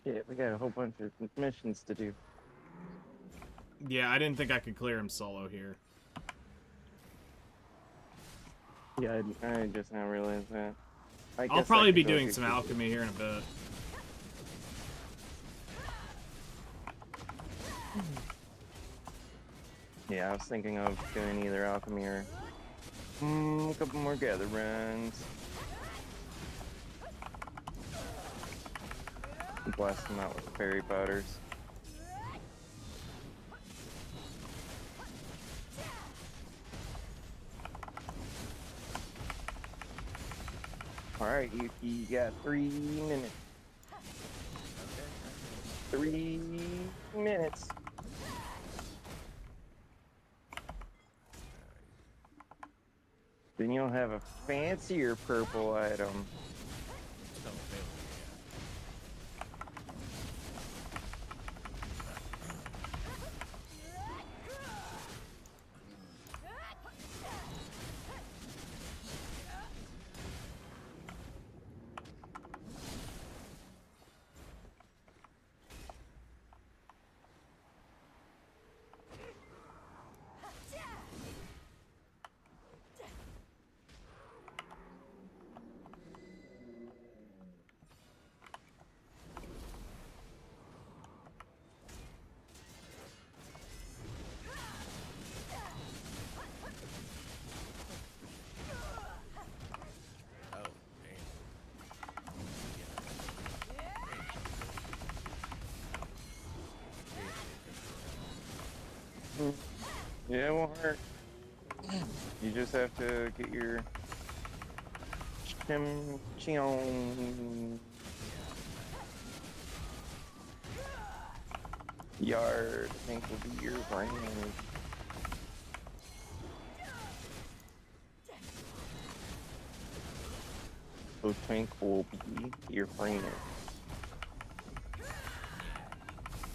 Yeah, we got a whole bunch of missions to do. Yeah, I didn't think I could clear him solo here. Yeah, I just now realized that. I I'll guess I probably could be go doing do some people. alchemy here in a bit. Yeah, I was thinking of doing either alchemy or a couple more gather runs. Blast them out with fairy powders. Alright, you got 3 minutes. 3 minutes. Then you'll have a fancier purple item. Still available, yeah. Oh, damn. Yeah, it won't hurt. You just have to get your chim yard. I think will be your brain. So Twink will be your friend.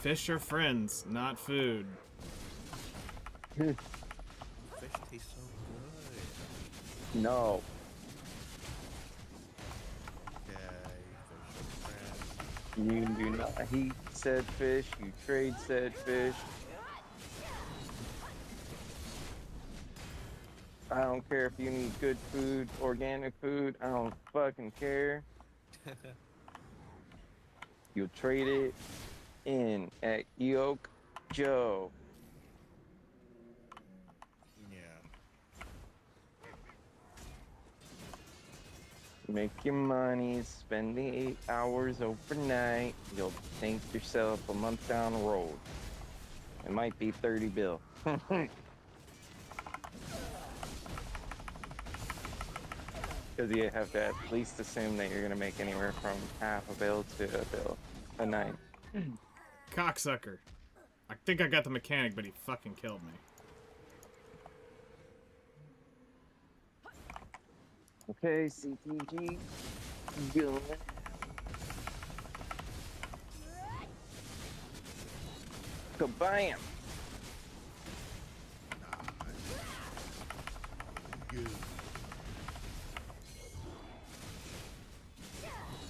Fish are friends, not food. Fish tastes so good. No. Okay, fish are friends. You do not eat said fish, you trade said fish. I don't care if you need good food, organic food, I don't fucking care. You'll trade it in at Yoke Joe. Yeah. Make your money, spend the 8 hours overnight. You'll thank yourself a month down the road. It might be 30 bill. Because you have to at least assume that you're going to make anywhere from half a bill to a bill a night. Cocksucker. I think I got the mechanic, but he fucking killed me. Okay, CTG. Going. Kabam! Good.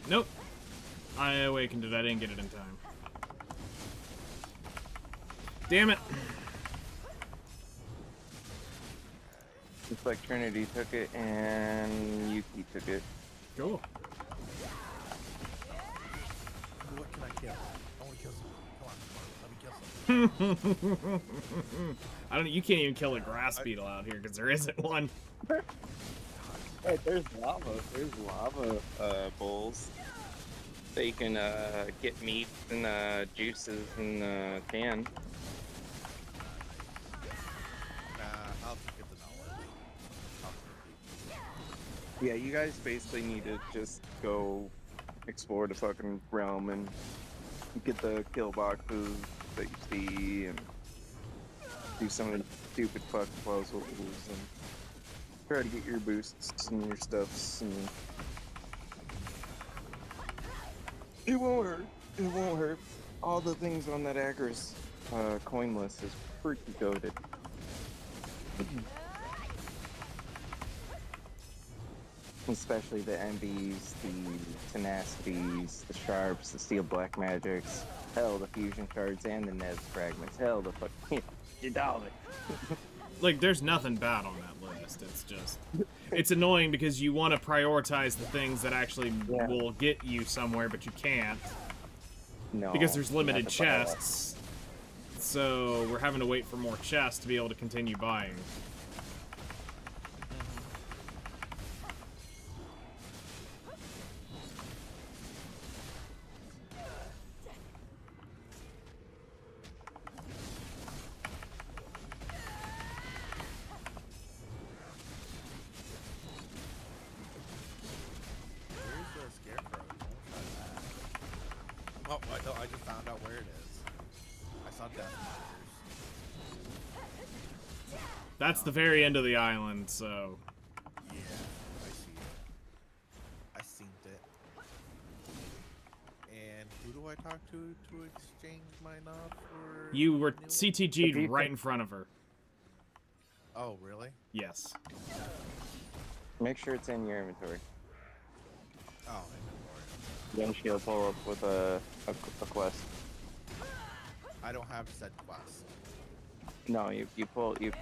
Nope. I awakened it. I didn't get it in time. Damn it. Looks like Trinity took it and Yuki took it. Cool. What can I kill? I want to kill something. Come on, let me kill something. I don't. You can't even kill a grass beetle out here because there isn't one. Hey, there's lava. There's lava bowls. That you can get meat and juices in the can. I'll just get the knowledge. I'll just Yeah, you guys basically need to just go explore the fucking realm and get the kill boxes that you see and do some of the stupid fuck puzzles and try to get your boosts and your stuffs and it won't hurt. It won't hurt. All the things on that Agris coin list is pretty goated. Especially the MBs, the tenacities, the sharps, the steel black magics, hell, the fusion shards and the Nez fragments, hell, the fucking you dollar. Like, there's nothing bad on that list. It's just, it's annoying because you want to prioritize the things that actually will get you somewhere, but you can't No, because there's limited not the bio. chests. So we're having to wait for more chests to be able to continue buying. Where's the scarecrow? Oh, I just found out where it is. I saw death markers. That's the very end of the island, so Yeah, I see it. I seen it. And who do I talk to exchange my knob for? you were new one? CTG'd right in front of her. Oh, really? Yes. Make sure it's in your inventory. Oh, Then she'll pull up with a quest. I don't have said quest. No, you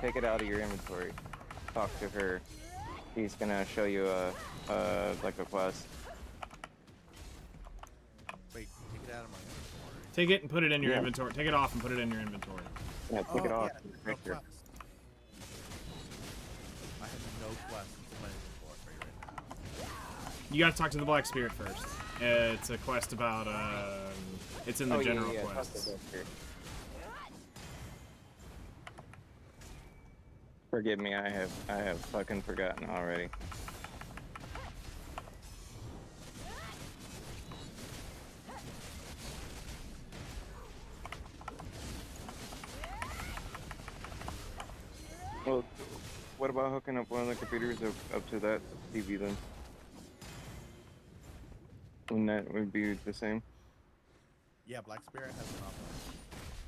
pick it out of your inventory. Talk to her. He's gonna show you like a quest. Wait, take it out of my inventory. Take it and put it in your Yeah. inventory. Take it off and put it in your inventory. Yeah, take it off. Yeah, Right no here. quest. I have no quest in my inventory right now. You gotta talk to the Black Spirit first. It's a quest about, it's in the general talk to quests. her. Forgive me, I have fucking forgotten already. Well, what about hooking up one of the computers up to that TV then? Wouldn't that would be the same? Yeah, Black Spirit has an option.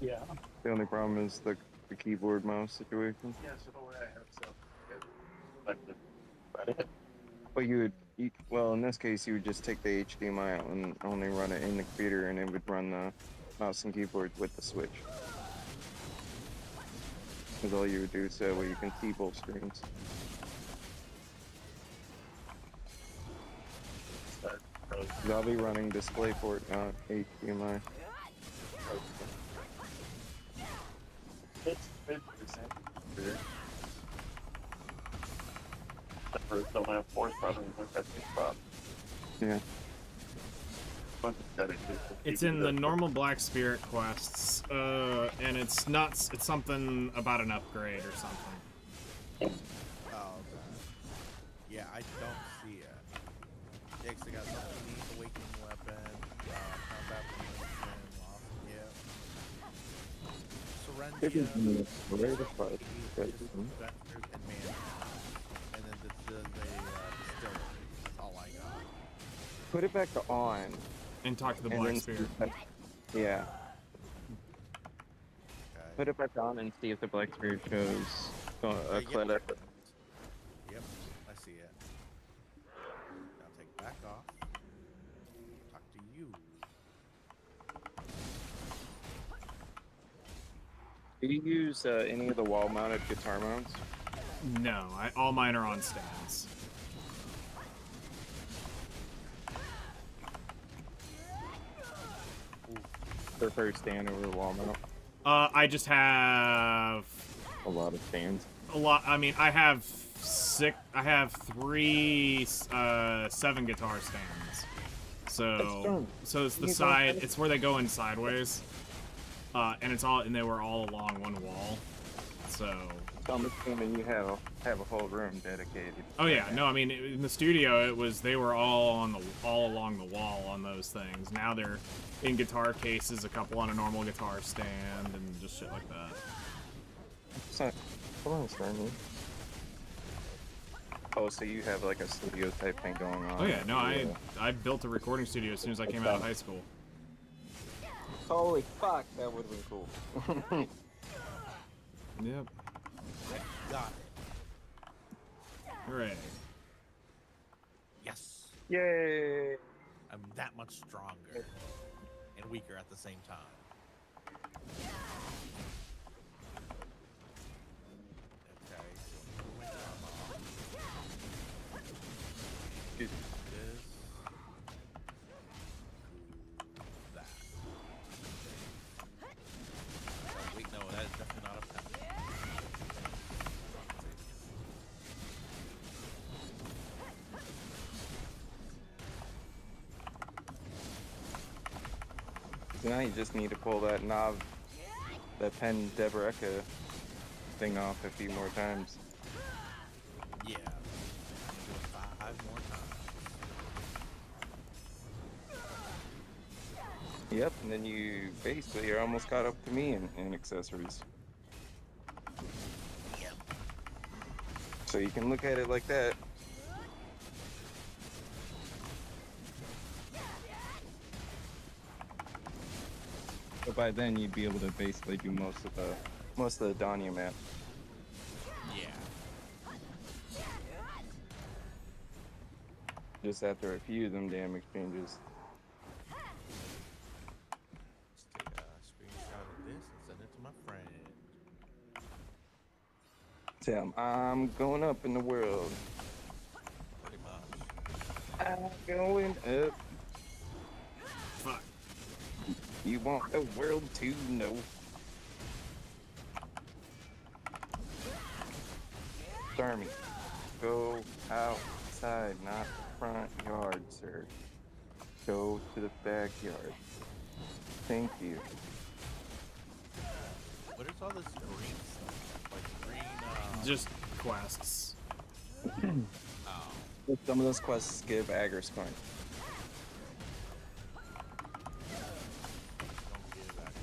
Yeah. The only problem is the keyboard mouse situation. Yeah, so the way I have stuff. Like, But well, in this case, you would just take the HDMI out and only run it in the computer, and it would run the mouse and keyboard with the switch. Because all you would do is that way you can see both screens. Because I'll be running DisplayPort, not HDMI. it's the same. Numbers don't have force problems with that same problem. Yeah. But it's dedicated to It's people in the that- normal Black Spirit quests, and it's not. It's something about an upgrade or something. Oh, okay. Yeah, I don't see it. Yeah, 'cause they got something neat, awakening weapon, combat weapon, yeah. Serendia, Where the fuck? Vectors, and man. And then the distillery. That's all I got. Put it back to on. And talk to the and Black then Spirit. Yeah. Okay. Put it back on and see if the Black Spirit shows a Yep. clip. Yep, I see it. Now take back off. Talk to you. Do you use any of the wall-mounted guitar mounts? No, all mine are on stands. Prefer stand over wall mount? I just have A lot of stands. a lot. I mean, I have three 7 guitar stands. So it's the side. It's where they go in sideways. And they were all along one wall. So. I'm assuming you have a whole room dedicated. Oh yeah, no, I mean in the studio they were all along the wall on those things. Now they're in guitar cases, a couple on a normal guitar stand, and just shit like that. So, hold on, Stormy. Oh, so you have like a studio type thing going on? Oh yeah, no, I built a recording studio as soon as I came out of high school. Holy fuck, that would have been cool. Yep. Got it. Hooray. Yes. Yay! I'm that much stronger and weaker at the same time. Okay, so put my arm off. Dude. This. That. Oh, wait, no, that is definitely not a pet. So now you just need to pull that knob, that Pen Deboreka thing off a few more times. Yeah. Do it 5 more times. Yep, and then you basically are almost caught up to me in accessories. Yep. So you can look at it like that. But by then you'd be able to basically do most of the Dania map. Yeah. Just after a few of them damn exchanges. Let's take a screenshot of this and send it to my friend. Tell 'em I'm going up in the world. Pretty much. I'm going up. Fuck. You want the world to know. Stormy, go outside, not the front yard, sir. Go to the backyard. Thank you. What is all this green stuff? Like green, Just quests. Oh. Some of those quests give aggro scoring. Don't give that.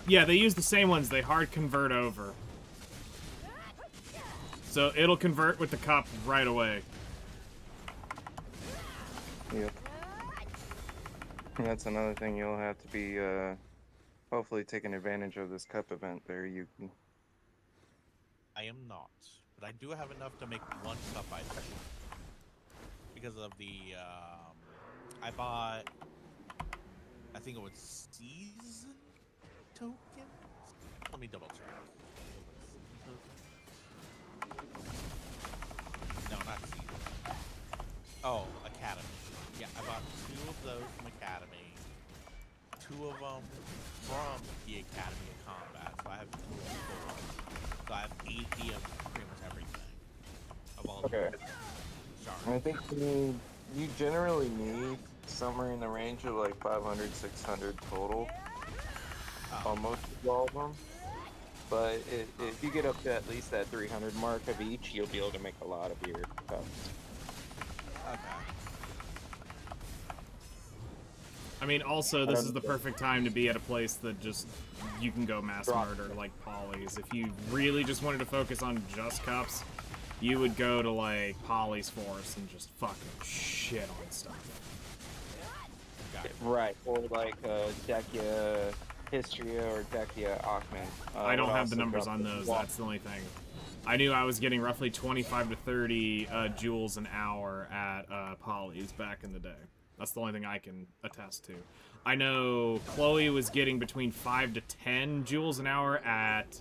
Yeah, they use the same ones. They hard convert over. So it'll convert with the cup right away. Yep. And that's another thing you'll have to be hopefully taking advantage of this cup event there. You can. I am not, but I do have enough to make one cup item because of the. I bought. I think it was season tokens. Let me double check. No, not season. Oh, Academy. Yeah, I bought 2 of those from Academy. 2 of them from the Academy of Combat. So I have 2 of them full. So I have 80 of pretty much everything. Of all Okay. the shards. I think you generally need somewhere in the range of like 500, 600 total on most of all of them. But if you get up to at least that 300 mark of each, you'll be able to make a lot of your cups. Okay. I mean, also, this is the perfect time to be at a place that just, you can go mass murder, like Polly's. If you really just wanted to focus on just cups, you would go to, like, Polly's Forest and just fucking shit on stuff. Right, or like Dekia Histria or Dekia Achman. I don't have the numbers on those, that's the only thing. I knew I was getting roughly 25 to 30 joules an hour at Polly's back in the day. That's the only thing I can attest to. I know Chloe was getting between 5 to 10 joules an hour at...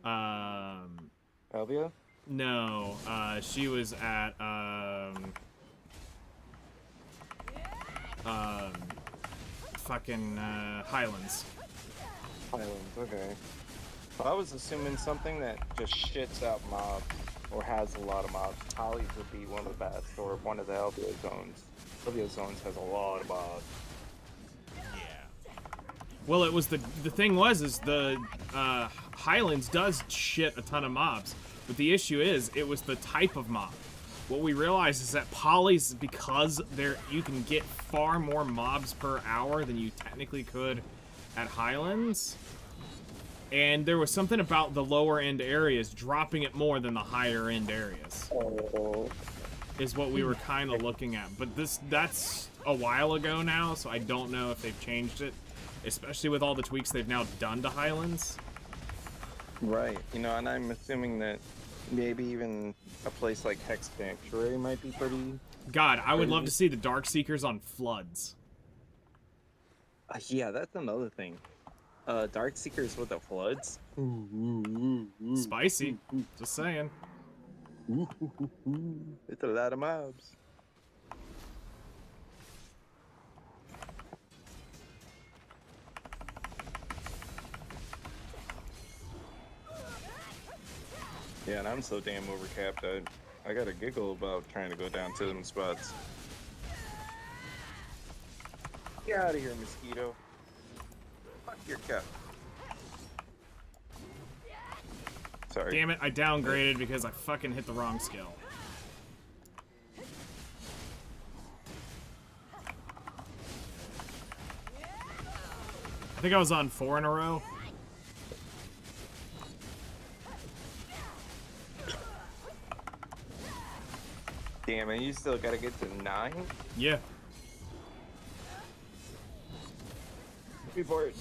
Elvia? No, she was at... fucking Highlands. Highlands, okay. Well, I was assuming something that just shits out mobs, or has a lot of mobs. Holly's would be one of the best, or one of the Elvia zones. Elvia zones has a lot of mobs. Yeah. Well, it was the thing is the Highlands does shit a ton of mobs, but the issue is it was the type of mob. What we realized is that Polly's, because you can get far more mobs per hour than you technically could at Highlands, and there was something about the lower end areas dropping it more than the higher end areas. Oh. Is what we were kind of looking at, but that's a while ago now, so I don't know if they've changed it, especially with all the tweaks they've now done to Highlands. Right, you know, and I'm assuming that maybe even a place like Hex Sanctuary might be pretty... God, I would love to see the Darkseekers on floods. Yeah, that's another thing. Darkseekers with the floods? Spicy, just saying. It's a lot of mobs. Yeah, and I'm so damn overcapped that I got a giggle about trying to go down to them spots. Get out of here, mosquito. Fuck your cap. Sorry. Damn it, I downgraded because I fucking hit the wrong skill. I think I was on 4 in a row. Damn it, you still gotta get to 9? Yeah. Before it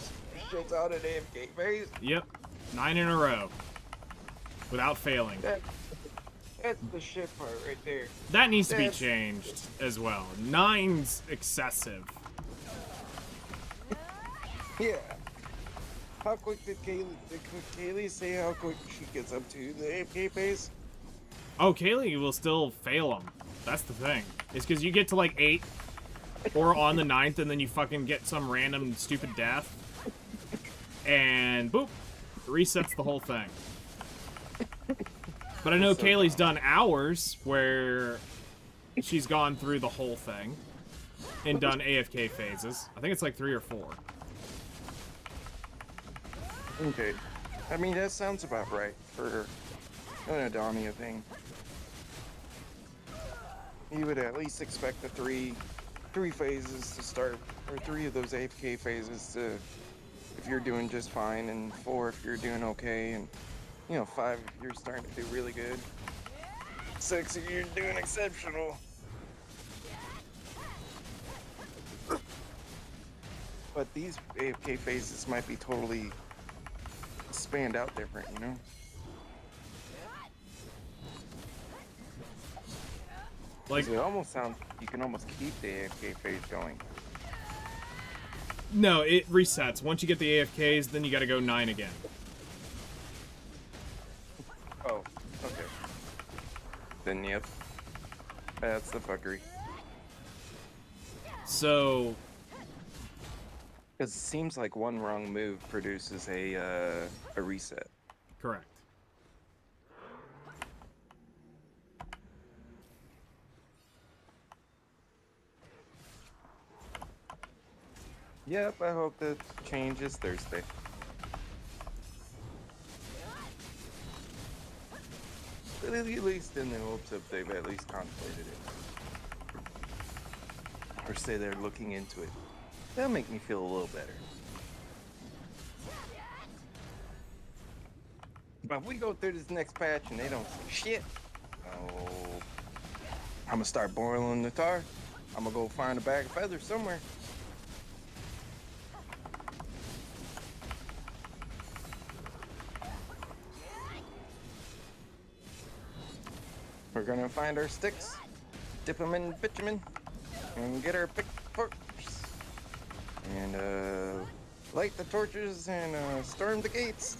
shits out an AFK base? Yep. 9 in a row. Without failing. That's the shit part right there. That needs to be changed as well. 9's excessive. Yeah. How quick did Kaylee say how quick she gets up to the AFK base? Oh, Kaylee will still fail them. That's the thing. It's because you get to like 8 or on the 9th and then you fucking get some random stupid death. And boop. Resets the whole thing. But I know Kaylee's done hours where she's gone through the whole thing. and done AFK phases. I think it's like 3 or 4. Okay. I mean, that sounds about right for an Edana thing. You would at least expect the three phases to start, or 3 of those AFK phases to, if you're doing just fine, and 4 if you're doing okay, and 5 if you're starting to do really good. 6 if you're doing exceptional. But these AFK phases might be totally spanned out different, you know? Like, 'Cause it almost sounds, you can almost keep the AFK phase going. no, it resets. Once you get the AFKs, then you gotta go 9 again. Oh, okay. Then, yep. That's the fuckery. So, Because it seems like one wrong move produces a reset. correct. Yep, I hope that changes Thursday. But at least in the hopes of they've at least contemplated it. Or say they're looking into it. That'll make me feel a little better. But if we go through this next patch and they don't say shit, oh, I'm gonna start boiling the tar. I'm gonna go find a bag of feathers somewhere. We're gonna find our sticks, dip them in bitumen, and get our pitchforks. And light the torches and storm the gates.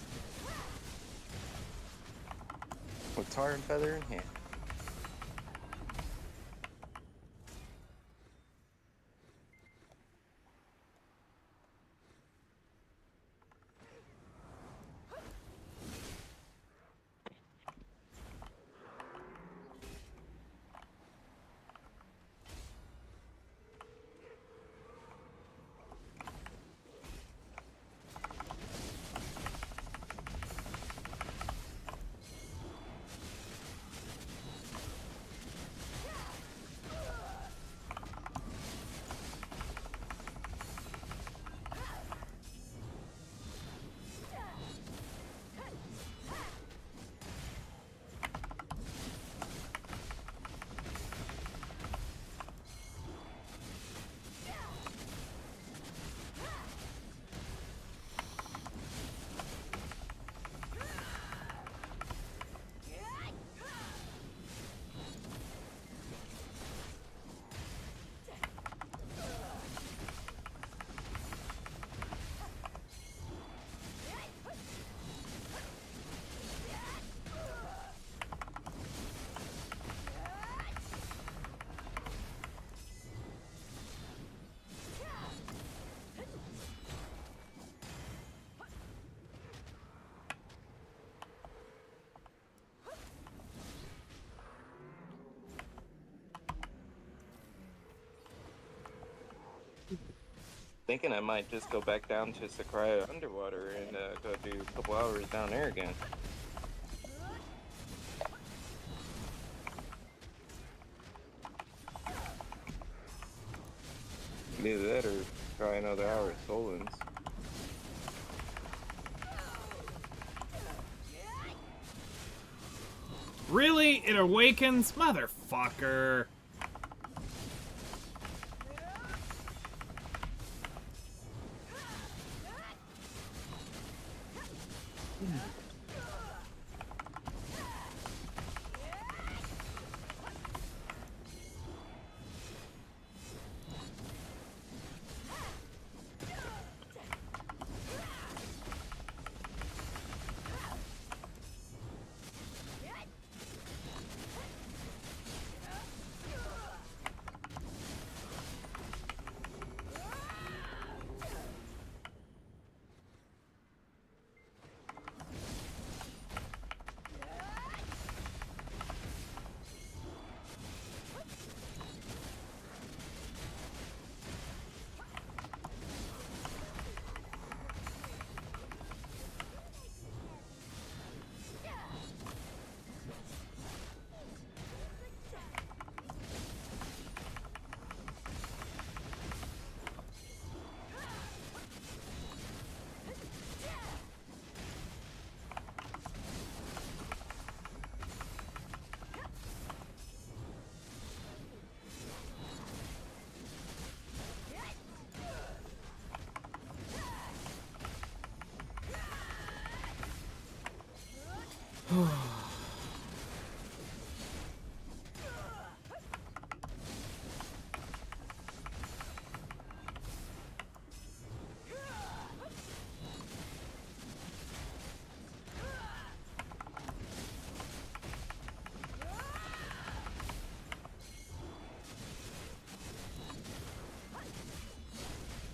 With tar and feather in hand. Thinking I might just go back down to Sakurai underwater and go do a couple hours down there again. Either that or try another hour at Solon's. Really? It awakens? Motherfucker.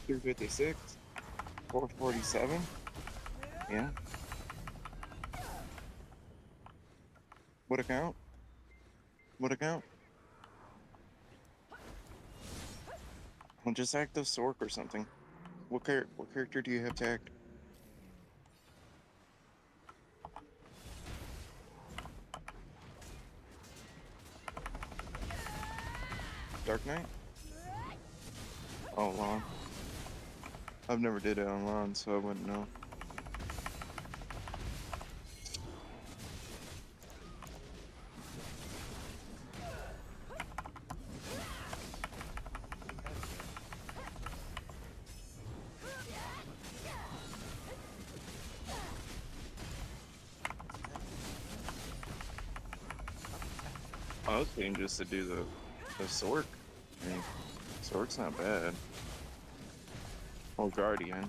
$256, 447. Yeah. What account? What account? Well, just act as Sork or something. What character do you have tagged? Dark Knight? Oh, Lawn. I've never did it on Lawn, so I wouldn't know. I was thinking just to do the Sork. I mean, Sork's not bad. Or Guardian.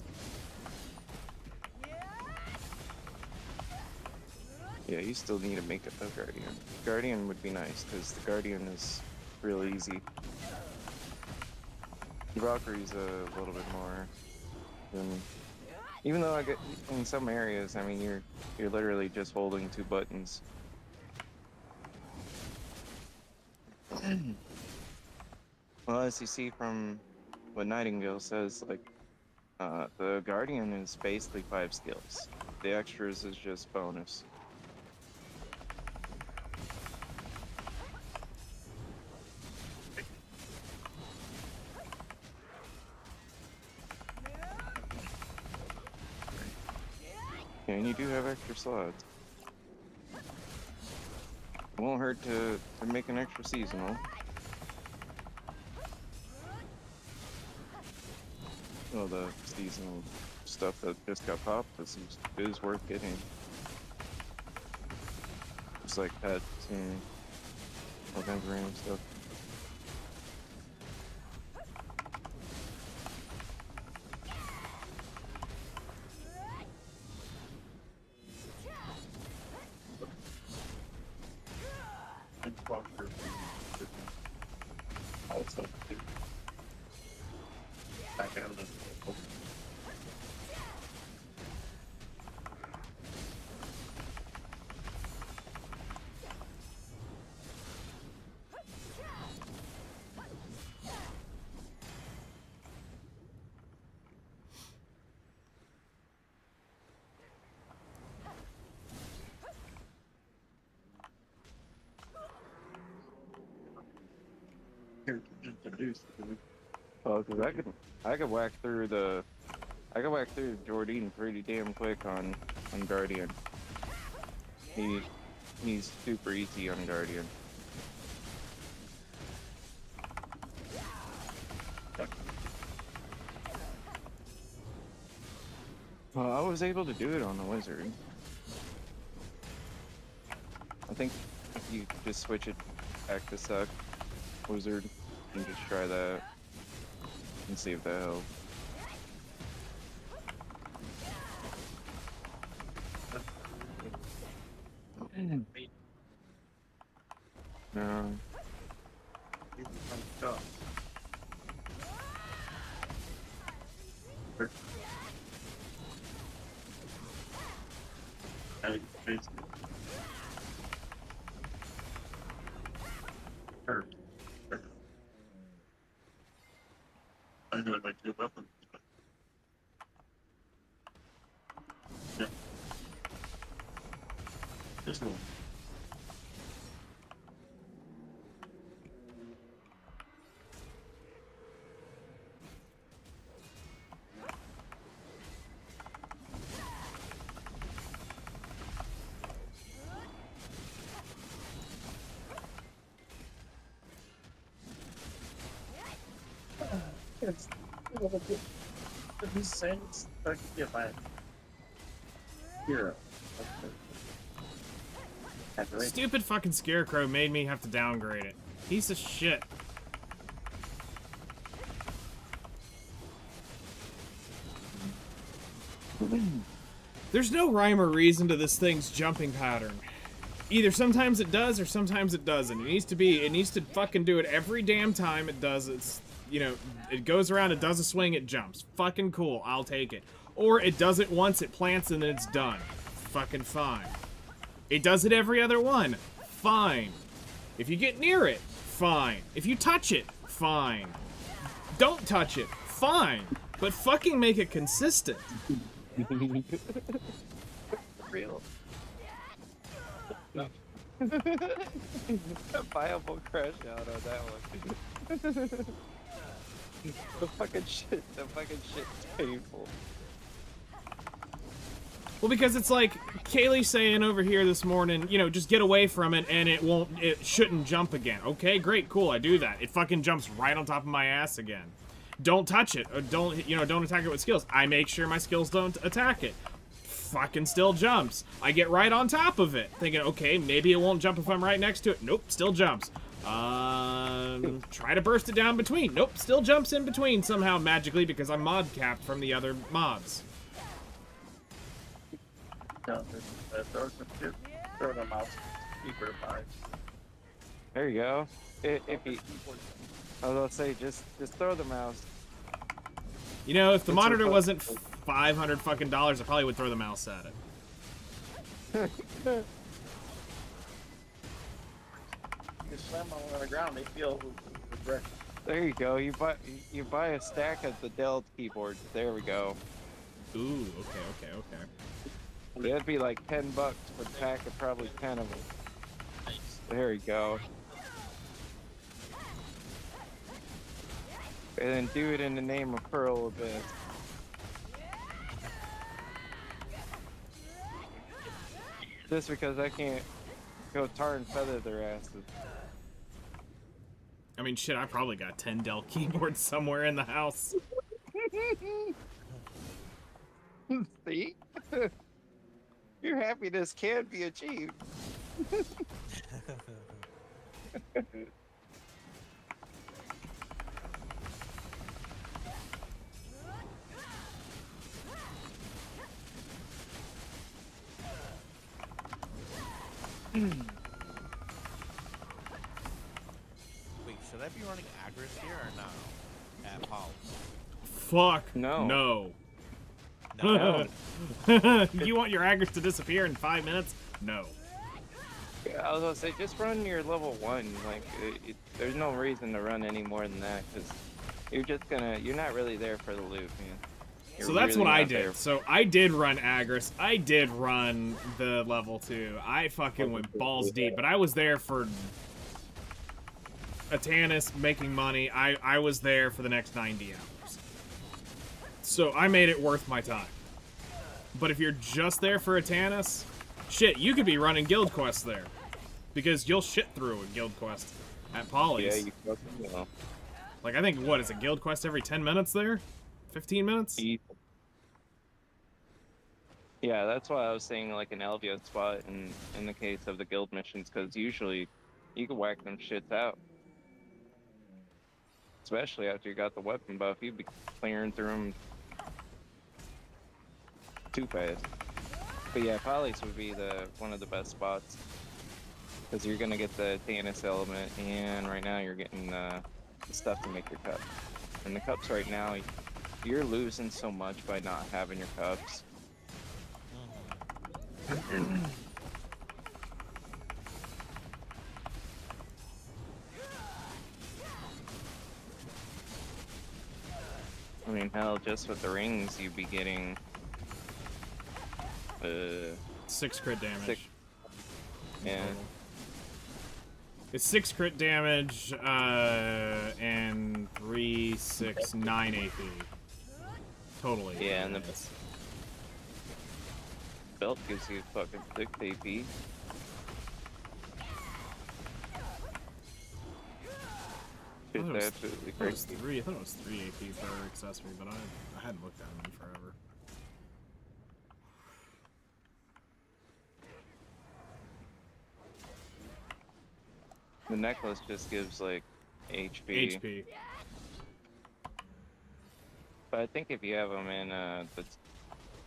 Yeah, you still need to make a Guardian. Guardian would be nice, because the Guardian is real easy. Valkyrie's a little bit more than... Even though I get in some areas, I mean, you're literally just holding 2 buttons. Well, as you see from what Nightingale says, like, the Guardian is basically 5 skills. The extras is just bonus. And you do have extra slots. It won't hurt to make an extra seasonal. Well, the seasonal stuff that just got popped is worth getting. Just like pets and all kinds of random stuff. Back out of the Oh, because I could whack through Jordan pretty damn quick on Guardian. He's super easy on Guardian. I was able to do it on the wizard. I think if you just switch it back to suck wizard and just try that and see if that helps. No. I know it might do weapons. Yeah. This one. It's the sense that you get by hero. That's right. Stupid fucking Scarecrow made me have to downgrade it. Piece of shit. There's no rhyme or reason to this thing's jumping pattern. Either sometimes it does or sometimes it doesn't. It needs to fucking do it every damn time it does. It's, you know, it goes around, it does a swing, it jumps. Fucking cool, I'll take it. Or it does it once, it plants, and then it's done. Fucking fine. It does it every other one. Fine. If you get near it, fine. If you touch it, fine. Don't touch it, fine. But fucking make it consistent. Real. A viable crash out on that one. The fucking shit's painful. Well, because it's like Kaylee saying over here this morning, you know, just get away from it and it shouldn't jump again. Okay, great, cool, I do that. It fucking jumps right on top of my ass again. Don't touch it, or don't attack it with skills. I make sure my skills don't attack it. Fucking still jumps. I get right on top of it, thinking, okay, maybe it won't jump if I'm right next to it. Nope, still jumps. Try to burst it down between. Nope, still jumps in between somehow magically because I'm mod capped from the other mods. No, throw them out. Keeper to 5. There you go. If you, I was gonna say, just throw the mouse. You know, if the monitor wasn't $500 fucking dollars, I probably would throw the mouse at it. You slam them on the ground, they feel regret. There you go. You buy a stack of the Dell keyboards. There we go. Ooh, okay. That'd be like $10 for the pack of probably 10 of them. Nice. There you go. And then do it in the name of Pearl a bit. Just because I can't go tar and feather their asses. I mean, shit, I probably got 10 Dell keyboards somewhere in the house. See? Your happiness can be achieved. Wait, should I be running Agris here or no? At Paul. Fuck. No. No. No. You want your Agris to disappear in 5 minutes? No. I was gonna say, just run your level 1. Like, there's no reason to run any more than that, because you're not really there for the loot, man. You're So that's really what I not there. did. So I did run Agris. I did run the level 2. I fucking went balls deep, but I was there for Atanis making money. I was there for the next 90 hours. So I made it worth my time. But if you're just there for Atanis, shit, you could be running guild quests there. Because you'll shit through a guild quest at Polly's. Yeah, you fucking will. Like, I think, what, is a guild quest every 10 minutes there? 15 minutes? Yeah, that's why I was saying like an Elvia spot in the case of the guild missions, because usually you can whack them shits out. Especially after you got the weapon buff, you'd be clearing through them too fast. But yeah, Polly's would be one of the best spots, because you're gonna get the Tannis element, and right now you're getting the stuff to make your cup. And the cups right now, you're losing so much by not having your cups. I mean, hell, just with the rings, you'd be getting 6 crit damage. 6. Yeah. It's 6 crit damage, and 3, 6, 9 AP. Totally. Yeah, and the belt gives you fucking 6 AP. It's absolutely I thought it was crazy. 3. I thought it was 3 AP per accessory, but I hadn't looked at them in forever. The necklace just gives like HP. HP. But I think if you have them in,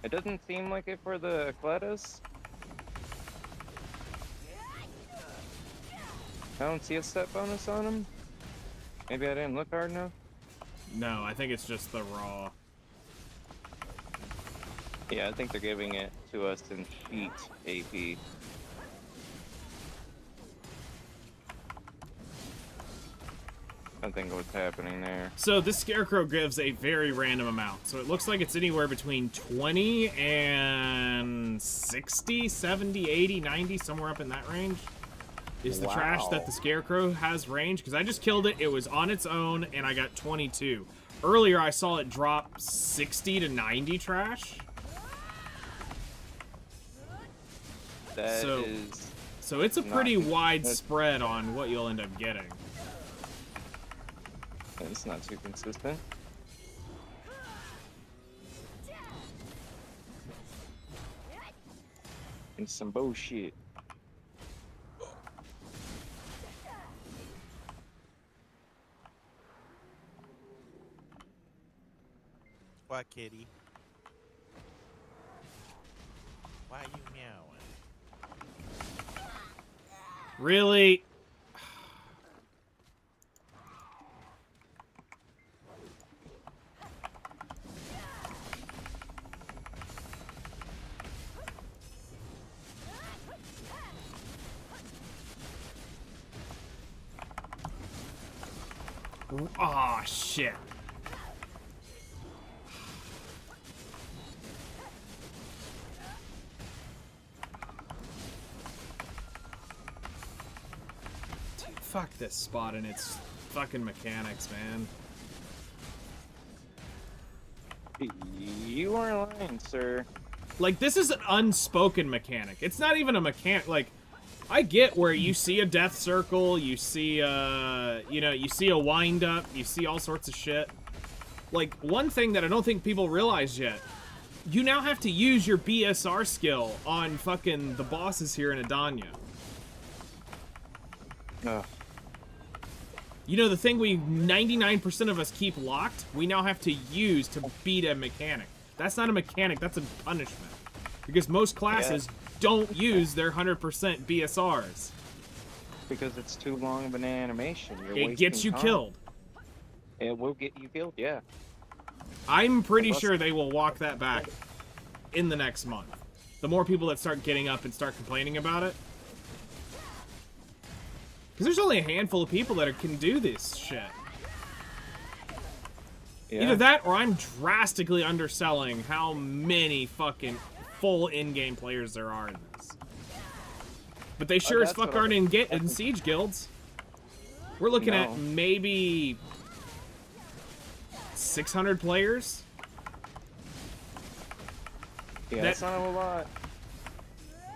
it doesn't seem like it for the Cletus. I don't see a step bonus on them. Maybe I didn't look hard enough. No, I think it's just the raw. Yeah, I think they're giving it to us in sheet AP. I think what's happening there. So this Scarecrow gives a very random amount. So it looks like it's anywhere between 20 and 60, 70, 80, 90, somewhere up in that range. Is the trash that the Scarecrow has range? Because I just killed it. It was on its own, and I got 22. Earlier, I saw it drop 60 to 90 trash. So it's a pretty wide spread on what you'll end up getting. It's not too consistent. It's some bullshit. Why, kitty? Why are you meowing? Really? Aw, shit. Dude, fuck this spot and its fucking mechanics, man. You are lying, sir. Like, this is an unspoken mechanic. It's not even a mechanic. Like, I get where you see a death circle, you see, you know, you see a wind-up, you see all sorts of shit. Like, one thing that I don't think people realize yet, you now have to use your BSR skill on fucking the bosses here in Edana. Ugh. You know, the thing we 99% of us keep locked, we now have to use to beat a mechanic. That's not a mechanic, that's a punishment. Because most classes don't use their 100% BSRs. Because it's too long of an animation. It gets you killed. It will get you killed, yeah. I'm pretty sure they will walk that back in the next month. The more people that start getting up and start complaining about it. Because there's only a handful of people that can do this shit. Yeah. Either that or I'm drastically underselling how many fucking full in-game players there are in this. But they sure as fuck aren't in Siege guilds. We're looking at maybe 600 players. Yeah, that's not a whole lot.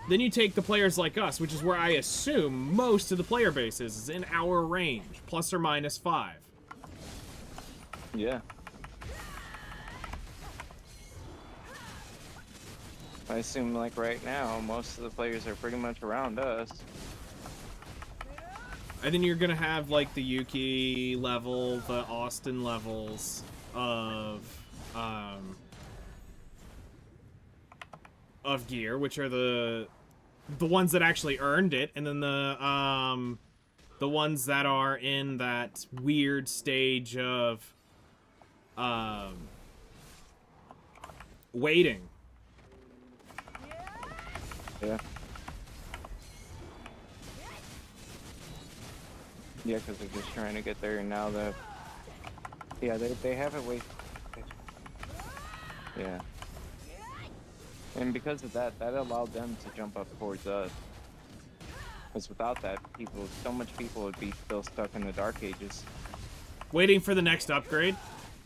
Then you take the players like us, which is where I assume most of the player base is in our range, plus or minus 5. Yeah. I assume, like, right now, most of the players are pretty much around us. And then you're gonna have, like, the Yuki level, the Austin levels of gear, which are the ones that actually earned it, and then the ones that are in that weird stage of waiting. Yeah. Yeah, because they're just trying to get there, and now yeah, they have it wait. Yeah. And because of that, that allowed them to jump up towards us. Because without that, so much people would be still stuck in the Dark Ages. Waiting for the next upgrade.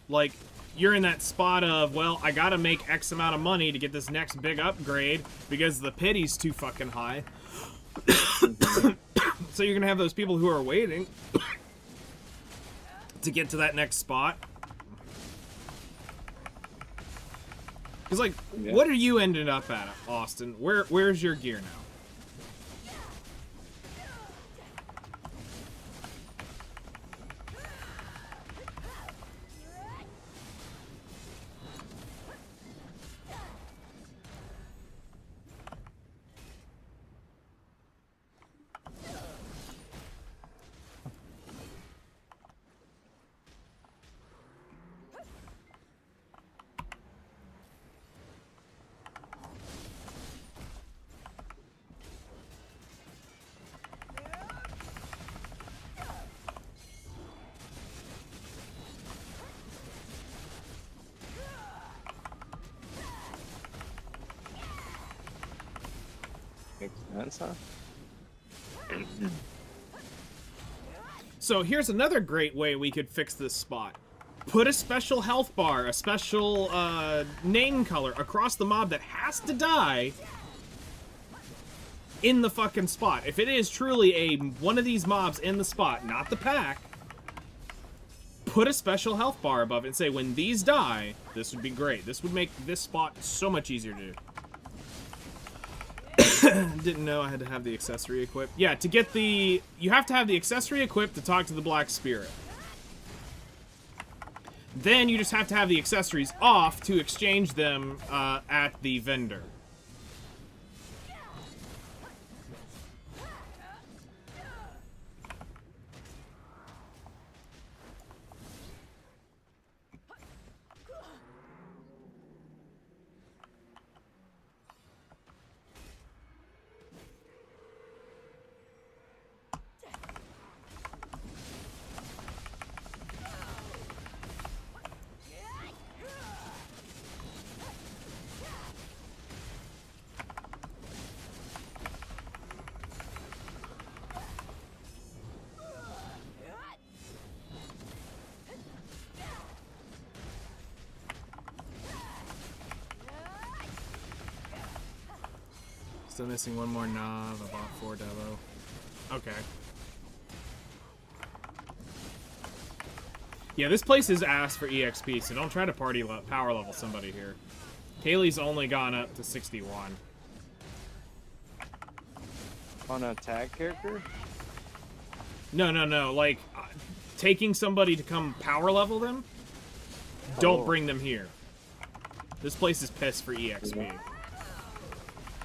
Like, you're in that spot of, well, I gotta make X amount of money to get this next big upgrade because the pity's too fucking high. So you're gonna have those people who are waiting to get to that next spot. Because, like, what are you ending up at, Austin? Where's your gear now? Makes sense, huh? So here's another great way we could fix this spot. Put a special health bar, a special name color across the mob that has to die in the fucking spot. If it is truly one of these mobs in the spot, not the pack, put a special health bar above it and say, when these die, this would be great. This would make this spot so much easier to do. Didn't know I had to have the accessory equipped. Yeah, to get the... You have to have the accessory equipped to talk to the Black Spirit. Then you just have to have the accessories off to exchange them at the vendor. Still missing one more knob. I bought 4 Devo. Okay. Yeah, this place is ass for EXP, so don't try to power level somebody here. Kaylee's only gone up to 61. On a tag character? No. Like, taking somebody to come power level them, don't bring them here. This place is pissed for EXP.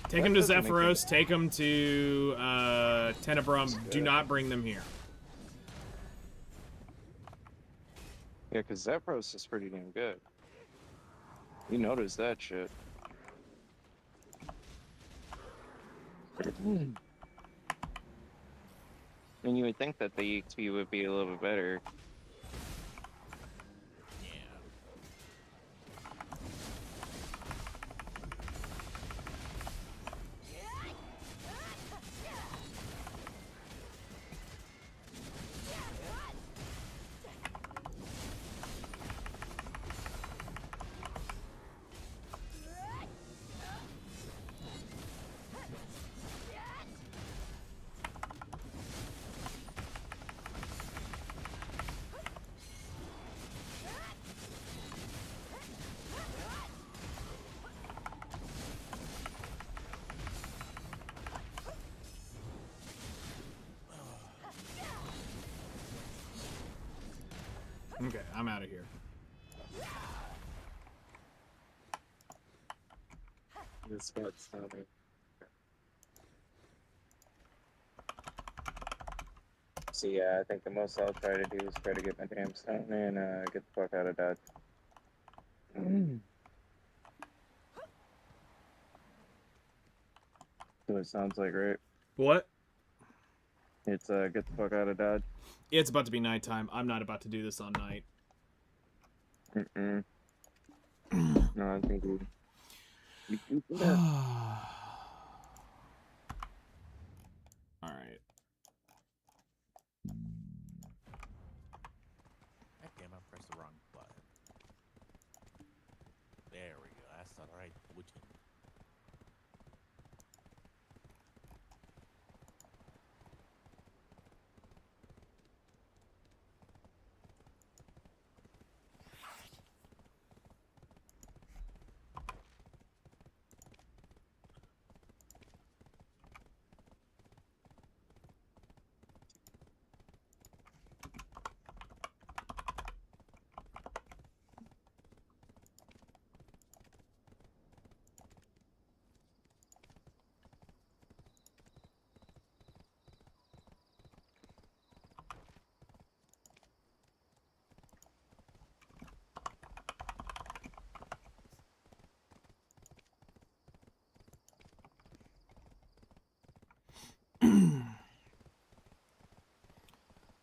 Take them to Zephyros, take them to Tenebrum. Do not bring them here. Yeah, because Zephyros is pretty damn good. You notice that shit. And you would think that the EXP would be a little bit better. Okay, I'm out of here. This spot's not it. So yeah, I think the most I'll try to do is try to get my damn stone and get the fuck out of Dodge. So it sounds like, right? What? It's get the fuck out of Dodge. It's about to be nighttime. I'm not about to do this on night. No, I think we... Alright. Damn, I pressed the wrong button. There we go. That's the right button.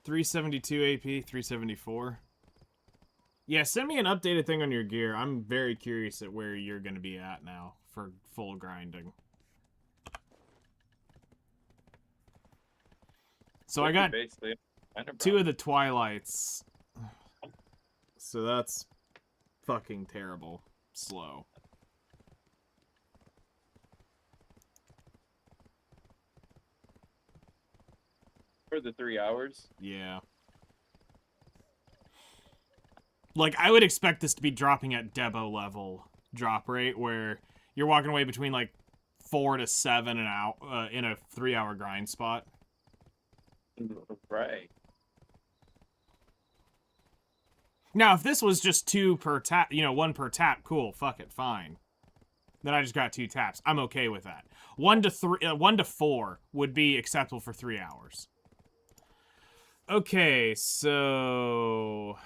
$372 AP, 374. Yeah, send me an updated thing on your gear. I'm very curious at where you're going to be at now for full grinding. So I got basically two of the Twilights. So that's fucking terrible. Slow. for the 3 hours. Yeah. Like, I would expect this to be dropping at Debo level drop rate, where you're walking away between, like, 4 to 7 an hour in a 3-hour grind spot. Right. Now, if this was just 2 per tap, you know, 1 per tap, cool, fuck it, fine. Then I just got 2 taps. I'm okay with that. 1 to 4 would be acceptable for 3 hours. Okay, so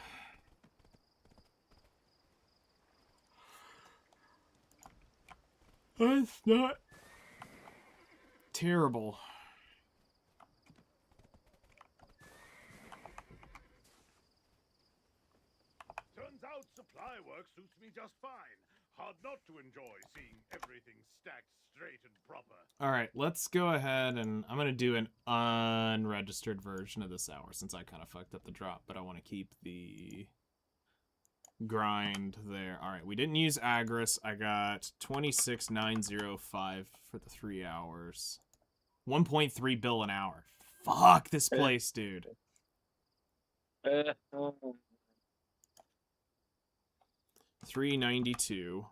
that's not terrible. Turns out supply work suits me just fine. Hard not to enjoy seeing everything stacked straight and proper. Alright, let's go ahead and I'm going to do an unregistered version of this hour since I kind of fucked up the drop, but I want to keep the grind there. Alright, we didn't use Agris. I got 26,905 for the 3 hours. 1.3 bill an hour. Fuck this place, dude. 392.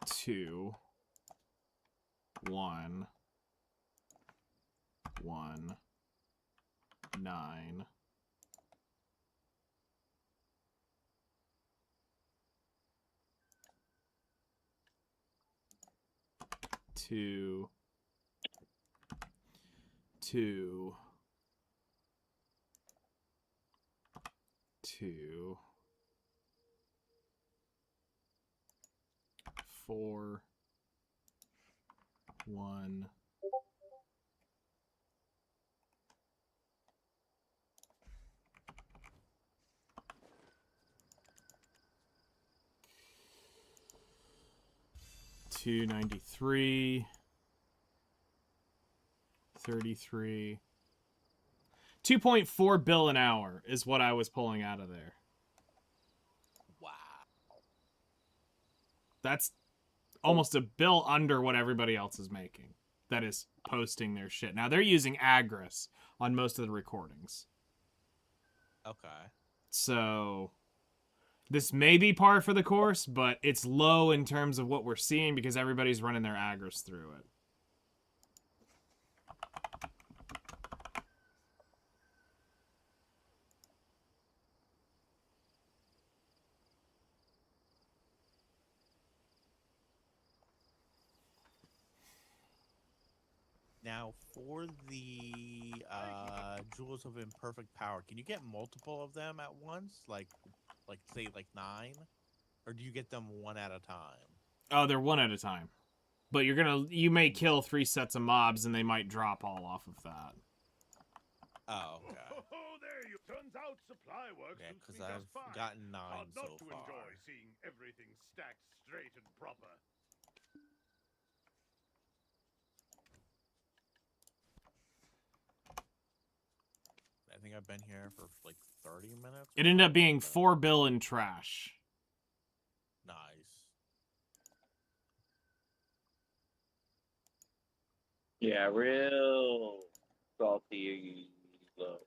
Two, 1, 1, 9. Two, 2, 2, 4, 1. $293, 33, 2.4 bill an hour is what I was pulling out of there. Wow. That's almost a bill under what everybody else is making that is posting their shit. Now, they're using Agris on most of the recordings. Okay. So this may be par for the course, but it's low in terms of what we're seeing because everybody's running their Agris through it. Now, for the Jewels of Imperfect Power, can you get multiple of them at once? Like say, like 9? Or do you get them one at a time? Oh, they're one at a time. But you may kill 3 sets of mobs and they might drop all off of that. Oh, okay. Oh, there you. Turns out supply work Yeah, suits because me I've just fine. gotten 9 Hard so not to far. enjoy seeing everything stacked straight and proper. I think I've been here for like 30 minutes. It ended up being 4 bill in trash. Nice. Yeah, real salty low.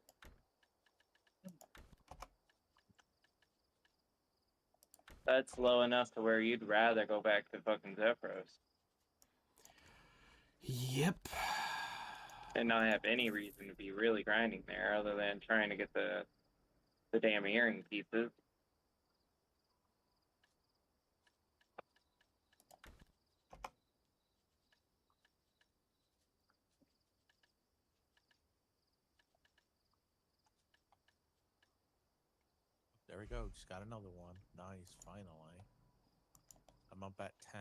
That's low enough to where you'd rather go back to fucking Zephyros Yep. and not have any reason to be really grinding there other than trying to get the damn earring pieces. There we go. Just got another one. Nice, finally. I'm up at 10.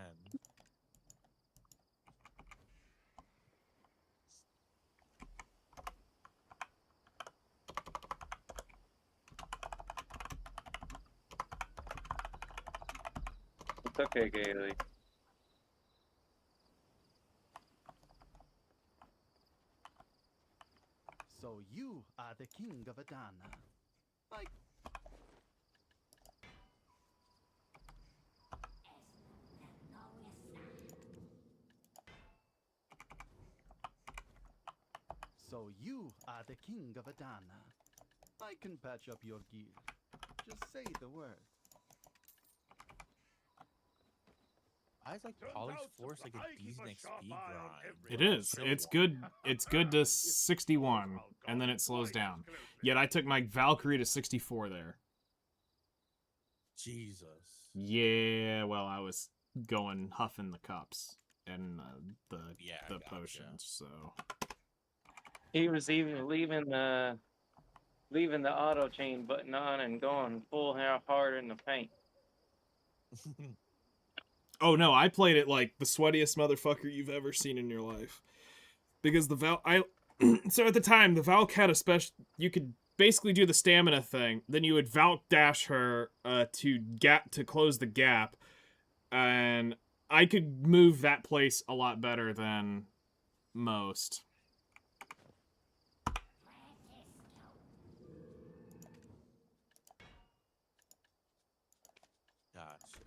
It's okay, Gailey. So you are the king of Edana. Like, so you are the king of Edana. I can patch up your gear. Just say the word. I was like Turns Poly's out Force like supply a keep a decent sharp XP eye on grind. It everyone. is. Chill It's one. good. It's good to 61, and then it slows down. Yet I took my Valkyrie to 64 there. Jesus. Yeah, well, I was going huffing the cups and Yeah, the gotcha. potions, so. He was even leaving the auto chain button on and going full hard in the paint. Oh no, I played it like the sweatiest motherfucker you've ever seen in your life. Because so at the time the Valk had a special, you could basically do the stamina thing, then you would Valk dash her to close the gap, and I could move that place a lot better than most. Gotcha.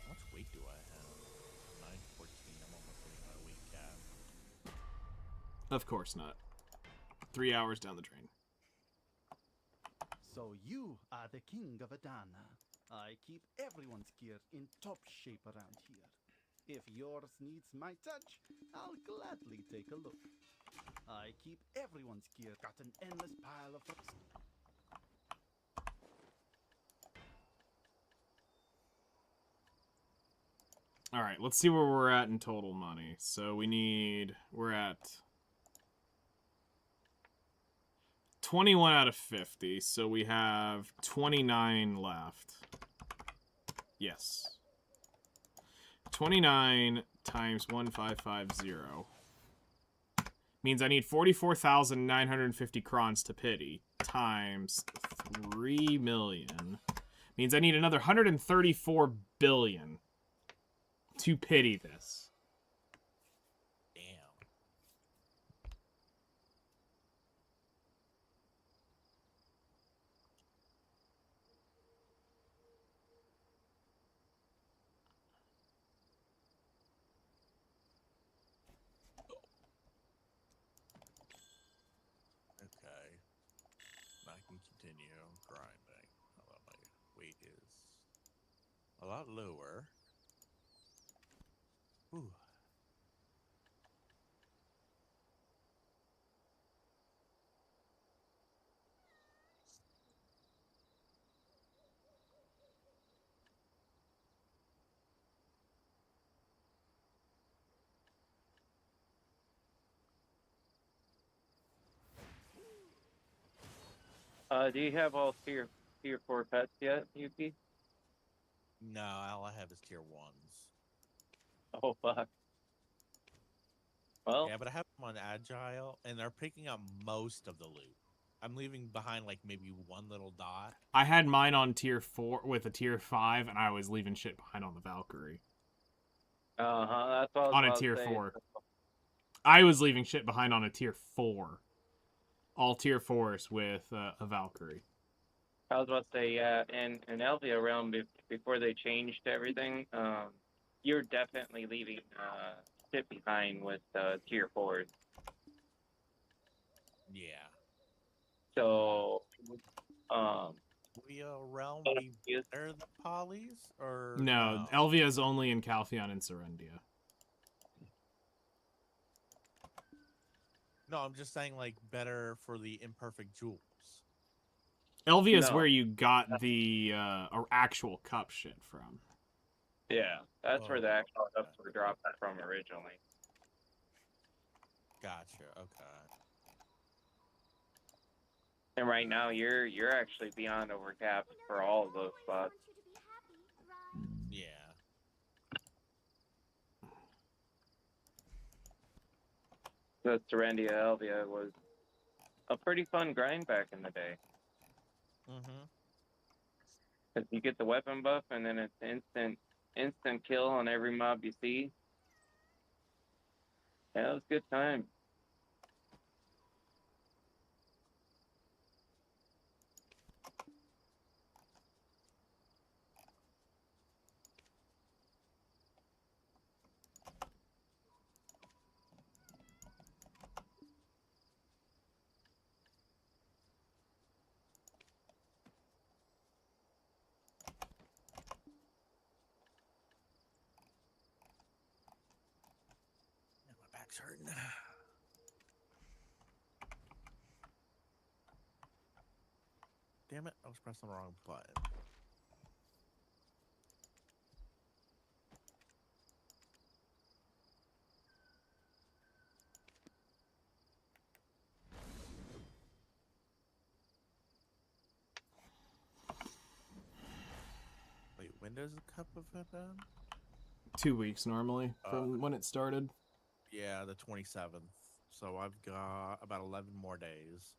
How much weight do I have? 914. I'm almost hitting my weight cap. Of course not. 3 hours down the drain. So you are the king of Edana. I keep everyone's gear in top shape around here. If yours needs my touch, I'll gladly take a look. I keep everyone's gear, got an endless pile of... All right, let's see where we're at in total money. So we're at 21 out of 50, so we have 29 left. Yes. 29 times 1550 means I need 44,950 crons to pity times 3 million. Means I need another 134 billion to pity this. Damn. Okay. I can continue grinding. Although my weight is a lot lower. Ooh. Do you have all tier 4 pets yet, Yuki? No, all I have is tier 1s. Oh fuck. Well, Yeah, but I have them on Agile, and they're picking up most of the loot. I'm leaving behind, like, maybe one little dot. I had mine on tier 4 with a tier 5, and I was leaving shit behind on the Valkyrie. that's what I was On a about to tier say. 4. I was leaving shit behind on a tier 4. All tier 4s with a Valkyrie. I was about to say, yeah, in Elvia realm, before they changed everything, you're definitely leaving shit behind with tier 4s. Yeah. So, Realm be better than Polys? Or No, Elvia is only in Calpheon and Serendia. No, I'm just saying, like, better for the imperfect jewels. Elvia is No. where you got the actual cup shit from. Yeah, that's where the Oh, actual okay. cups were dropped from originally. Gotcha, okay. And right now, you're actually beyond overcapped for all of those spots. Yeah. The Serendia Elvia was a pretty fun grind back in the day. Mm-hmm. Because you get the weapon buff, and then it's instant kill on every mob you see. Yeah, it was a good time. Yeah, my back's hurting. Damn it, I was pressing the wrong button. Wait, when does the cup event end? 2 weeks normally from when it started. Yeah, the 27th. So I've got about 11 more days.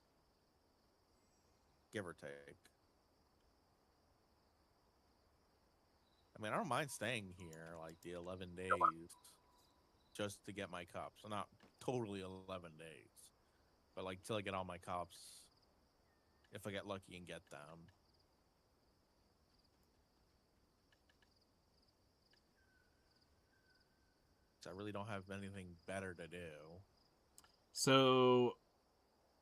Give or take. I mean, I don't mind staying here like the 11 days just to get my cups. So not totally 11 days, but like till I get all my cups, if I get lucky and get them. So I really don't have anything better to do. So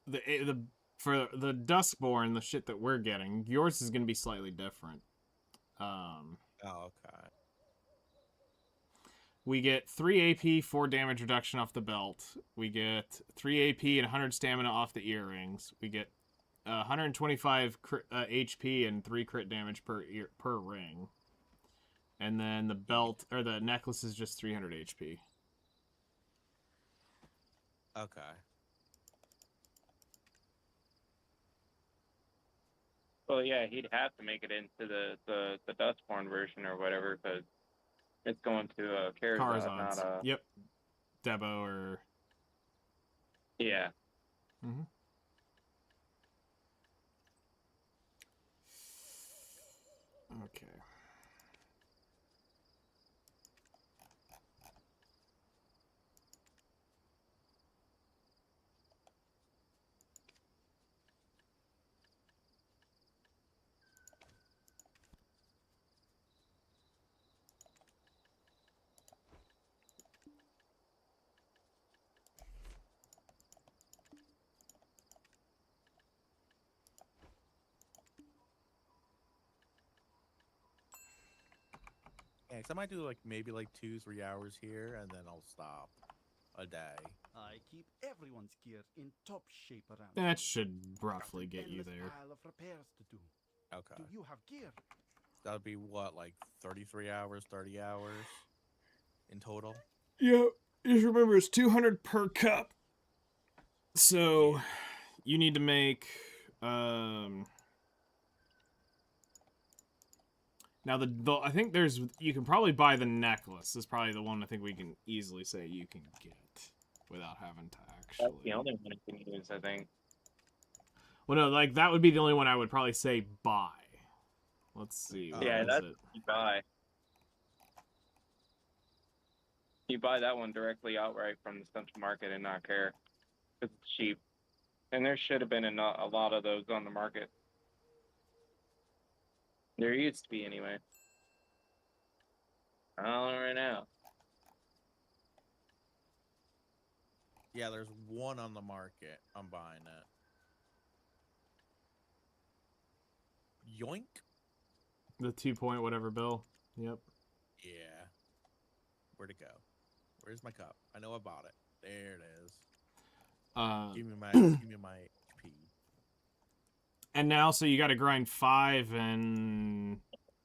the for the Duskborn, the shit that we're getting, yours is going to be slightly different. Oh, okay. We get 3 AP, 4 damage reduction off the belt. We get 3 AP and 100 stamina off the earrings. We get 125 HP and 3 crit damage per ring. And then the belt or the necklace is just 300 HP. Okay. Well, yeah, he'd have to make it into the Dustborn version or whatever, because it's going to Karazhan, not Carzons. Yep. Debo or... Yeah. Mm-hmm. Okay. Yeah, 'cause I might do like maybe like 2-3 hours here, and then I'll stop a day. I keep everyone's gear in top shape around That here. should roughly Got an get you endless there. pile of repairs to do. Okay. Do you have gear? That would be what, like 33 hours, 30 hours in total? Yep. Just remember, it's 200 per cup. So, you need to make... Now, I think there's... You can probably buy the necklace. This is probably the one I think we can easily say you can get without having to actually... That's the only one I can use, I think. Well, no, like, that would be the only one I would probably say buy. Let's see. What Yeah, is that's it? what you buy. You buy that one directly outright from the central market and not care. It's cheap. And there should have been a lot of those on the market. There used to be, anyway. I don't know right now. Yeah, there's one on the market. I'm buying it. Yoink. The 2 point whatever bill. Yep. Yeah. Where'd it go? Where's my cup? I know I bought it. There it is. Give me my HP. And now, so you got to grind 5 in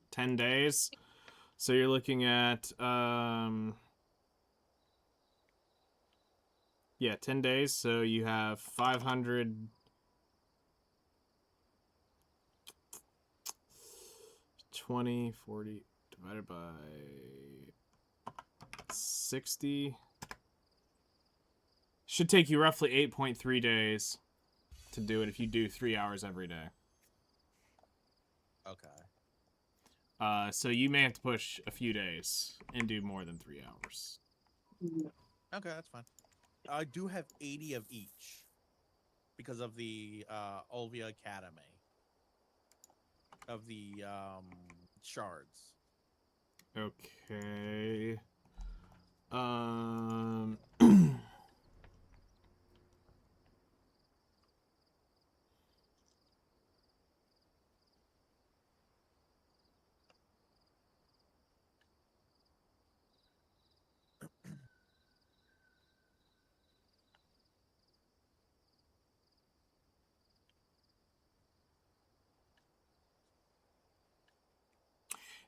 10 days. So you're looking at, yeah, 10 days. So you have 500. 20, 40 divided by 60. Should take you roughly 8.3 days to do it if you do 3 hours every day. Okay. So you may have to push a few days and do more than 3 hours. Okay, that's fine. I do have 80 of each because of the Olvia Academy of the shards. Okay.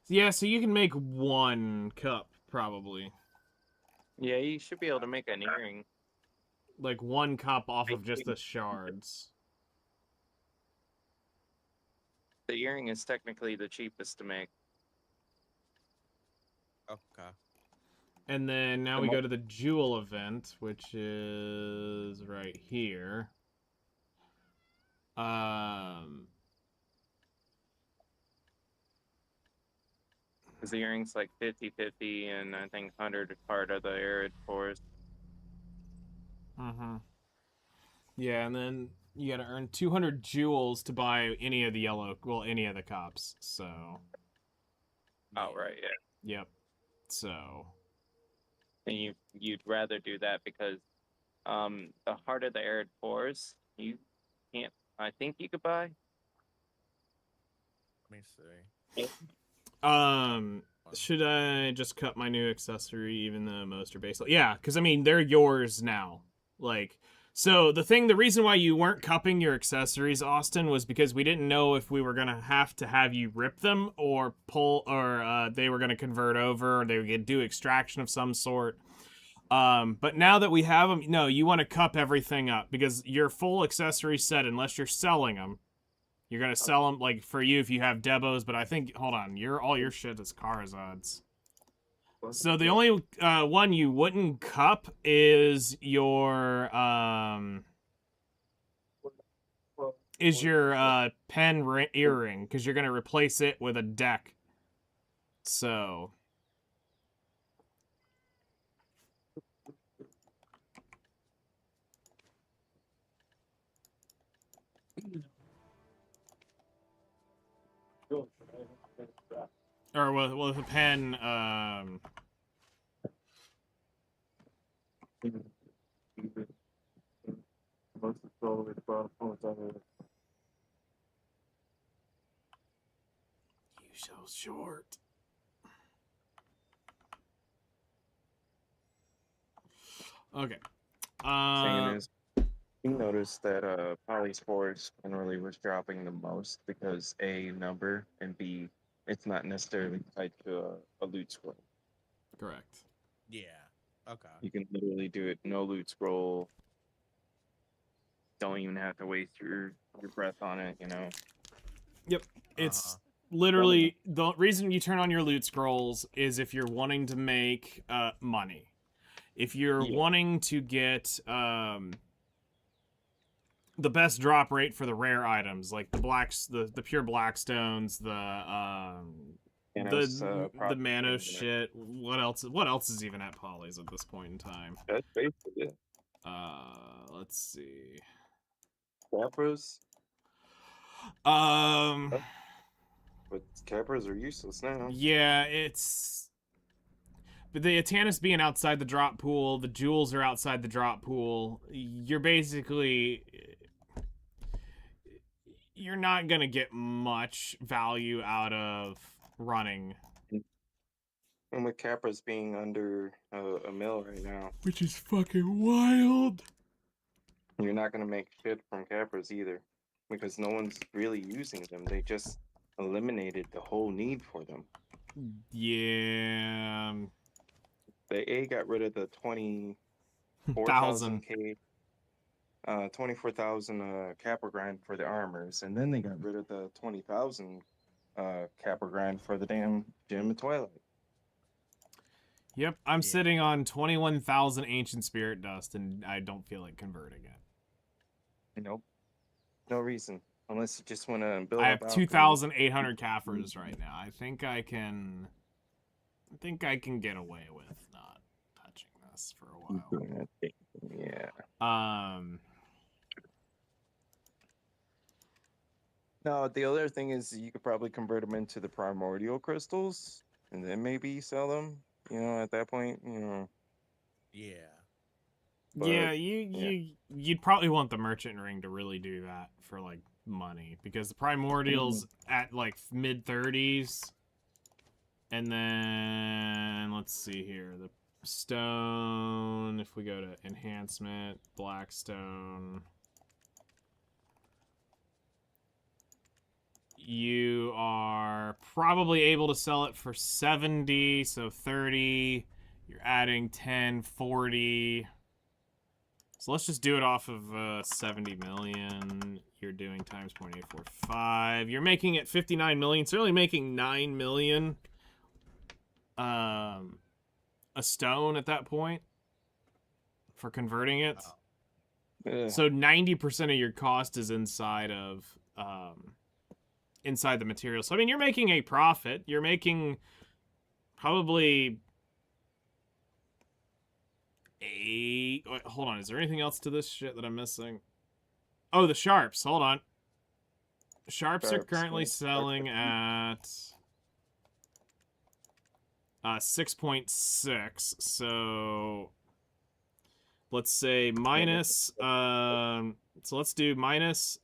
Yeah, so you can make 1 cup, probably. Yeah, you should be able to make an earring. Like 1 cup off of just the shards. The earring is technically the cheapest to make. Okay. And then now we go to the jewel event, which is right here. Because the earring's like 50-50, and I think 100 is part of the arid forest. Yeah, and then you gotta earn 200 jewels to buy any of the any of the cups, so... Oh, right, yeah. Yep. So... And you'd rather do that because the heart of the arid forest, you can't... I think you could buy. Let me see. Should I just cut my new accessory even though most are base? Yeah, because I mean, they're yours now. Like, so the reason why you weren't cupping your accessories, Austin, was because we didn't know if we were gonna have to have you rip them or pull, or they were gonna convert over, or they would do extraction of some sort. But now that we have them, no, you want to cup everything up because your full accessory set, unless you're selling them, you're gonna sell them, like, for you if you have Debos, but I think, hold on, all your shit is Karazads. So the only one you wouldn't cup is your pen earring, because you're gonna replace it with a deck. So or with a pen, you so short. Okay. Saying is, you noticed that Polyspores generally was dropping the most because A, number, and B, it's not necessarily tied to a loot scroll. Correct. Yeah. Okay. You can literally do it no loot scroll. Don't even have to waste your breath on it, you know. Yep. It's literally the reason you turn on your loot scrolls is if you're wanting to make money. If you're wanting to get the best drop rate for the rare items, like the pure blackstones, the Manos shit. What else is even at Polly's at this point in time? That's basically it. Let's see. Capras? But Capras are useless now. Yeah, but the Atanas being outside the drop pool, the jewels are outside the drop pool. You're not gonna get much value out of running. And with Capras being under a mill right now, which is fucking wild. You're not gonna make shit from Capras either, because no one's really using them. They just eliminated the whole need for them. Yeah. They got rid of the 24,000 Capra grind for the armors, and then they got rid of the 20,000 Capra grind for the damn Gem of Twilight. Yep, I'm sitting on 21,000 Ancient Spirit Dust, and I don't feel like converting it. Nope. No reason. Unless you just want to build I up have alchemy. 2,800 Kafirs right now. I think I can get away with not touching this for a while. Yeah. Um. No, the other thing is you could probably convert them into the primordial crystals, and then maybe sell them. You know, at that point, you know. Yeah. But, Yeah, you'd probably want the merchant ring to really do that for like money, because the primordials at like mid 30s, and then let's see here, the stone, if we go to enhancement, blackstone, you are probably able to sell it for 70, so 30, you're adding 10, 40. So let's just do it off of 70 million. You're doing times 0.845. You're making it 59 million. So you're only making 9 million a stone at that point for converting it. So 90% of your cost is inside of inside the material. So I mean, you're making a profit. You're making probably hold on, is there anything else to this shit that I'm missing? Oh, the sharps. Hold on. Sharps are currently selling at 6.6. So let's say minus so let's do minus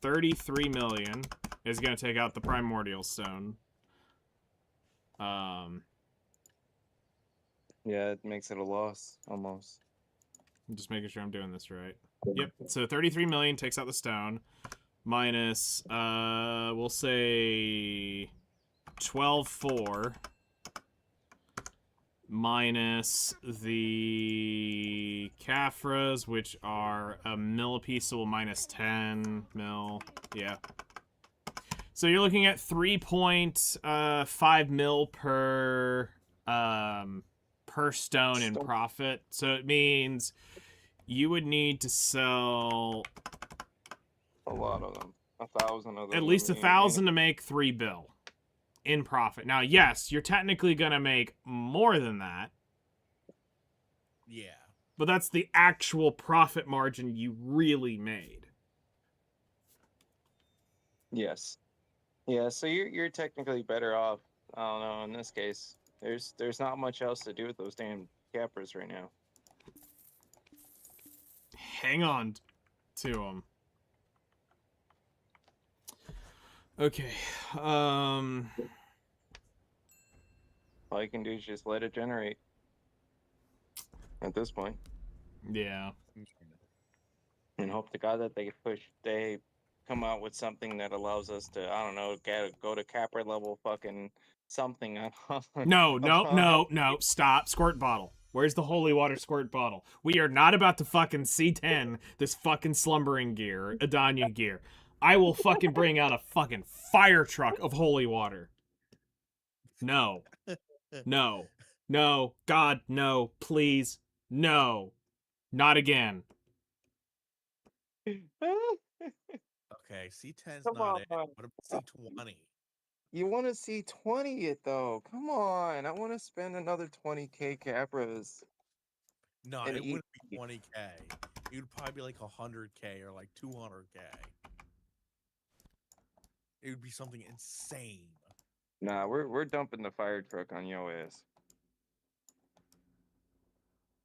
33 million is going to take out the primordial stone. Yeah, it makes it a loss almost. I'm just making sure I'm doing this right. Yep. So 33 million takes out the stone. Minus, we'll say 12.4. Minus the Caphras, which are a mil a piece, so we'll minus 10 mil. Yeah. So you're looking at 3.5 mil per stone in profit. So it means you would need to sell a lot of them, 1,000 of them. At least 1,000 to make 3 bill in profit. Now, yes, you're technically gonna make more than that. Yeah. But that's the actual profit margin you really made. Yes. Yeah, so you're technically better off. I don't know, in this case. There's not much else to do with those damn cappers right now. Hang on to them. Okay. All you can do is just let it generate. At this point. Yeah. And hope to God that they come out with something that allows us to, I don't know, go to capper level fucking something. No. Stop. Squirt bottle. Where's the holy water squirt bottle? We are not about to fucking C10 this fucking slumbering gear, Edana gear. I will fucking bring out a fucking fire truck of holy water. No. No. God, no. Please. No. Not again. Okay, C10's not it. What about C20? You want to see 20 it though? Come on, I want to spend another 20k capras. No, it wouldn't be 20k. It would probably be like 100k or like 200k. It would be something insane. Nah, we're dumping the fire truck on your ass.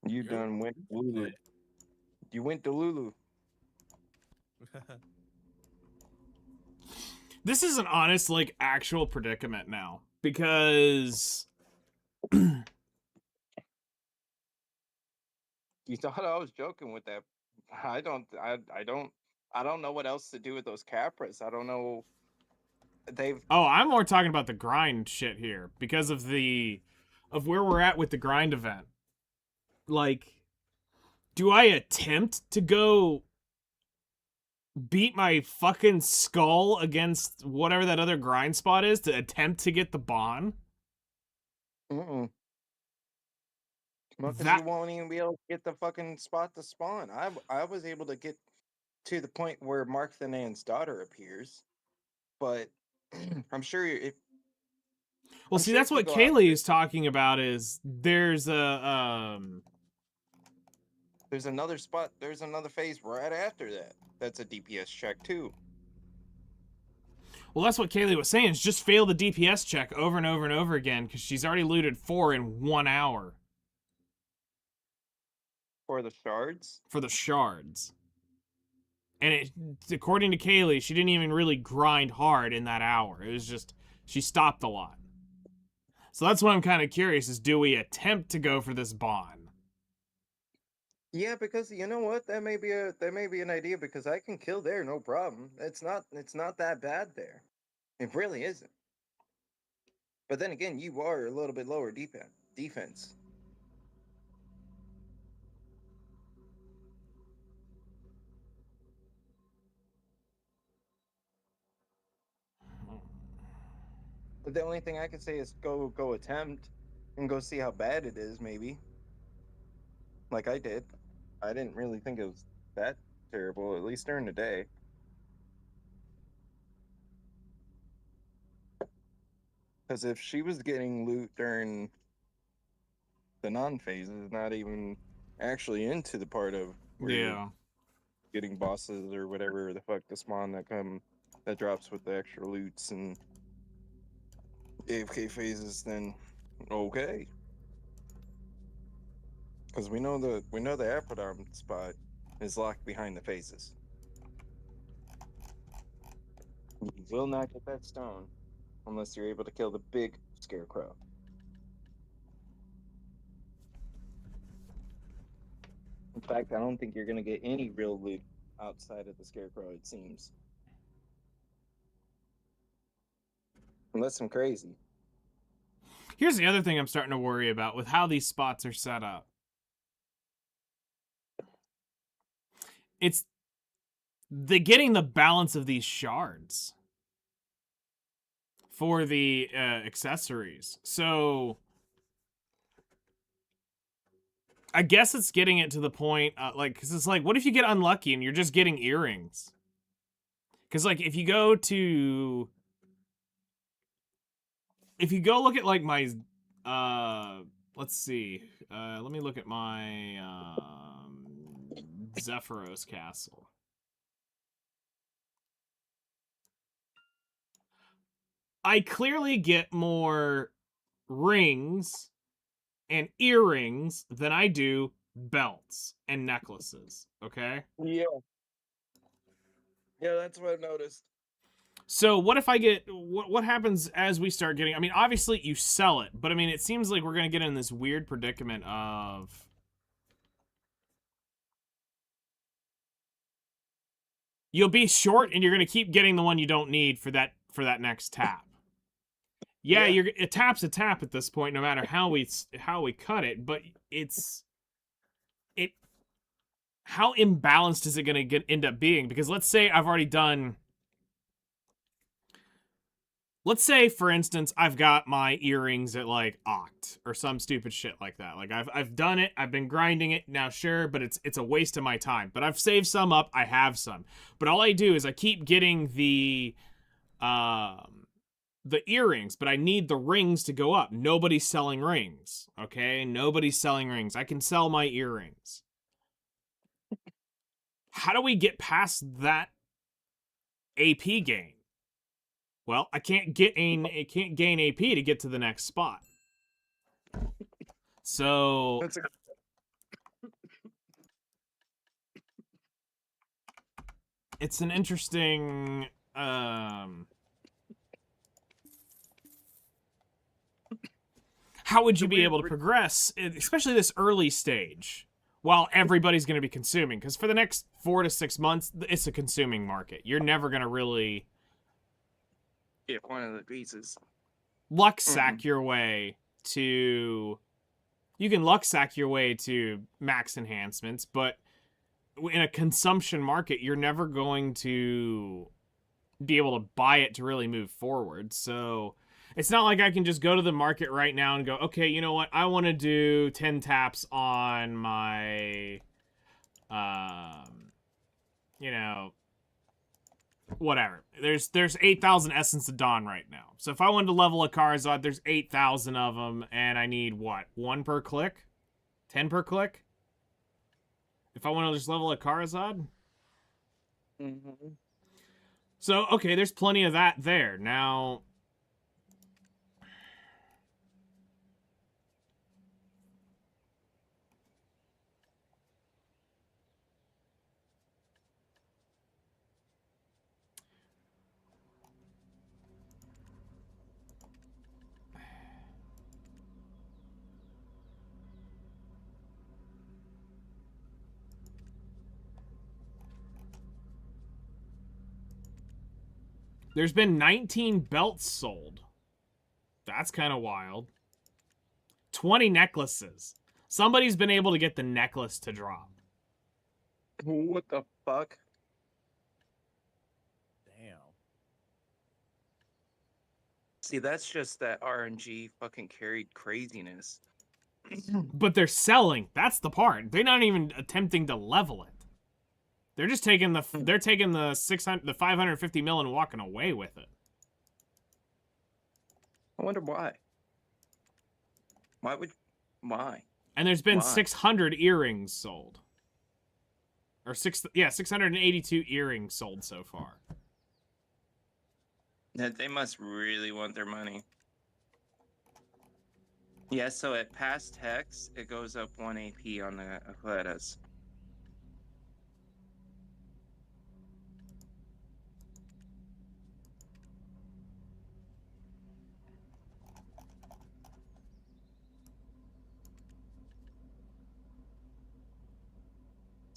You done went Lulu. You went to Lulu. This is an honest, like, actual predicament now. Because... You thought I was joking with that. I don't know what else to do with those capras. I don't know. Oh, I'm more talking about the grind shit here. Because of where we're at with the grind event. Like, do I attempt to go beat my fucking skull against whatever that other grind spot is to attempt to get the Bond? Well, because you won't even be able to get the fucking spot to spawn. I was able to get to the point where Mark the Nan's daughter appears, but I'm sure if Well, I'm see, sure that's if you what go out Kaylee is talking about. Is there's a there's another spot, there's another phase right after that. That's a DPS check too. Well, that's what Kaylee was saying. Is just fail the DPS check over and over and over again because she's already looted 4 in 1 hour For the shards. for the shards. And according to Kaylee, she didn't even really grind hard in that hour. It was just she stopped a lot. So that's what I'm kind of curious: is do we attempt to go for this bond? Yeah, because you know what, that may be an idea because I can kill there, no problem. It's not that bad there. It really isn't. But then again, you are a little bit lower defense. But the only thing I can say is go attempt and go see how bad it is, maybe. Like I did. I didn't really think it was that terrible, at least during the day. Because if she was getting loot during the non-phases, not even actually into the part of where you're getting bosses or whatever the fuck the spawn that drops with the extra loots and AFK phases, then okay. Because we know the Apodom spot is locked behind the phases. You will not get that stone unless you're able to kill the big scarecrow. In fact, I don't think you're gonna get any real loot outside of the scarecrow, it seems. Unless I'm crazy. Here's the other thing I'm starting to worry about with how these spots are set up. It's getting the balance of these shards for the accessories. So I guess it's getting it to the point, like, because it's like, what if you get unlucky and you're just getting earrings? Because, like, if you go look at, like, my, let's see, let me look at my, Zephyros Castle. I clearly get more rings and earrings than I do belts and necklaces, okay? Yeah. Yeah, that's what I've noticed. So what if I get, what happens as we start getting, I mean, obviously you sell it, but I mean, it seems like we're going to get in this weird predicament of, you'll be short and you're going to keep getting the one you don't need for that next tap. Yeah, a tap's a tap at this point, no matter how we cut it, but how imbalanced is it going to end up being? Because let's say I've already done, let's say, for instance, I've got my earrings at, like, Oct or some stupid shit like that. Like, I've done it. I've been grinding it. Now, sure, but it's a waste of my time. But I've saved some up. I have some. But all I do is I keep getting the earrings, but I need the rings to go up. Nobody's selling rings, okay? Nobody's selling rings. I can sell my earrings. How do we get past that AP gain? Well, I can't gain AP to get to the next spot. So it's an interesting how would you be able to progress, especially this early stage, while everybody's going to be consuming? Because for the next 4 to 6 months, it's a consuming market. You're never going to really get one of the pieces. Luck sack your way to... You can luck sack your way to max enhancements, but in a consumption market, you're never going to be able to buy it to really move forward. So it's not like I can just go to the market right now and go, okay, you know what? I want to do 10 taps on my you know, whatever. There's 8,000 Essence of Dawn right now. So if I wanted to level a Charizard, there's 8,000 of them, and I need, what, 1 per click? 10 per click? If I want to just level a Charizard? Mm-hmm. So, okay, there's plenty of that there. Now... There's been 19 belts sold. That's kind of wild. 20 necklaces. Somebody's been able to get the necklace to drop. What the fuck? Damn. See, that's just that RNG fucking carried craziness. But they're selling. That's the part. They're not even attempting to level it. They're just taking the 600, the 550 mil and walking away with it. I wonder why. Why? And there's been Why? 600 earrings sold. Or 682 earrings sold so far. They must really want their money. Yeah, so at past hex, it goes up 1 AP on the Aquatas.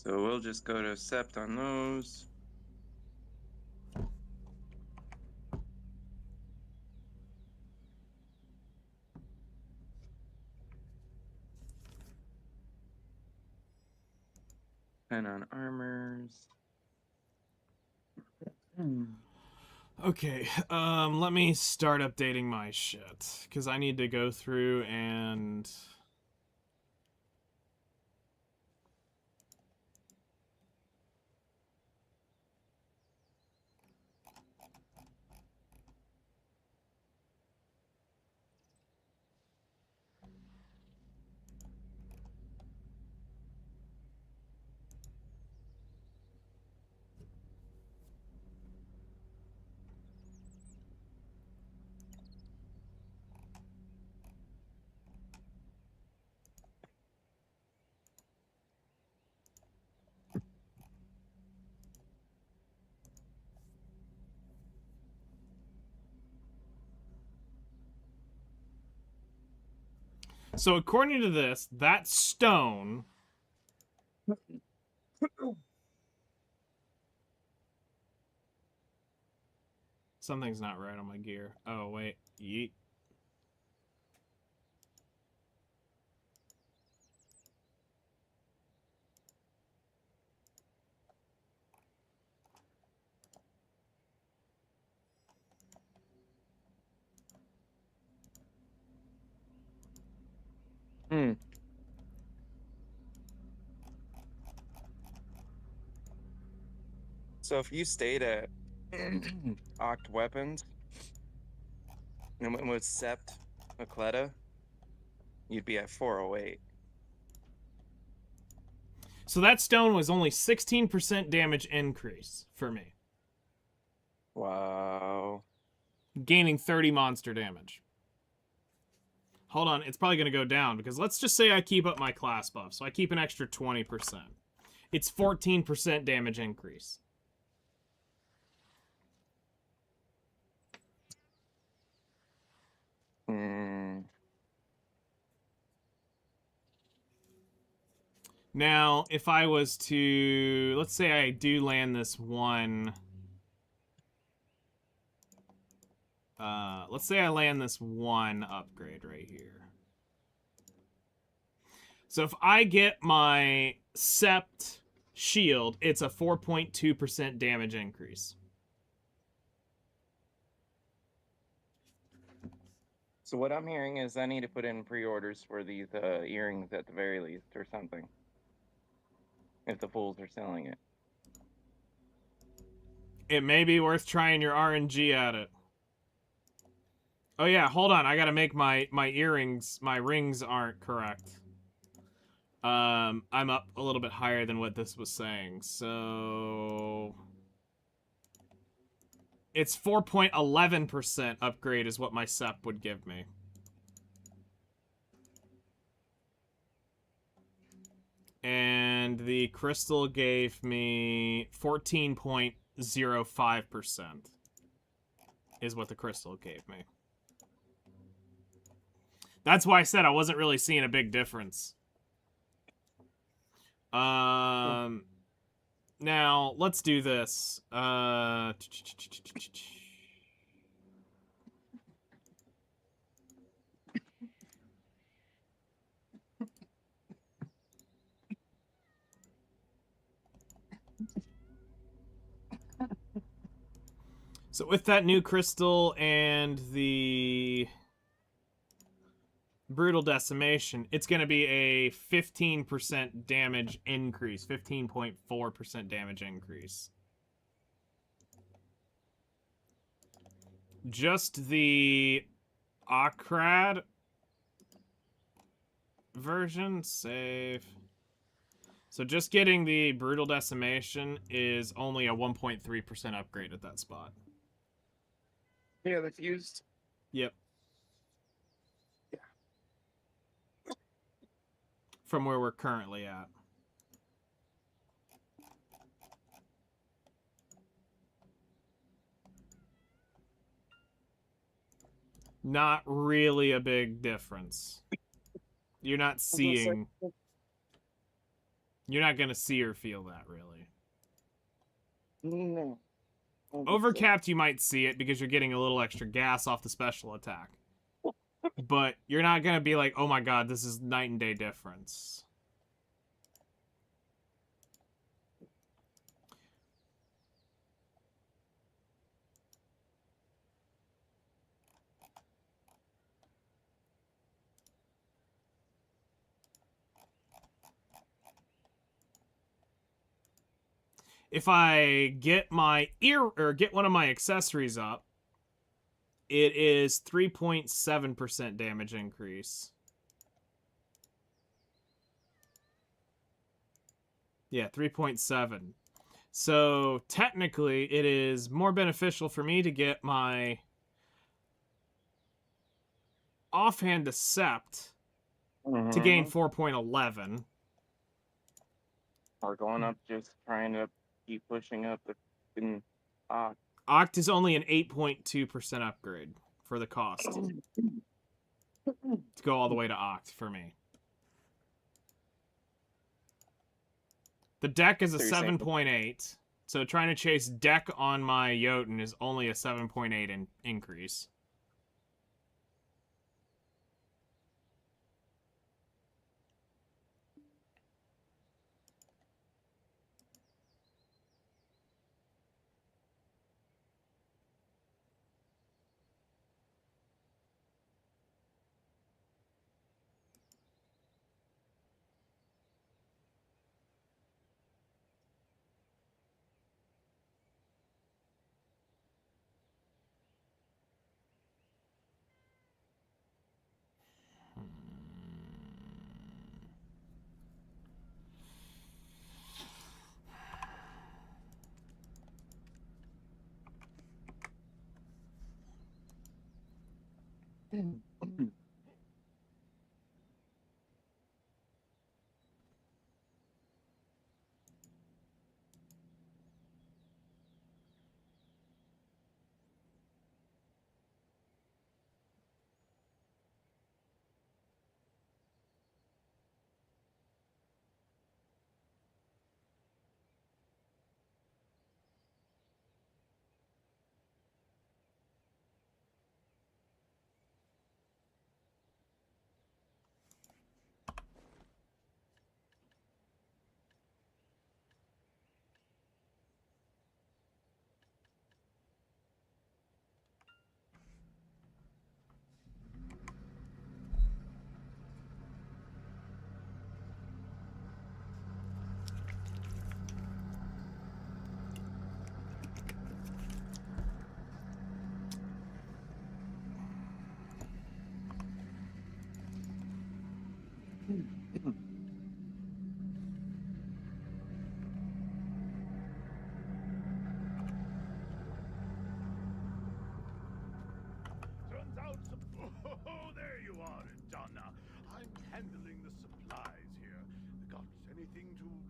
So we'll just go to Sept on those. And on armors. Okay, let me start updating my shit. Because I need to go through and... So according to this, that stone... Something's not right on my gear. Oh, wait. Yeet. So if you stayed at Oct Weapons and went with Sept Macletta, you'd be at 408. So that stone was only 16% damage increase for me. Wow. Gaining 30 monster damage. Hold on, it's probably going to go down because let's just say I keep up my class buff. So I keep an extra 20%. It's 14% damage increase. Now, if I was to... Let's say I do land this one... let's say I land this one upgrade right here. So if I get my Sept shield, it's a 4.2% damage increase. So what I'm hearing is I need to put in pre-orders for these earrings at the very least or something. If the fools are selling it. It may be worth trying your RNG at it. Oh yeah, hold on. I gotta make my earrings. My rings aren't correct. I'm up a little bit higher than what this was saying. So it's 4.11% upgrade is what my SEP would give me. And the crystal gave me 14.05% is what the crystal gave me. That's why I said I wasn't really seeing a big difference. Now, let's do this. So with that new crystal and the brutal decimation, it's going to be a 15% damage increase, 15.4% damage increase. Just the Akrad version, save. So just getting the brutal decimation is only a 1.3% upgrade at that spot. Yeah, the fused. Yep. Yeah. From where we're currently at. Not really a big difference. You're not seeing... You're not going to see or feel that, really. No. Overcapped, you might see it because you're getting a little extra gas off the special attack. But you're not going to be like, oh my god, this is night and day difference. If I get my get one of my accessories up, it is 3.7% damage increase. Yeah, 3.7. So technically, it is more beneficial for me to get my offhand Decept to gain 4.11. Or going up, just trying to keep pushing up the fucking Oct is only an 8.2% upgrade for the cost. To go all the way to Oct for me. The deck is a 7.8. So trying to chase deck on my Jotun is only a 7.8 increase.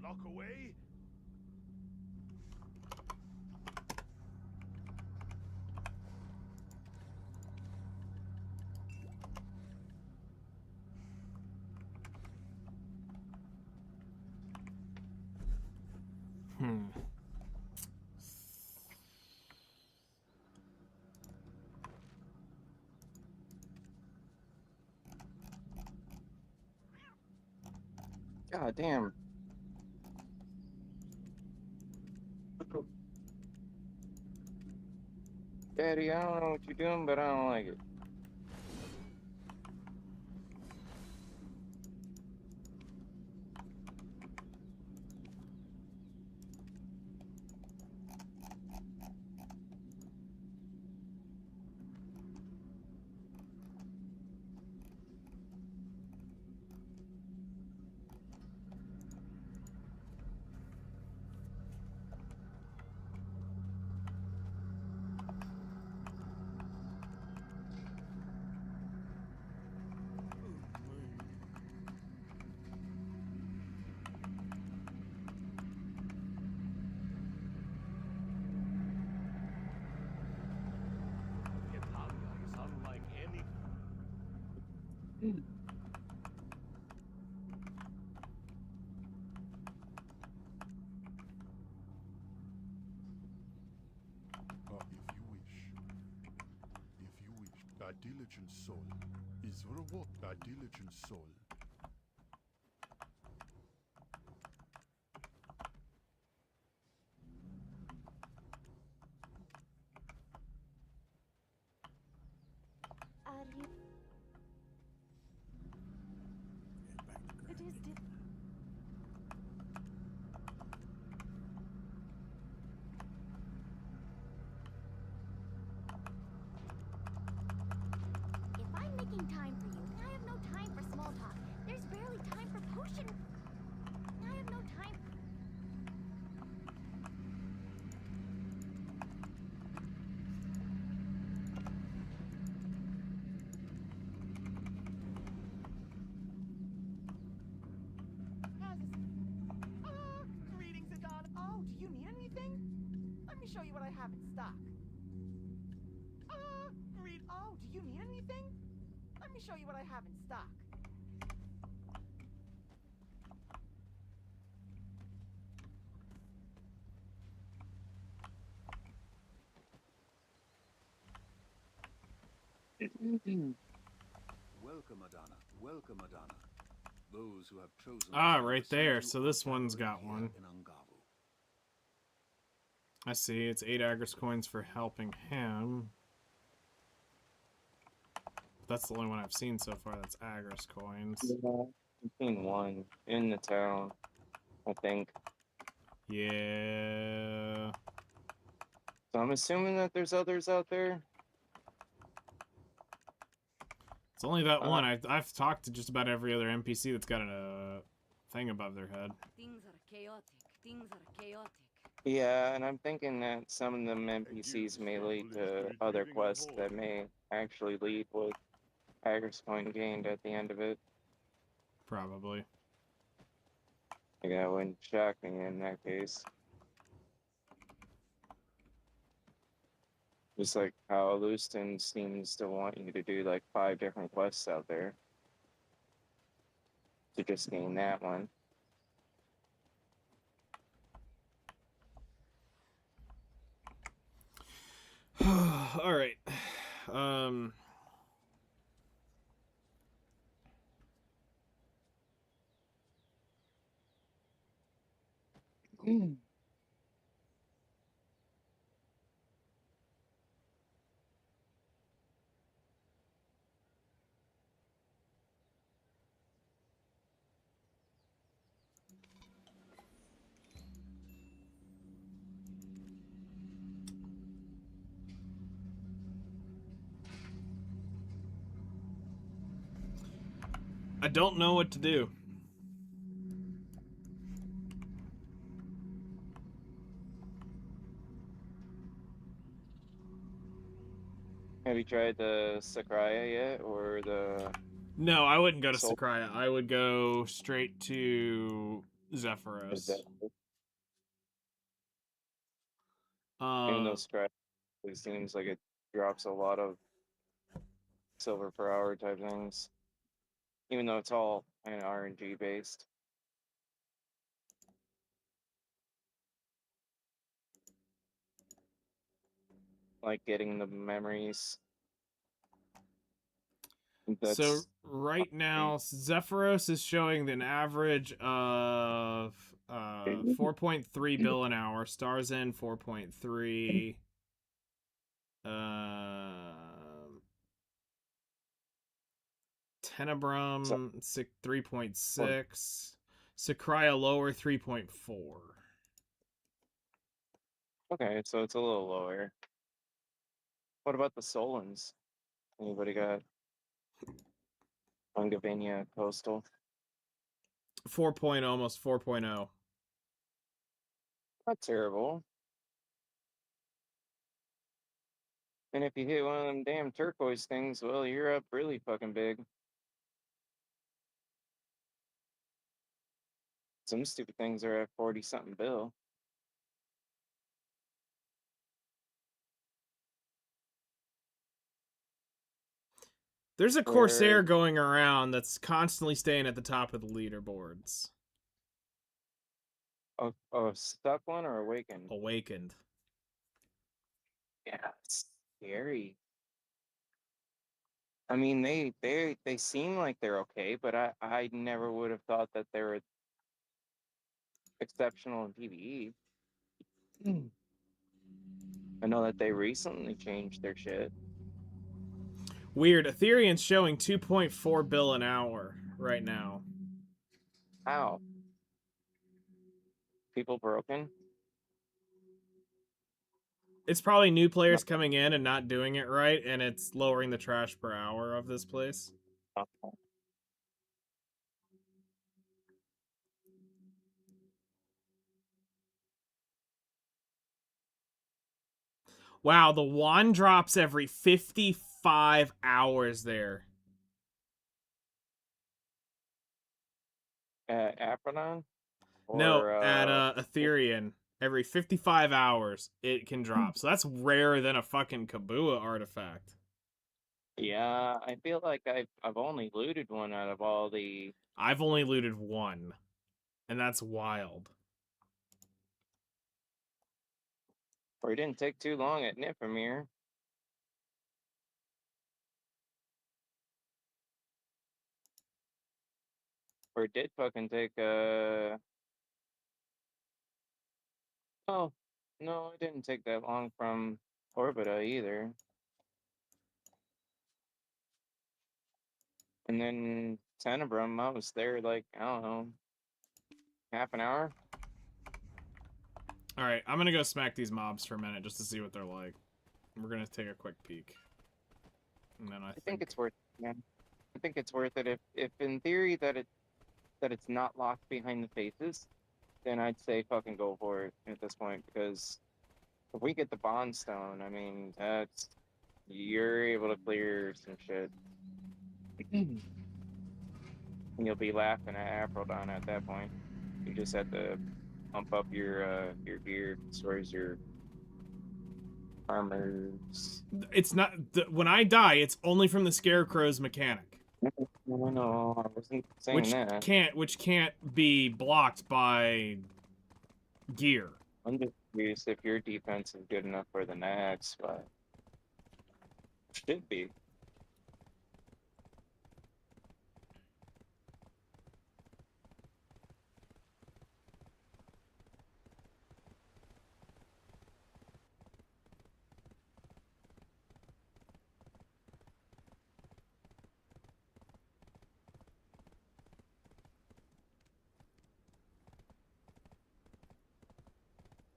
lock away. Hmm. God damn. Daddy, I don't know what you're doing, but I don't like it. If you wish, thy diligent soul is reward thy diligent soul. Are you? It is. If I'm making time for you, I have no time for small talk. There's barely time for potion. I have no time. Greetings, Edana. Oh, do you need anything? Let me show you what I have in stock. Oh, do you need anything? Let me show you what I have in stock. Welcome, Edana. Welcome, Edana. Those who have chosen Ah, to right receive there. you So are this one's gathering got here one. in Angavu. I see. It's 8 Agris coins for helping him. That's the only one I've seen so far that's Agris coins. Yeah, I've seen one in the town, I think. Yeah. So I'm assuming that there's others out there. It's only that one. I've talked to just about every other NPC that's got a thing above their head. Things are chaotic. Things are chaotic. Yeah, and I'm thinking that some of them NPCs may lead to other quests that may actually lead with Haggard's coin gained at the end of it. Probably. Like, that wouldn't shock me in that case. Just like how Lewiston seems to want you to do like 5 different quests out there to just gain that one. All right. Um. I don't know what to do. Have you tried the Sakraya yet, or the... No, I wouldn't go to Soul? Sakraya. I would go straight to Zephyros. Even though Strat it seems like it drops a lot of silver per hour type things. Even though it's all kind of RNG based. Like getting the memories. So right now, Zephyros is showing an average of 4.3 bill an hour. Stars in 4.3. Tenebrum 3.6. Sakraya lower 3.4. Okay, so it's a little lower. What about the Solons? Anybody got Ungavania Coastal? 4.0, almost 4.0. Not terrible. And if you hit one of them damn turquoise things, well, you're up really fucking big. Some stupid things are at 40-something bill. There's a Corsair going around that's constantly staying at the top of the leaderboards. A stuck one or awakened? Awakened. Yeah, it's scary. I mean, they seem like they're okay, but I never would have thought that they were exceptional in PvE. I know that they recently changed their shit. Weird. Ethereum's showing 2.4 bill an hour right now. How? People broken? It's probably new players coming in and not doing it right, and it's lowering the trash per hour of this place. Wow, the wand drops every 55 hours there. Apronon? No, at Ethereum, every 55 hours it can drop. So that's rarer than a fucking Kabua artifact. Yeah, I feel like I've only looted one out of all the... I've only looted one, and that's wild. Or it didn't take too long at Niflheim. Or it did fucking take, Oh, no, it didn't take that long from Orbita either. And then Tenebrum, I was there like, I don't know, half an hour. Alright, I'm gonna go smack these mobs for a minute just to see what they're like. We're gonna take a quick peek. And then I think it's worth it, man. I think it's worth it if in theory that it's not locked behind the faces, then I'd say fucking go for it at this point, because if we get the Bond Stone, I mean, you're able to clear some shit. And you'll be laughing at Aprodon at that point. You just had to pump up your gear as far as your armors. It's not when I die, it's only from the Scarecrow's mechanic. No, I wasn't saying that. Which can't be blocked by gear. I'm just curious if your defense is good enough for the next, but should be.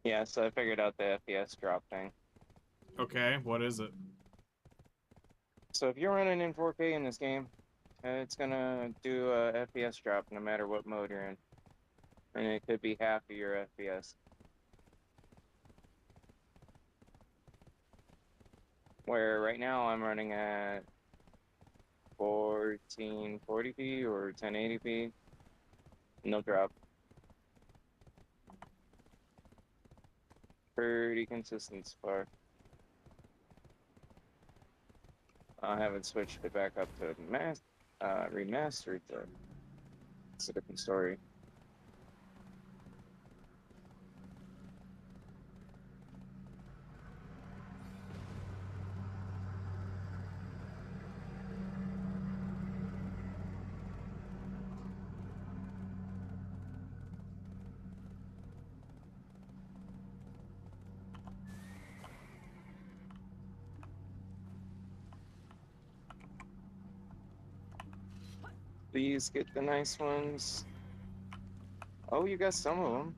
Yeah, so I figured out the FPS drop thing. Okay, what is it? So if you're running in 4K in this game, it's gonna do a FPS drop no matter what mode you're in. And it could be half of your FPS. Where right now I'm running at 1440p or 1080p. No drop. Pretty consistent so far. I haven't switched it back up to remastered though. It's a different story. Please get the nice ones. Oh, you got some of them.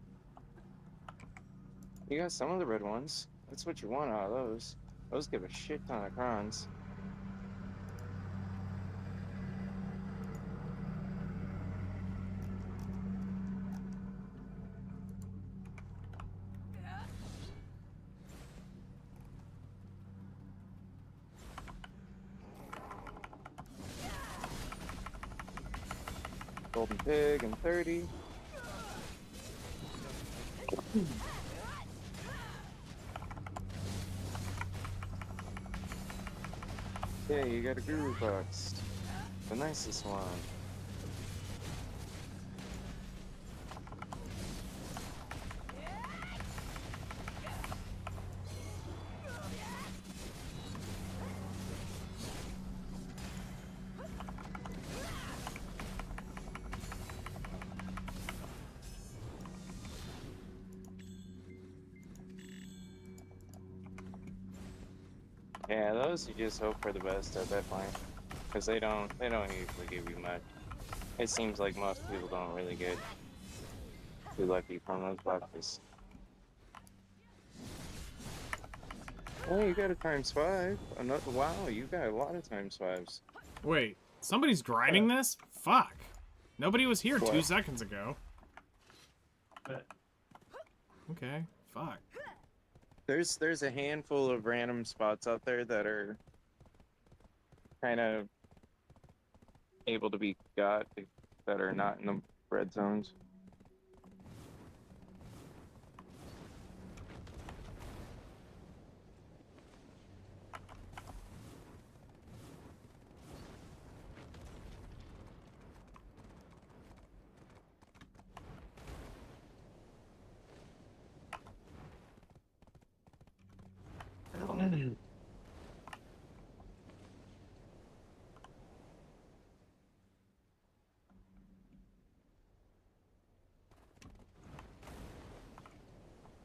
You got some of the red ones. That's what you want out of those. Those give a shit ton of crons. Golden pig and 30. Yeah, you got a guru box. The nicest one. Yeah, those you just hope for the best at that point, because they don't usually give you much. It seems like most people don't really get too lucky from those boxes. Oh, you got a ×5. Another, wow, you got a lot of ×5s. Wait, somebody's grinding this? Fuck. Nobody was here What? 2 seconds ago. Okay, fuck. There's a handful of random spots out there that are kind of able to be got that are not in the red zones.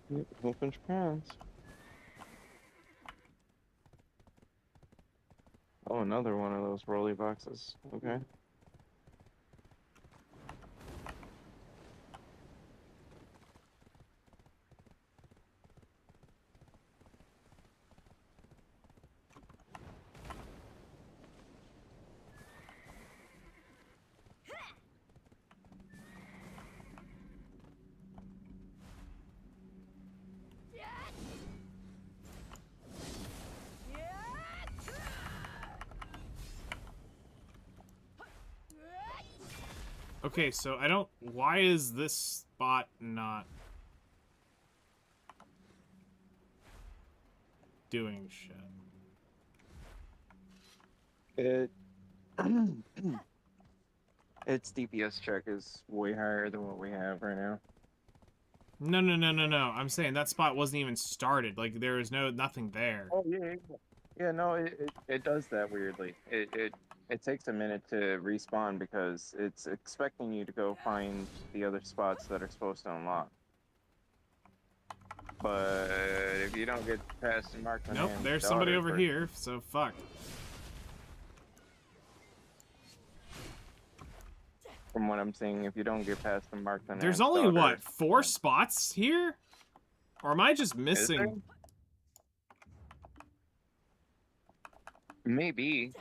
Yep, a whole bunch of crowns. Oh, another one of those rolly boxes. Okay. Okay, so I don't... Why is this spot not... doing shit? It... its DPS check is way higher than what we have right now. No, no, no, no, no. I'm saying that spot wasn't even started. Like, there was nothing there. Oh, yeah. Yeah, no, it does that weirdly. It takes a minute to respawn because it's expecting you to go find the other spots that are supposed to unlock. But if you don't get past the mark, Nope, there's somebody over here, so fuck. From what I'm seeing, if you don't get past the mark, then There's only, what, 4 spots here? Or am I just missing? Maybe.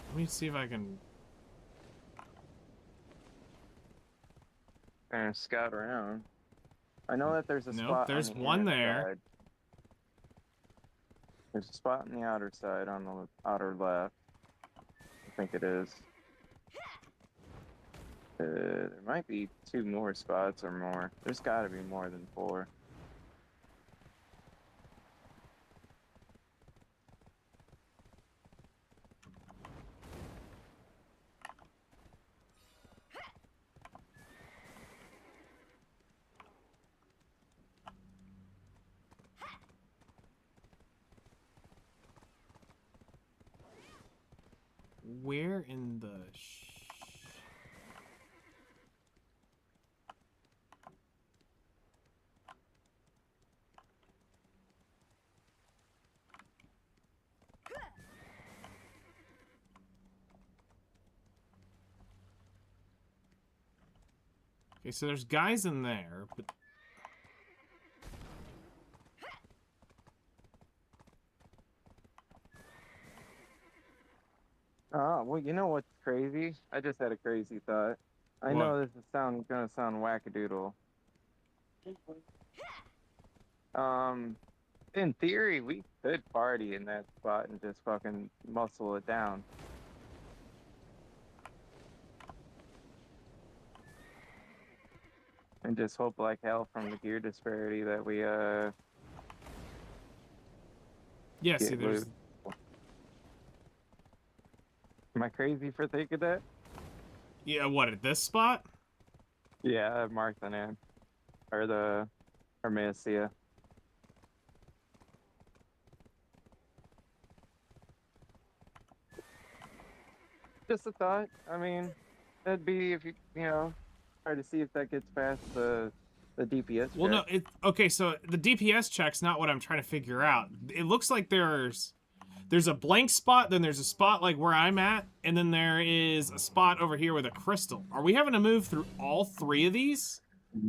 Let me see if I can... And scout around. I know that there's a Nope, spot. there's on the one inner there. side. There's a spot on the outer side, on the outer left. I think it is. There might be 2 more spots or more. There's got to be more than 4. where in the... Okay, so there's guys in there, but... Oh, well, you know what's crazy? I just had a crazy thought. I What? know this is gonna sound wackadoodle. In theory, we could party in that spot and just fucking muscle it down. And just hope like hell from the gear disparity that we Yeah, see, get there's... loot. Am I crazy for thinking that? Yeah, what, at this spot? Yeah, I've marked the name. Or the Armisia. Just a thought. I mean, that'd be if you know, try to see if that gets past the DPS Well, no, check. okay, so the DPS check's not what I'm trying to figure out. It looks like there's a blank spot, then there's a spot like where I'm at, and then there is a spot over here with a crystal. Are we having to move through all three of these?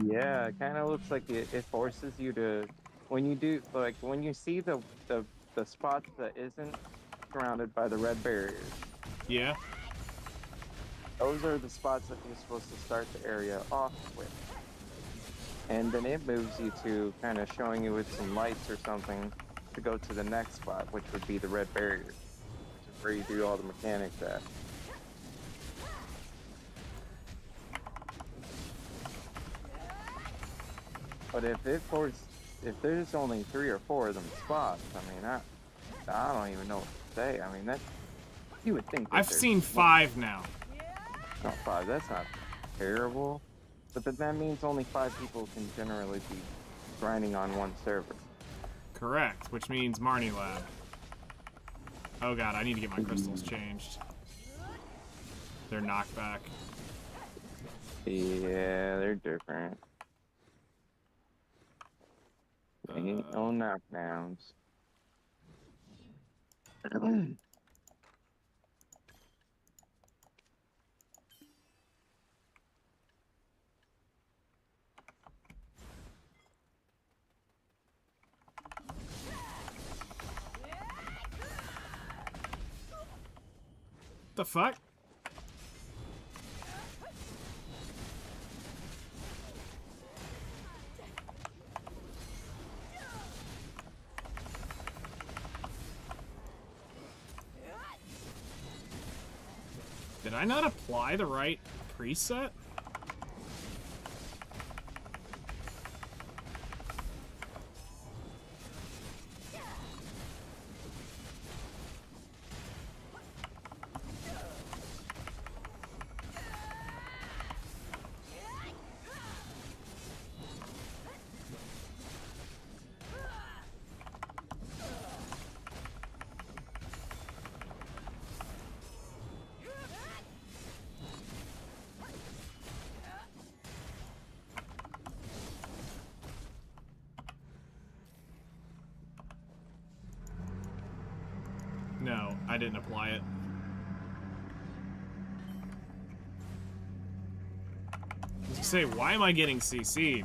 Yeah, it kind of looks like it forces you to, when you do, like, when you see the spots that isn't surrounded by the red barriers. Yeah. Those are the spots that you're supposed to start the area off with. And then it moves you to kind of showing you with some lights or something to go to the next spot, which would be the red barrier, which is where you do all the mechanics at. But if there's only 3 or 4 of them spots, I mean, I don't even know what to say. I mean, that you would think. I've seen 5 now. Not 5. That's not terrible. But then that means only 5 people can generally be grinding on one server. Correct, which means Marnie Lab. Oh god, I need to get my crystals changed. They're knockback. Yeah, they're different. Ain't no knockdowns. The fuck? Did I not apply the right preset? No, I didn't apply it. I was gonna say, why am I getting CC'd?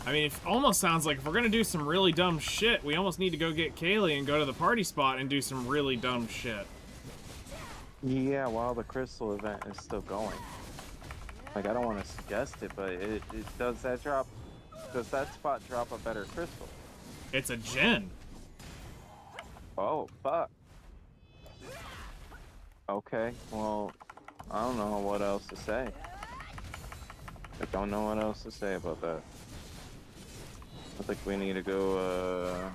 I mean, it almost sounds like if we're gonna do some really dumb shit, we almost need to go get Kaylee and go to the party spot and do some really dumb shit. Yeah, while the crystal event is still going. Like, I don't want to suggest it, but it does that spot drop a better crystal? It's a gen. Oh, fuck. Okay, well, I don't know what else to say. I don't know what else to say about that. I think we need to go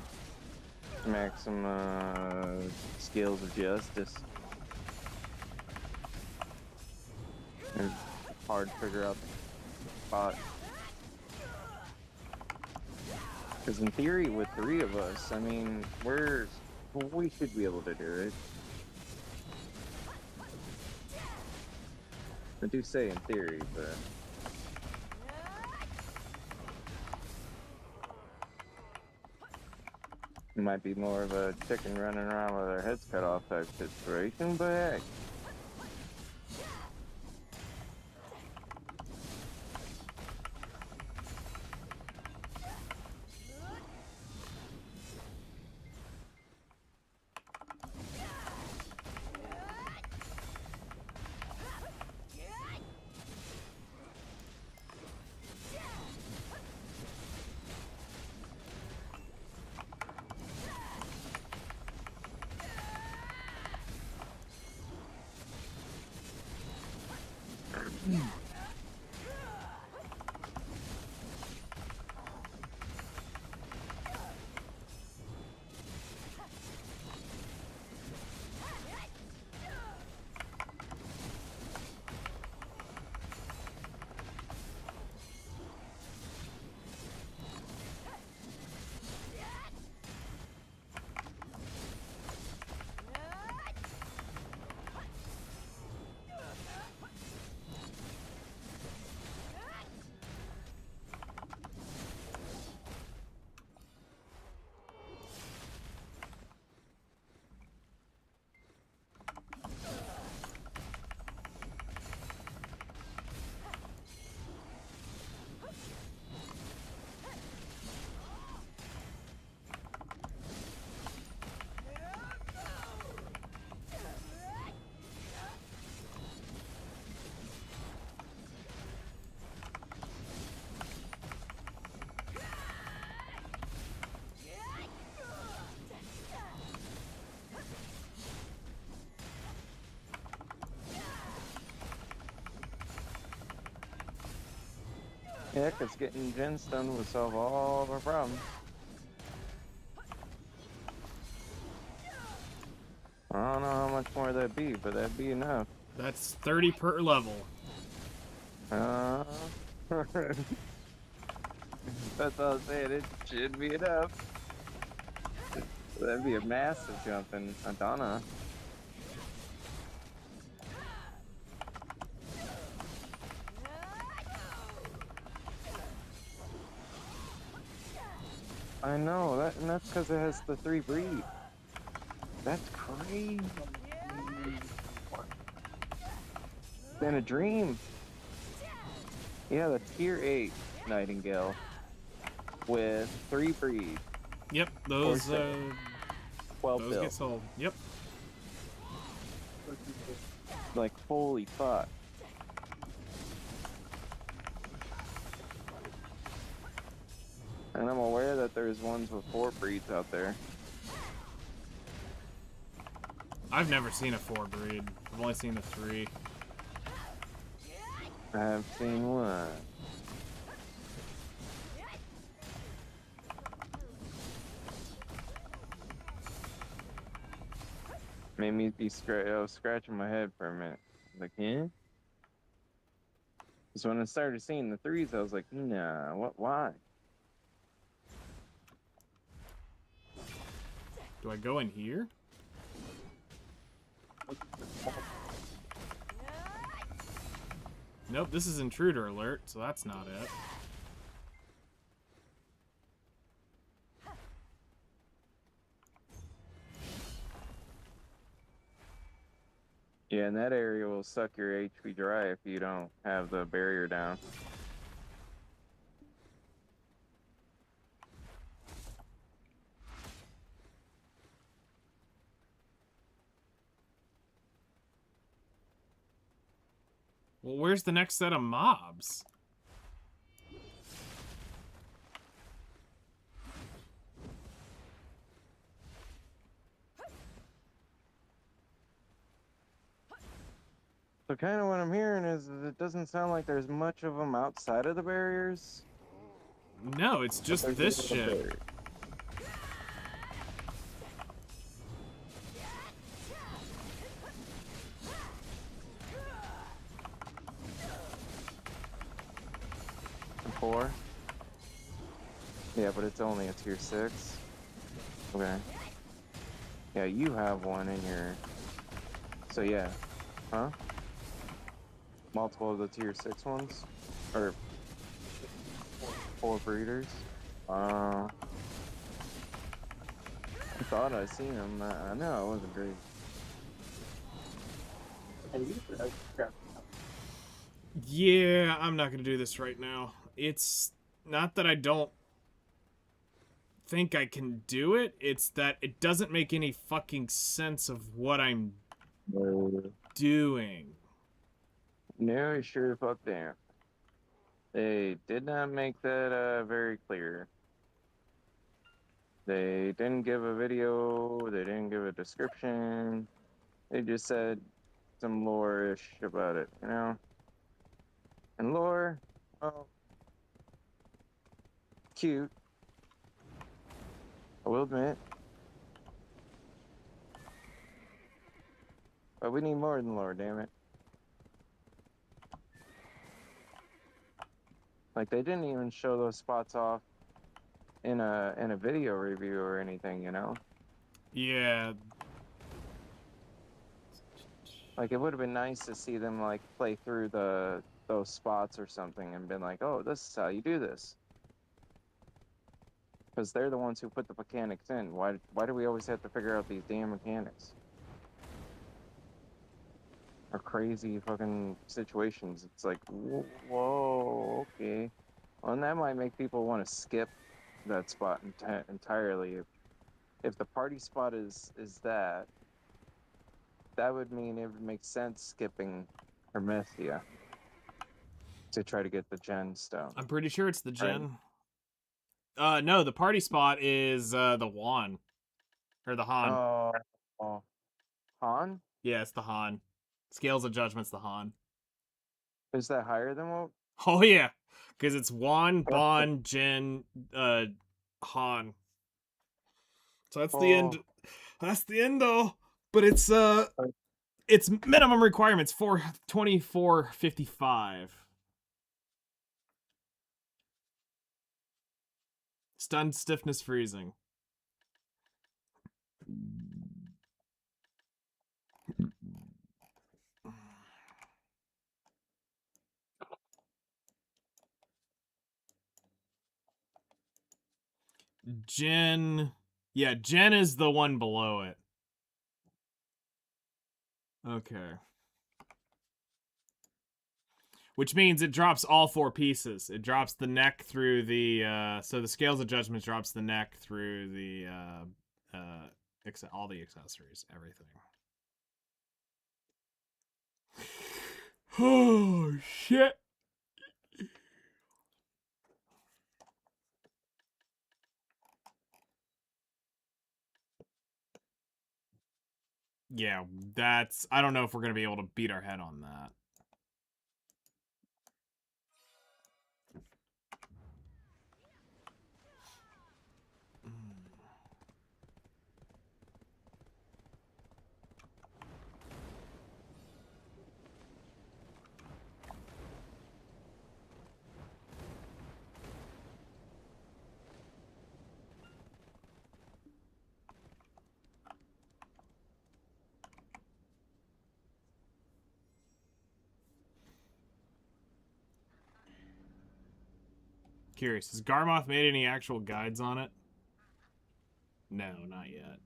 smack some scales of justice. It's hard to figure out the spot. Because in theory, with 3 of us, I mean, we should be able to do it. I do say in theory, but it might be more of a chicken running around with their heads cut off type situation, but heck. Yeah, because getting Genstone would solve all of our problems. I don't know how much more that'd be, but that'd be enough. That's 30 per level. That's all I'm saying, it should be enough. That'd be a massive jump in Edana. I know, and that's because it has the 3 breed. That's crazy. Then a dream. Yeah, the tier 8 Nightingale with 3 breed. Yep, those 12 those bill. get sold. Yep. Like, holy fuck. And I'm aware that there's ones with 4 breeds out there. I've never seen a 4 breed. I've only seen the 3. I have seen one. Made me be I was scratching my head for a minute. Like, yeah? So when I started seeing the 3s, I was like, nah, why? Do I go in here? Nope, this is intruder alert, so that's not it. Yeah, and that area will suck your HP dry if you don't have the barrier down. Well, where's the next set of mobs? So kind of what I'm hearing is that it doesn't sound like there's much of them outside of the barriers. No, it's just this shit. 4? Yeah, but it's only a tier 6. Okay. Yeah, you have one in your... So yeah. Huh? Multiple of the tier 6 ones? Or 4 breeders? I thought I seen them. I know it wasn't great. Yeah, I'm not gonna do this right now. It's not that I don't think I can do it, it's that it doesn't make any fucking sense of what I'm doing. No, sure fuck damn. They did not make that very clear. They didn't give a video, they didn't give a description. They just said some lore-ish about it, you know? And lore, well, cute, I will admit. But we need more than lore, damn it. Like, they didn't even show those spots off in a video review or anything, you know? Yeah. Like, it would have been nice to see them, like, play through those spots or something and been like, oh, this is how you do this. Because they're the ones who put the mechanics in. Why do we always have to figure out these damn mechanics? Or crazy fucking situations. It's like, whoa, okay. Well, and that might make people want to skip that spot entirely. If the party spot is that, that would mean it would make sense skipping Hermethia to try to get the gemstone. I'm pretty sure it's the gen. No, the party spot is the Juan. Or the Han. Oh. Han? Yeah, it's the Han. Scales of Judgment's the Han. Is that higher than what? Oh yeah. Because it's Juan, Bon, Jin, Han. So that's the end. That's the end though. But it's minimum requirements for 2455. Stunned, stiffness, freezing. Jen. Yeah, Jen is the one below it. Okay. Which means it drops all 4 pieces. It drops the neck through the, so the Scales of Judgment drops the neck through the, all the accessories, everything. Oh, shit. Yeah, that's, I don't know if we're going to be able to beat our head on that. Curious, has Garmoth made any actual guides on it? No, not yet.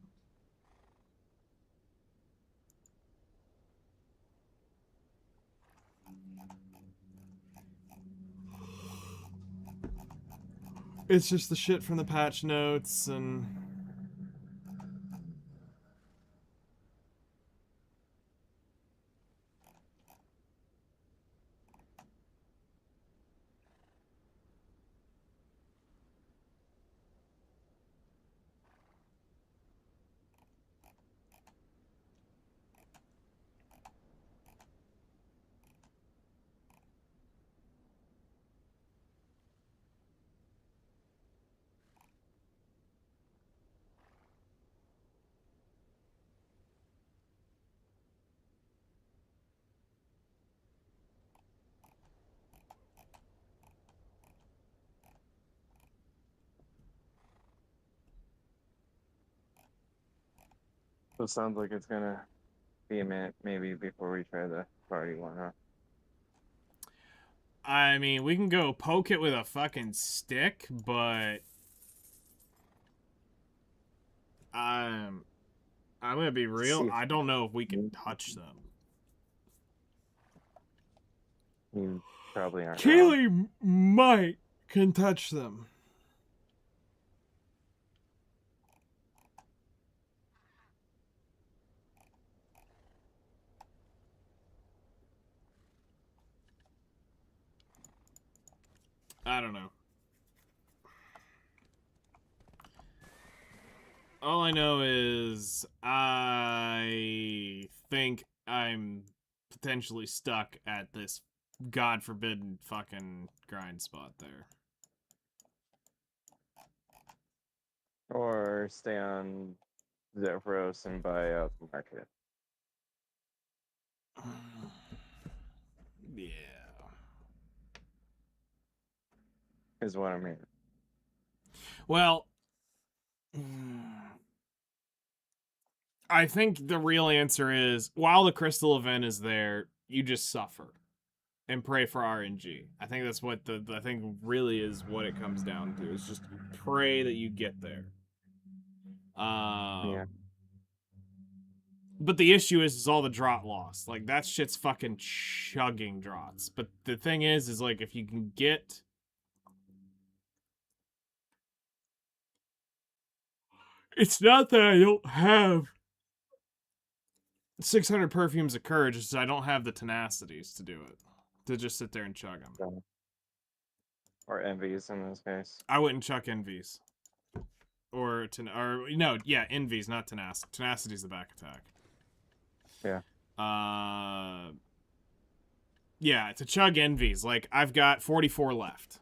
It's just the shit from the patch notes and... So it sounds like it's gonna be a minute maybe before we try the party one, huh? I mean, we can go poke it with a fucking stick, but I'm gonna be real. I don't know if we can touch them. You probably aren't wrong. Kaylee might can touch them. I don't know. All I know is I think I'm potentially stuck at this god forbidden fucking grind spot there. Or stay on Zephyros and buy out the market. Yeah. Is what I mean. Well, I think the real answer is while the crystal event is there, you just suffer and pray for RNG. I think that's what I think really is what it comes down to. Is just pray that you get there. Yeah. But the issue is all the draught loss. Like, that shit's fucking chugging draughts. But the thing is like, if you can get... It's not that I don't have 600 perfumes of courage, it's just I don't have the tenacities to do it. To just sit there and chug them. Or envies in this case. I wouldn't chuck envies. Envies, not tenacity. Tenacity's the back attack. Yeah. Yeah, to chug envies, like, I've got 44 left.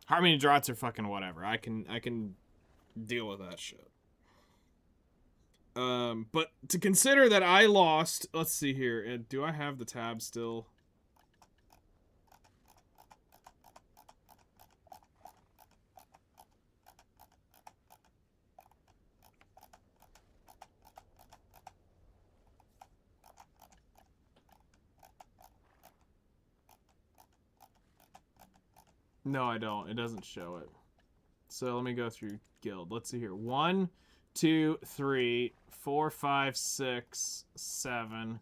Harmony draughts are fucking whatever. I can deal with that shit. But to consider that I lost, let's see here. Do I have the tab still? No, I don't. It doesn't show it. So let me go through guild. Let's see here. 1, 2, 3, 4, 5, 6, 7,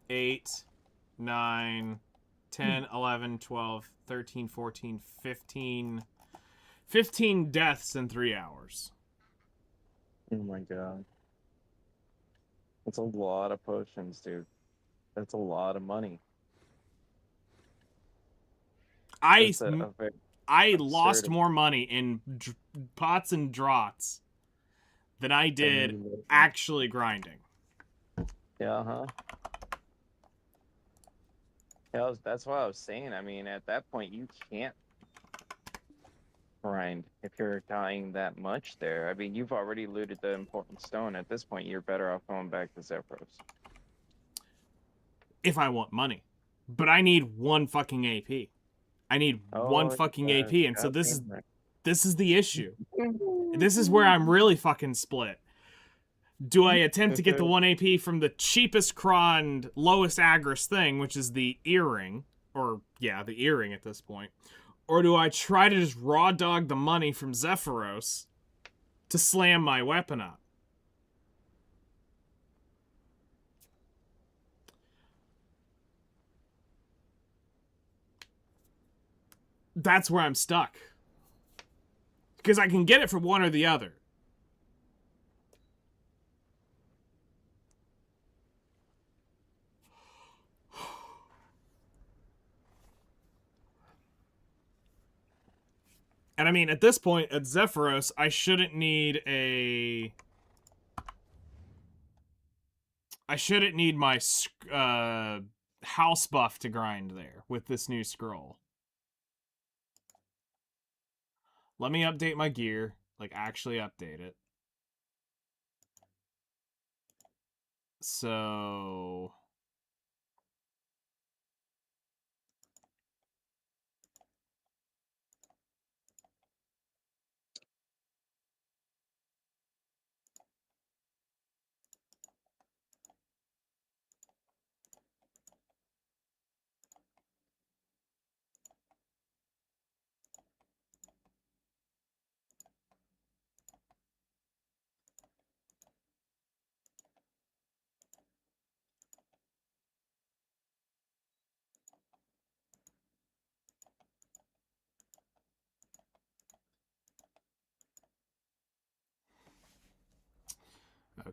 8, 9, 10, 11, 12, 13, 14, 15. 15 deaths in 3 hours. Oh my god. That's a lot of potions, dude. That's a lot of money. I lost absurd- more money in pots and draughts than I did actually grinding. Yeah, huh? Yeah, that's what I was saying. I mean, at that point, you can't grind if you're dying that much there. I mean, you've already looted the important stone. At this point, you're better off going back to Zephyros. If I want money. But I need one fucking AP. I need one fucking AP, and so this is the issue. This is where I'm really fucking split. Do I attempt to get the 1 AP from the cheapest croned, lowest agris thing, which is the earring, or yeah, the earring at this point, or do I try to just raw dog the money from Zephyros to slam my weapon up? That's where I'm stuck. Because I can get it from one or the other. And I mean, at this point, at Zephyros, I shouldn't need a... I shouldn't need my house buff to grind there with this new scroll. Let me update my gear. Like, actually update it. So...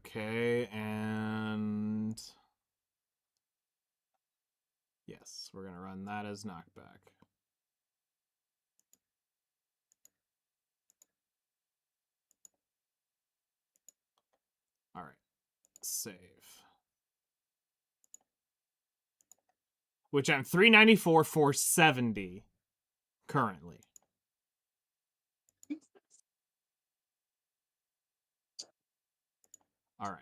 Okay, and yes, we're gonna run that as knockback. All right, save. Which I'm 394, 470 currently. All right.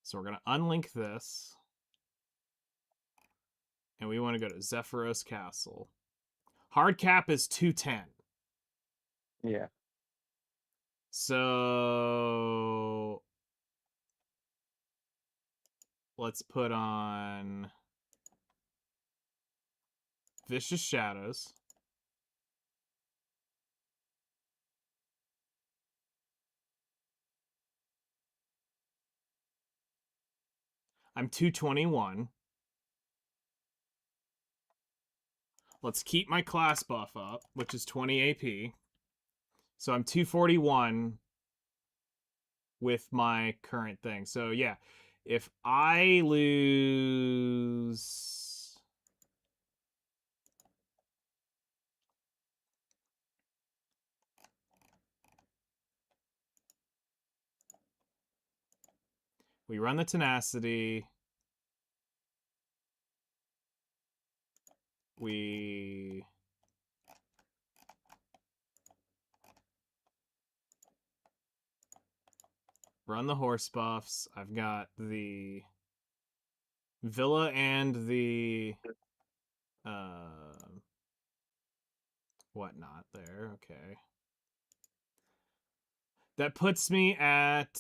So we're gonna unlink this. And we want to go to Zephyros Castle. Hard cap is 210. Yeah. So let's put on Vicious Shadows. I'm 221. Let's keep my class buff up, which is 20 AP. So I'm 241 with my current thing. So yeah, if I lose... We run the Tenacity. We... run the horse buffs. I've got the Villa and the whatnot there. Okay. That puts me at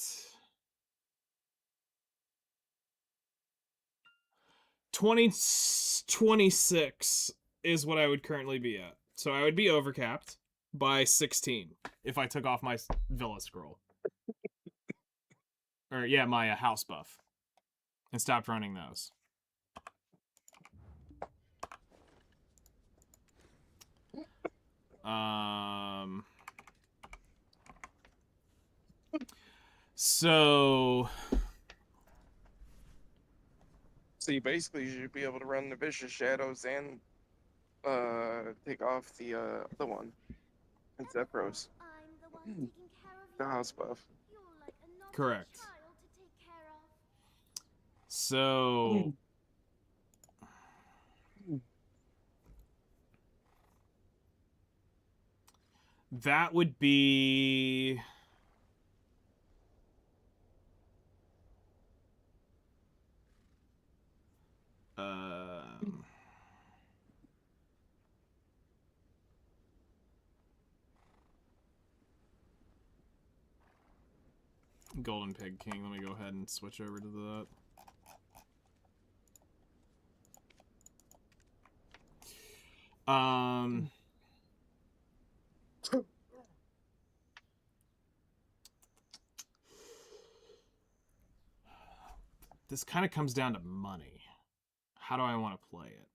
26 is what I would currently be at. So I would be overcapped by 16 if I took off my Villa scroll. Or yeah, my house buff. And stopped running those. So you basically should be able to run the Vicious Shadows and take off the other one. It's Zephyros. The house buff. correct. So that would be Golden Pig King. Let me go ahead and switch over to that. This kind of comes down to money. How do I want to play it?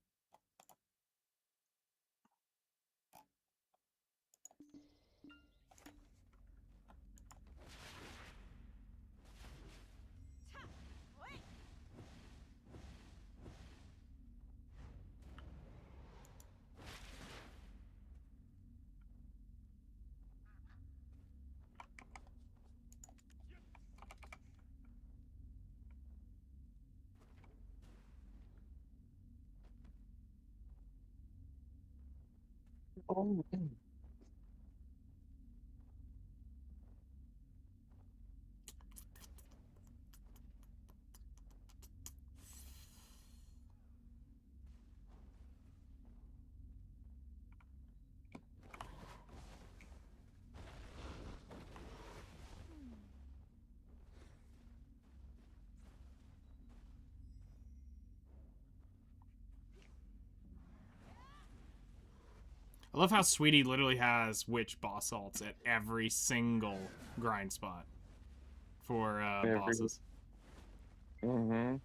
I love how Sweetie literally has witch boss ults at every single grind spot for bosses. Mm-hmm.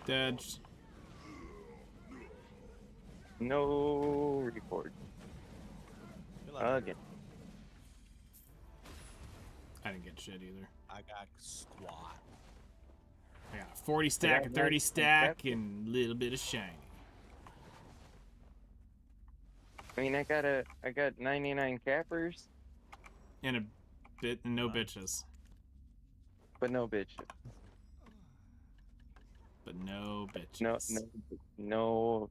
Dead. No record. Again. I didn't get shit either. I got squat. I got a 40 stack, a 30 stack, and a little bit of shiny. I mean, I got 99 cappers. And a bit, and no bitches. But no bitches. But no bitches. No.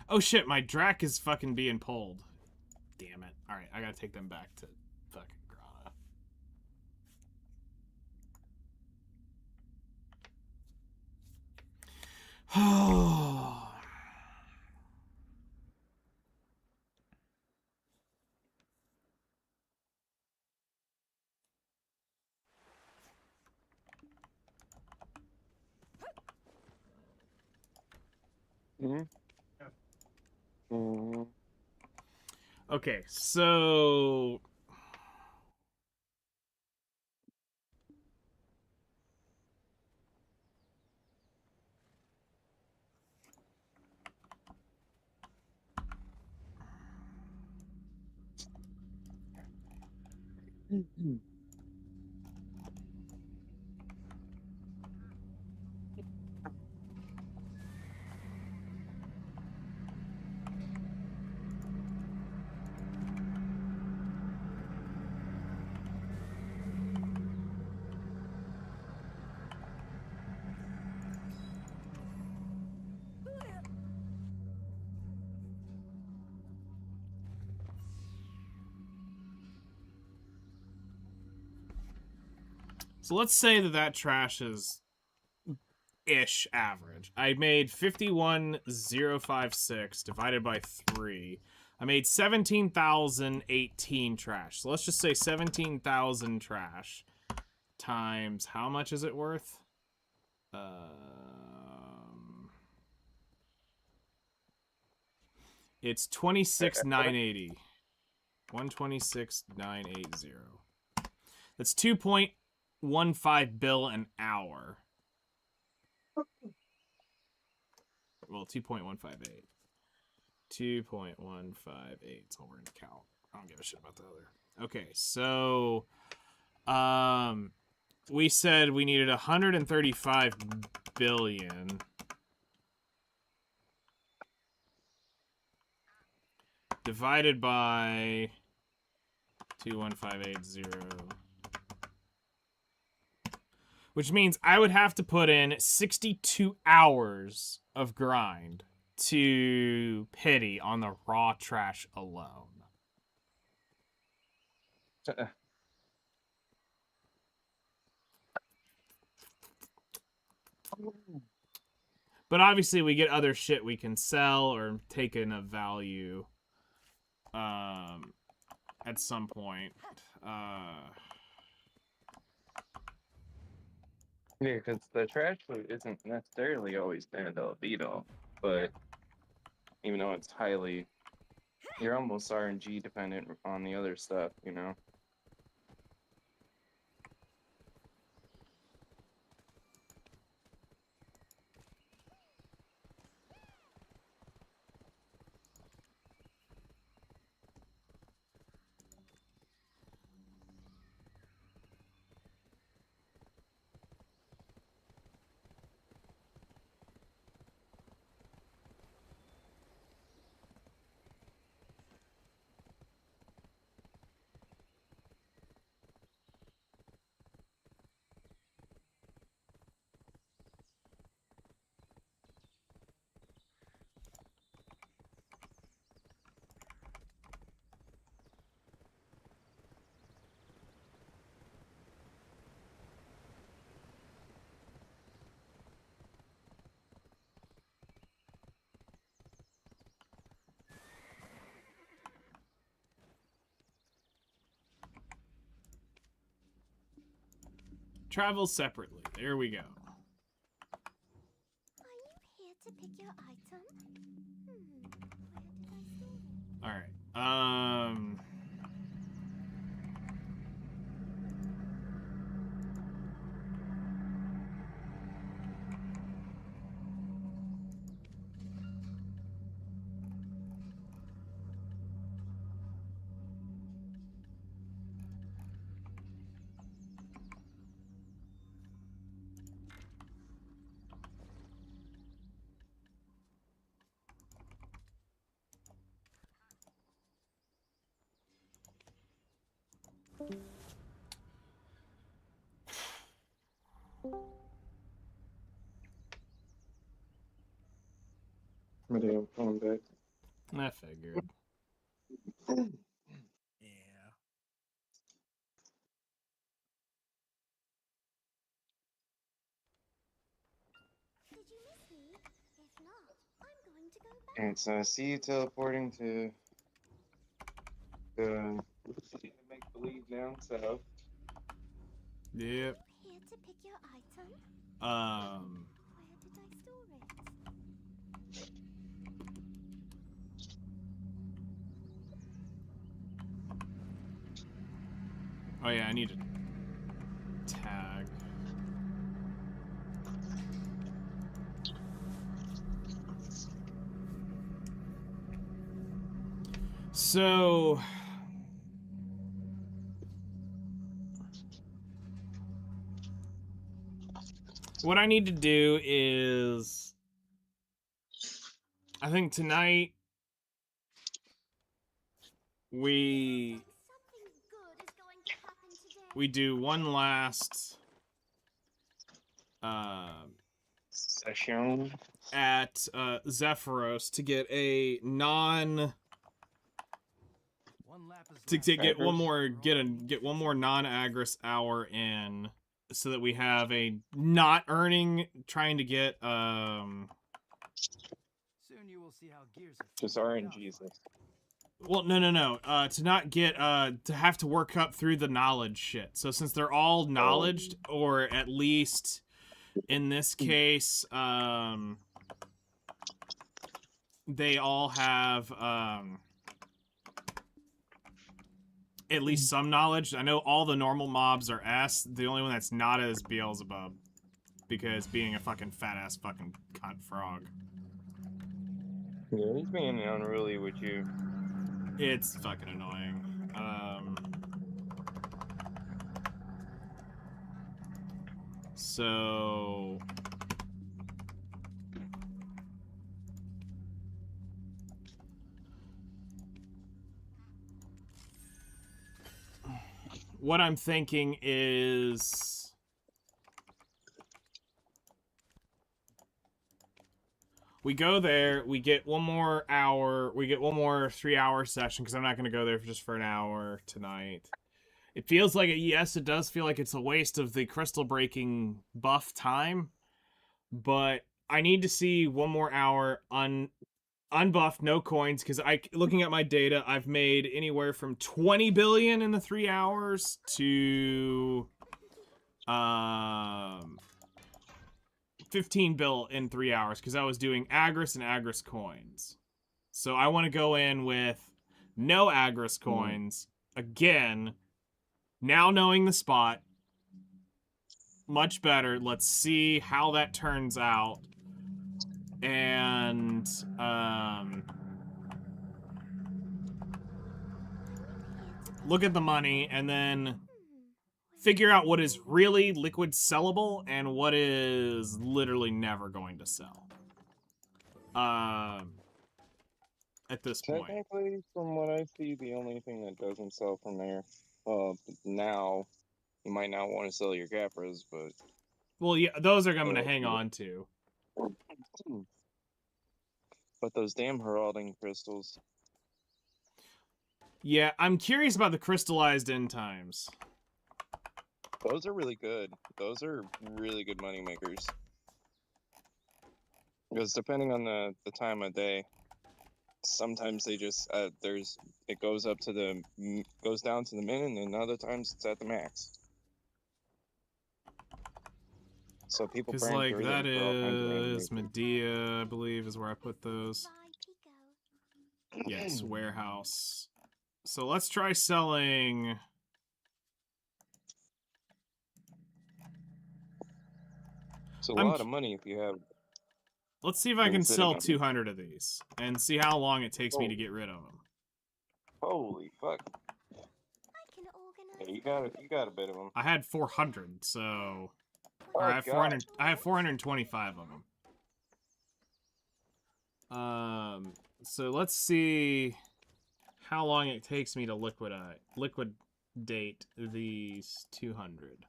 Oh shit, my Drac is fucking being pulled. Damn it. Alright, I gotta take them back to fucking Grana. Okay, so let's say that trash is ish average. I made 51,056 divided by 3. I made 17,018 trash. So let's just say 17,000 trash times how much is it worth? It's 26,980. 126,980. That's 2.15 bill an hour. Well, 2.158. 2.158. So we're going to count. I don't give a shit about the other. Okay, so we said we needed 135 billion. Divided by 21580. Which means I would have to put in 62 hours of grind to pity on the raw trash alone. But obviously we get other shit we can sell or take in a value at some point. Yeah, because the trash food isn't necessarily always Panadol Beetle, but even though it's highly, you're almost RNG dependent on the other stuff, you know? Travel separately. There we go. Are you here to pick your item? Where did I store it? All right. Video phone back. I figured. Yeah. Did you miss me? If not, I'm going to go back. Alright, so I see you teleporting to the make believe down south. Yep. Here to pick your item? Where did I store it? Oh yeah, I need to tag. So what I need to do is, I think tonight we do one last session at Zephyros to get a get one more non-Agris hour in, so that we have a not earning trying to get Soon you will see how gears are just RNGs. well, no. To not get, to have to work up through the knowledge shit. So since they're all knowledged, or at least in this case, they all have, at least some knowledge. I know all the normal mobs are S. The only one that's not is Beelzebub. Because being a fucking fat-ass fucking cunt frog. Yeah, he's being unruly with you. It's fucking annoying. So what I'm thinking is we go there, we get one more hour, we get one more 3-hour session, because I'm not going to go there just for an hour tonight. It feels like, yes, it does feel like it's a waste of the crystal breaking buff time, but I need to see one more hour unbuffed, no coins, because looking at my data, I've made anywhere from 20 billion in the 3 hours to 15 bill in 3 hours, because I was doing Agris and Agris coins. So I want to go in with no Agris coins again. Now knowing the spot, much better. Let's see how that turns out. And, look at the money, and then figure out what is really liquid sellable and what is literally never going to sell. At this point. Technically, from what I see, the only thing that doesn't sell from there, now, you might not want to sell your Capras, but... Well, yeah, those are I'm going to hang on to. But those damn heralding crystals. Yeah, I'm curious about the crystallized end times. Those are really good. Those are really good money makers. Because depending on the time of day, sometimes they just it goes up to goes down to the min, and then other times it's at the max. So people Because, burn like, through that them for all kinds of random is reasons. Medea, I believe, is where I put those. Bye, Pico. Yes, warehouse. So let's try selling... It's a I'm lot c- of money if you have. Let's see if I Been can sitting sell on them. 200 of these and see how long it takes me Oh. to get rid of them. Holy fuck! I can organize. Yeah, you got a bit of them. I had 400, so Oh, or I have God. 400. I have 425 of them. So let's see how long it takes me to liquidate these 200.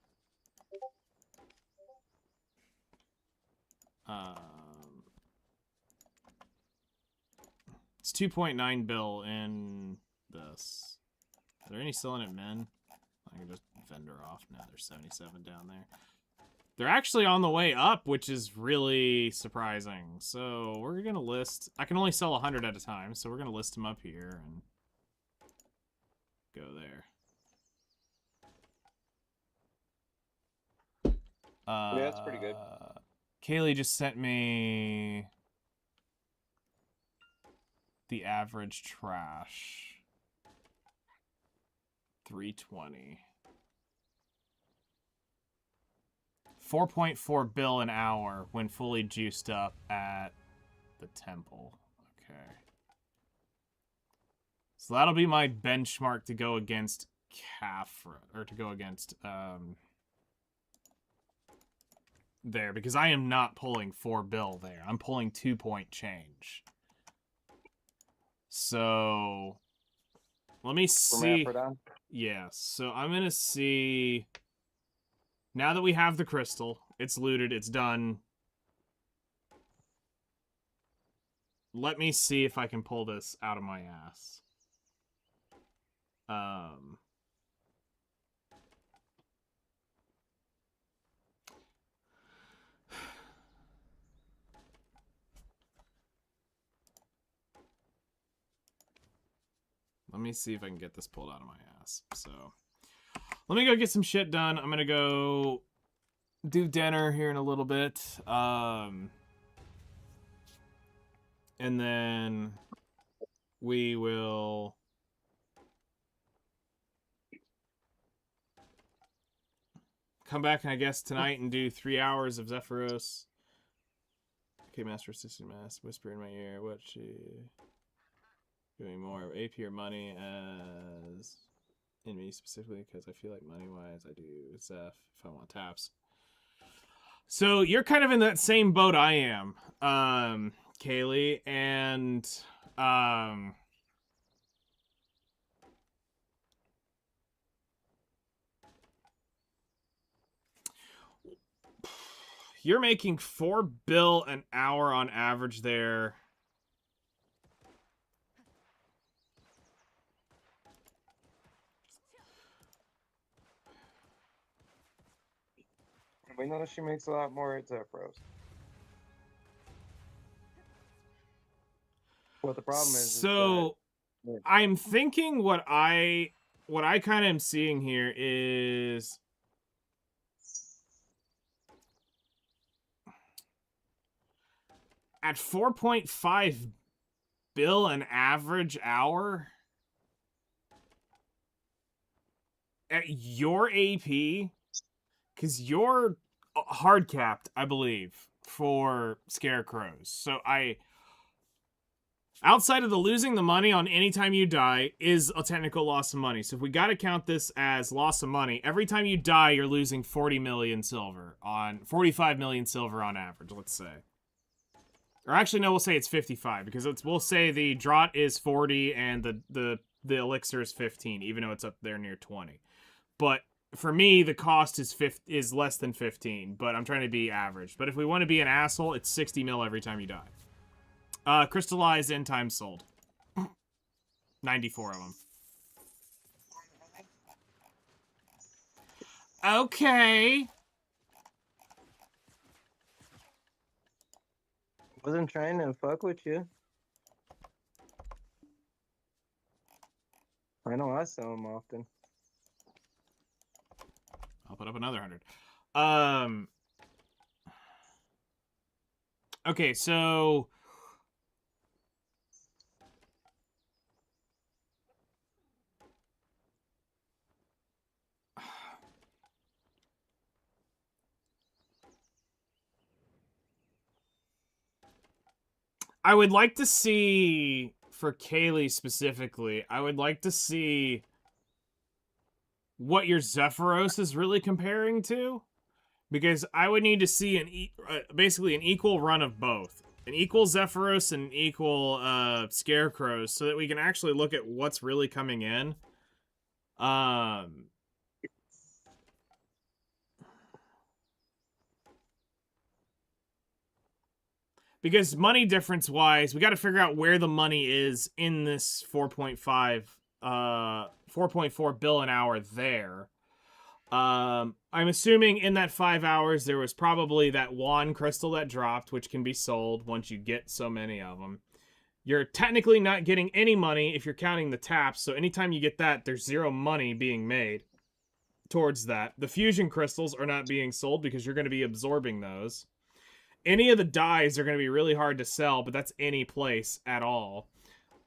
It's 2.9 bill in this. Are there any selling at men? I can just vendor off. No, there's 77 down there. They're actually on the way up, which is really surprising. So we're gonna list. I can only sell 100 at a time, so we're gonna list them up here and go there. Yeah, that's pretty good. Kaylee just sent me the average trash. 320. 4.4 bill an hour when fully juiced up at the temple. Okay. So that'll be my benchmark to go against Kafra, or to go against there, because I am not pulling 4 bill there. I'm pulling 2 point change. So let me see. Yeah, so I'm gonna see. Now that we have the crystal, it's looted, it's done. Let me see if I can pull this out of my ass. Let me see if I can get this pulled out of my ass. So, let me go get some shit done. I'm gonna go do dinner here in a little bit. And then we will come back, I guess, tonight and do 3 hours of Zephyros. Okay, Master Assistant Mass, whisper in my ear. What she doing more of AP or money as in me specifically, because I feel like money-wise I do Zeph if I want taps. So you're kind of in that same boat I am, Kaylee, and you're making 4 bill an hour on average there. We notice she makes a lot more at Zephyros. What the problem is So that, I'm thinking what I kind of am seeing here is at 4.5 bill an average hour at your AP, because you're hard capped, I believe, for scarecrows. So outside of the losing the money on any time you die is a technical loss of money. So if we got to count this as loss of money, every time you die, you're losing 40 million silver on 45 million silver on average, let's say. Or actually, no, we'll say it's 55 because we'll say the draught is 40 and the elixir is 15, even though it's up there near 20. But for me, the cost is less than 15, but I'm trying to be average. But if we want to be an asshole, it's 60 mil every time you die. Crystallized end time sold. 94 of them. Okay. Wasn't trying to fuck with you. I know I sell them often. I'll put up another 100. Okay, so I would like to see, for Kaylee specifically, I would like to see what your Zephyros is really comparing to. Because I would need to see basically an equal run of both. An equal Zephyros and an equal Scarecrows, so that we can actually look at what's really coming in. Because money difference wise, we got to figure out where the money is in this 4.4 bill an hour there. I'm assuming in that 5 hours there was probably that wand crystal that dropped, which can be sold once you get so many of them. You're technically not getting any money if you're counting the taps, so anytime you get that, there's zero money being made towards that. The fusion crystals are not being sold because you're going to be absorbing those. Any of the dyes are going to be really hard to sell, but that's any place at all.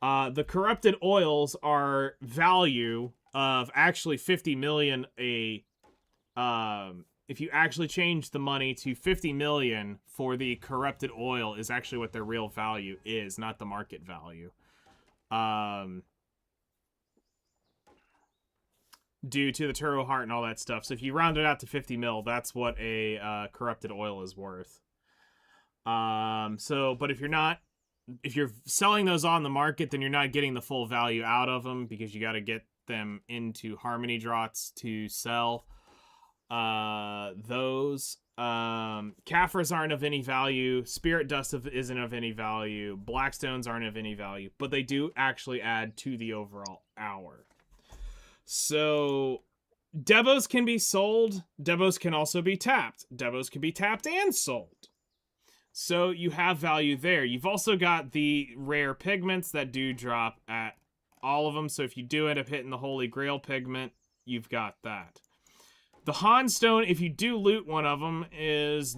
The corrupted oils are value of actually 50 million a... if you actually change the money to 50 million for the corrupted oil is actually what their real value is, not the market value. Due to the Turo Heart and all that stuff. So if you round it out to 50 mil, that's what a corrupted oil is worth. But if you're selling those on the market, then you're not getting the full value out of them because you got to get them into Harmony Draughts to sell. Those Kafirs aren't of any value. Spirit Dust isn't of any value. Blackstones aren't of any value, but they do actually add to the overall hour. So Devos can be sold. Devos can also be tapped. Devos can be tapped and sold. So you have value there. You've also got the rare pigments that do drop at all of them. So if you do end up hitting the Holy Grail pigment, you've got that. The Han Stone, if you do loot one of them, is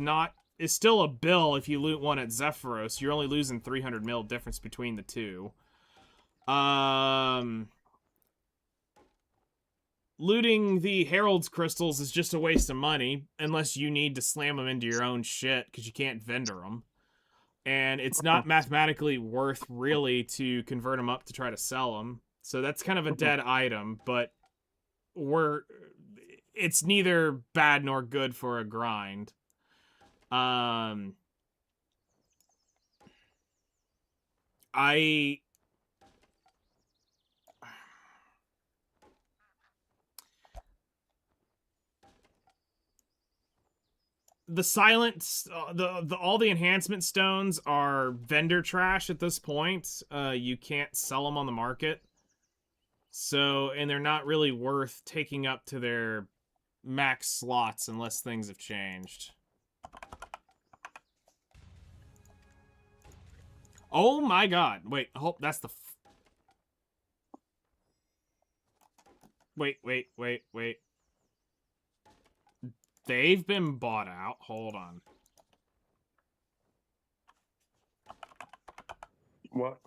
still a bill if you loot one at Zephyros. You're only losing 300 mil difference between the two. Looting the Herald's crystals is just a waste of money, unless you need to slam them into your own shit, because you can't vendor them. And it's not mathematically worth, really, to convert them up to try to sell them. So that's kind of a dead item, but it's neither bad nor good for a grind. The silence, all the enhancement stones are vendor trash at this point. You can't sell them on the market. So, and they're not really worth taking up to their max slots unless things have changed. Oh my god. Wait, that's the... Wait. They've been bought out. Hold on. What?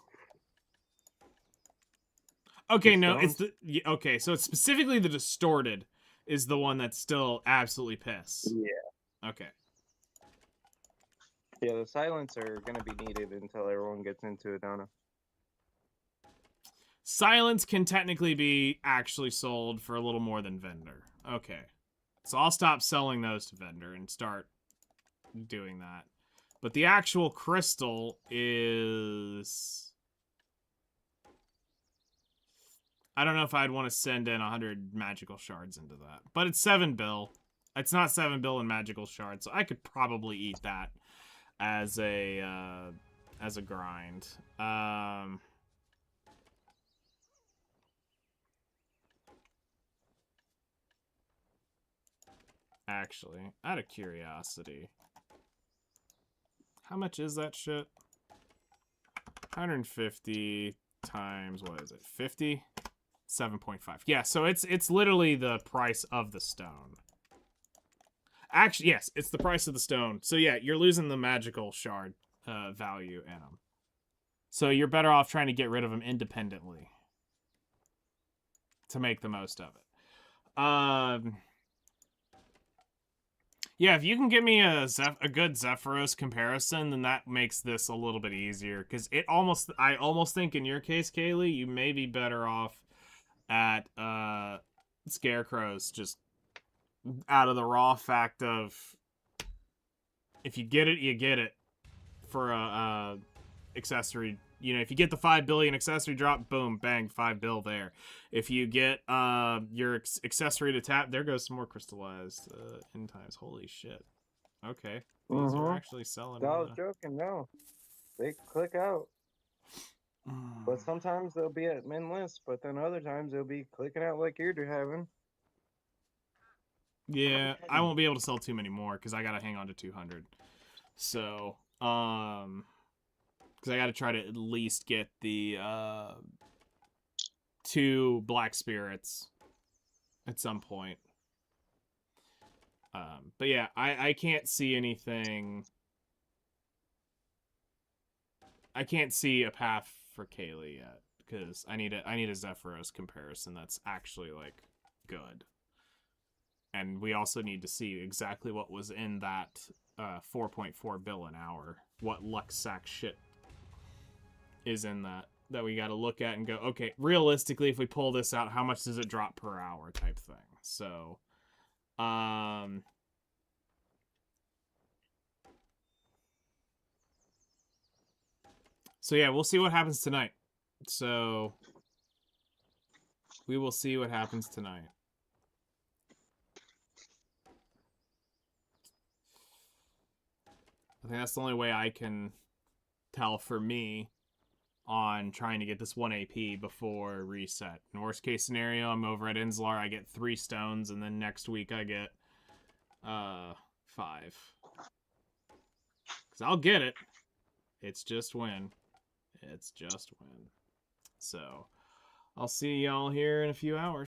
Okay, no, it's the... Okay, so it's specifically the Distorted is the one that's still absolutely pissed. Yeah. Okay. Yeah, the silence are going to be needed until everyone gets into Edana. Silence can technically be actually sold for a little more than vendor. Okay. So I'll stop selling those to vendor and start doing that. But the actual crystal is... I don't know if I'd want to send in 100 magical shards into that. But it's 7 bill. It's not 7 bill in magical shards, so I could probably eat that as a grind. Actually, out of curiosity, how much is that shit? 150 times, what is it, 50? 7.5. Yeah, so it's literally the price of the stone. Actually, yes, it's the price of the stone. So yeah, you're losing the magical shard value in them. So you're better off trying to get rid of them independently to make the most of it. Yeah, if you can give me a good Zephyros comparison, then that makes this a little bit easier. Because I almost think in your case, Kaylee, you may be better off at Scarecrows, just out of the raw fact of if you get it, you get it for a accessory. You know, if you get the 5 billion accessory drop, boom, bang, 5 bill there. If you get your accessory to tap, there goes some more crystallized end times. Holy shit. Okay. These are actually selling. I was joking, no. They click out. But sometimes they'll be at min list, but then other times they'll be clicking out like you're having. Yeah, I won't be able to sell too many more because I gotta hang on to 200. So, because I gotta try to at least get the 2 black spirits at some point. But yeah, I can't see anything. I can't see a path for Kaylee yet because I need a Zephyros comparison that's actually like good. And we also need to see exactly what was in that 4.4 bill an hour. What Lux Sack shit is in that we got to look at and go, okay, realistically, if we pull this out, how much does it drop per hour type thing? So, so yeah, we'll see what happens tonight. So, we will see what happens tonight. I think that's the only way I can tell for me on trying to get this 1 AP before reset. In worst case scenario, I'm over at Insular, I get 3 stones, and then next week I get 5. Because I'll get it. It's just when. It's just when. So, I'll see y'all here in a few hours.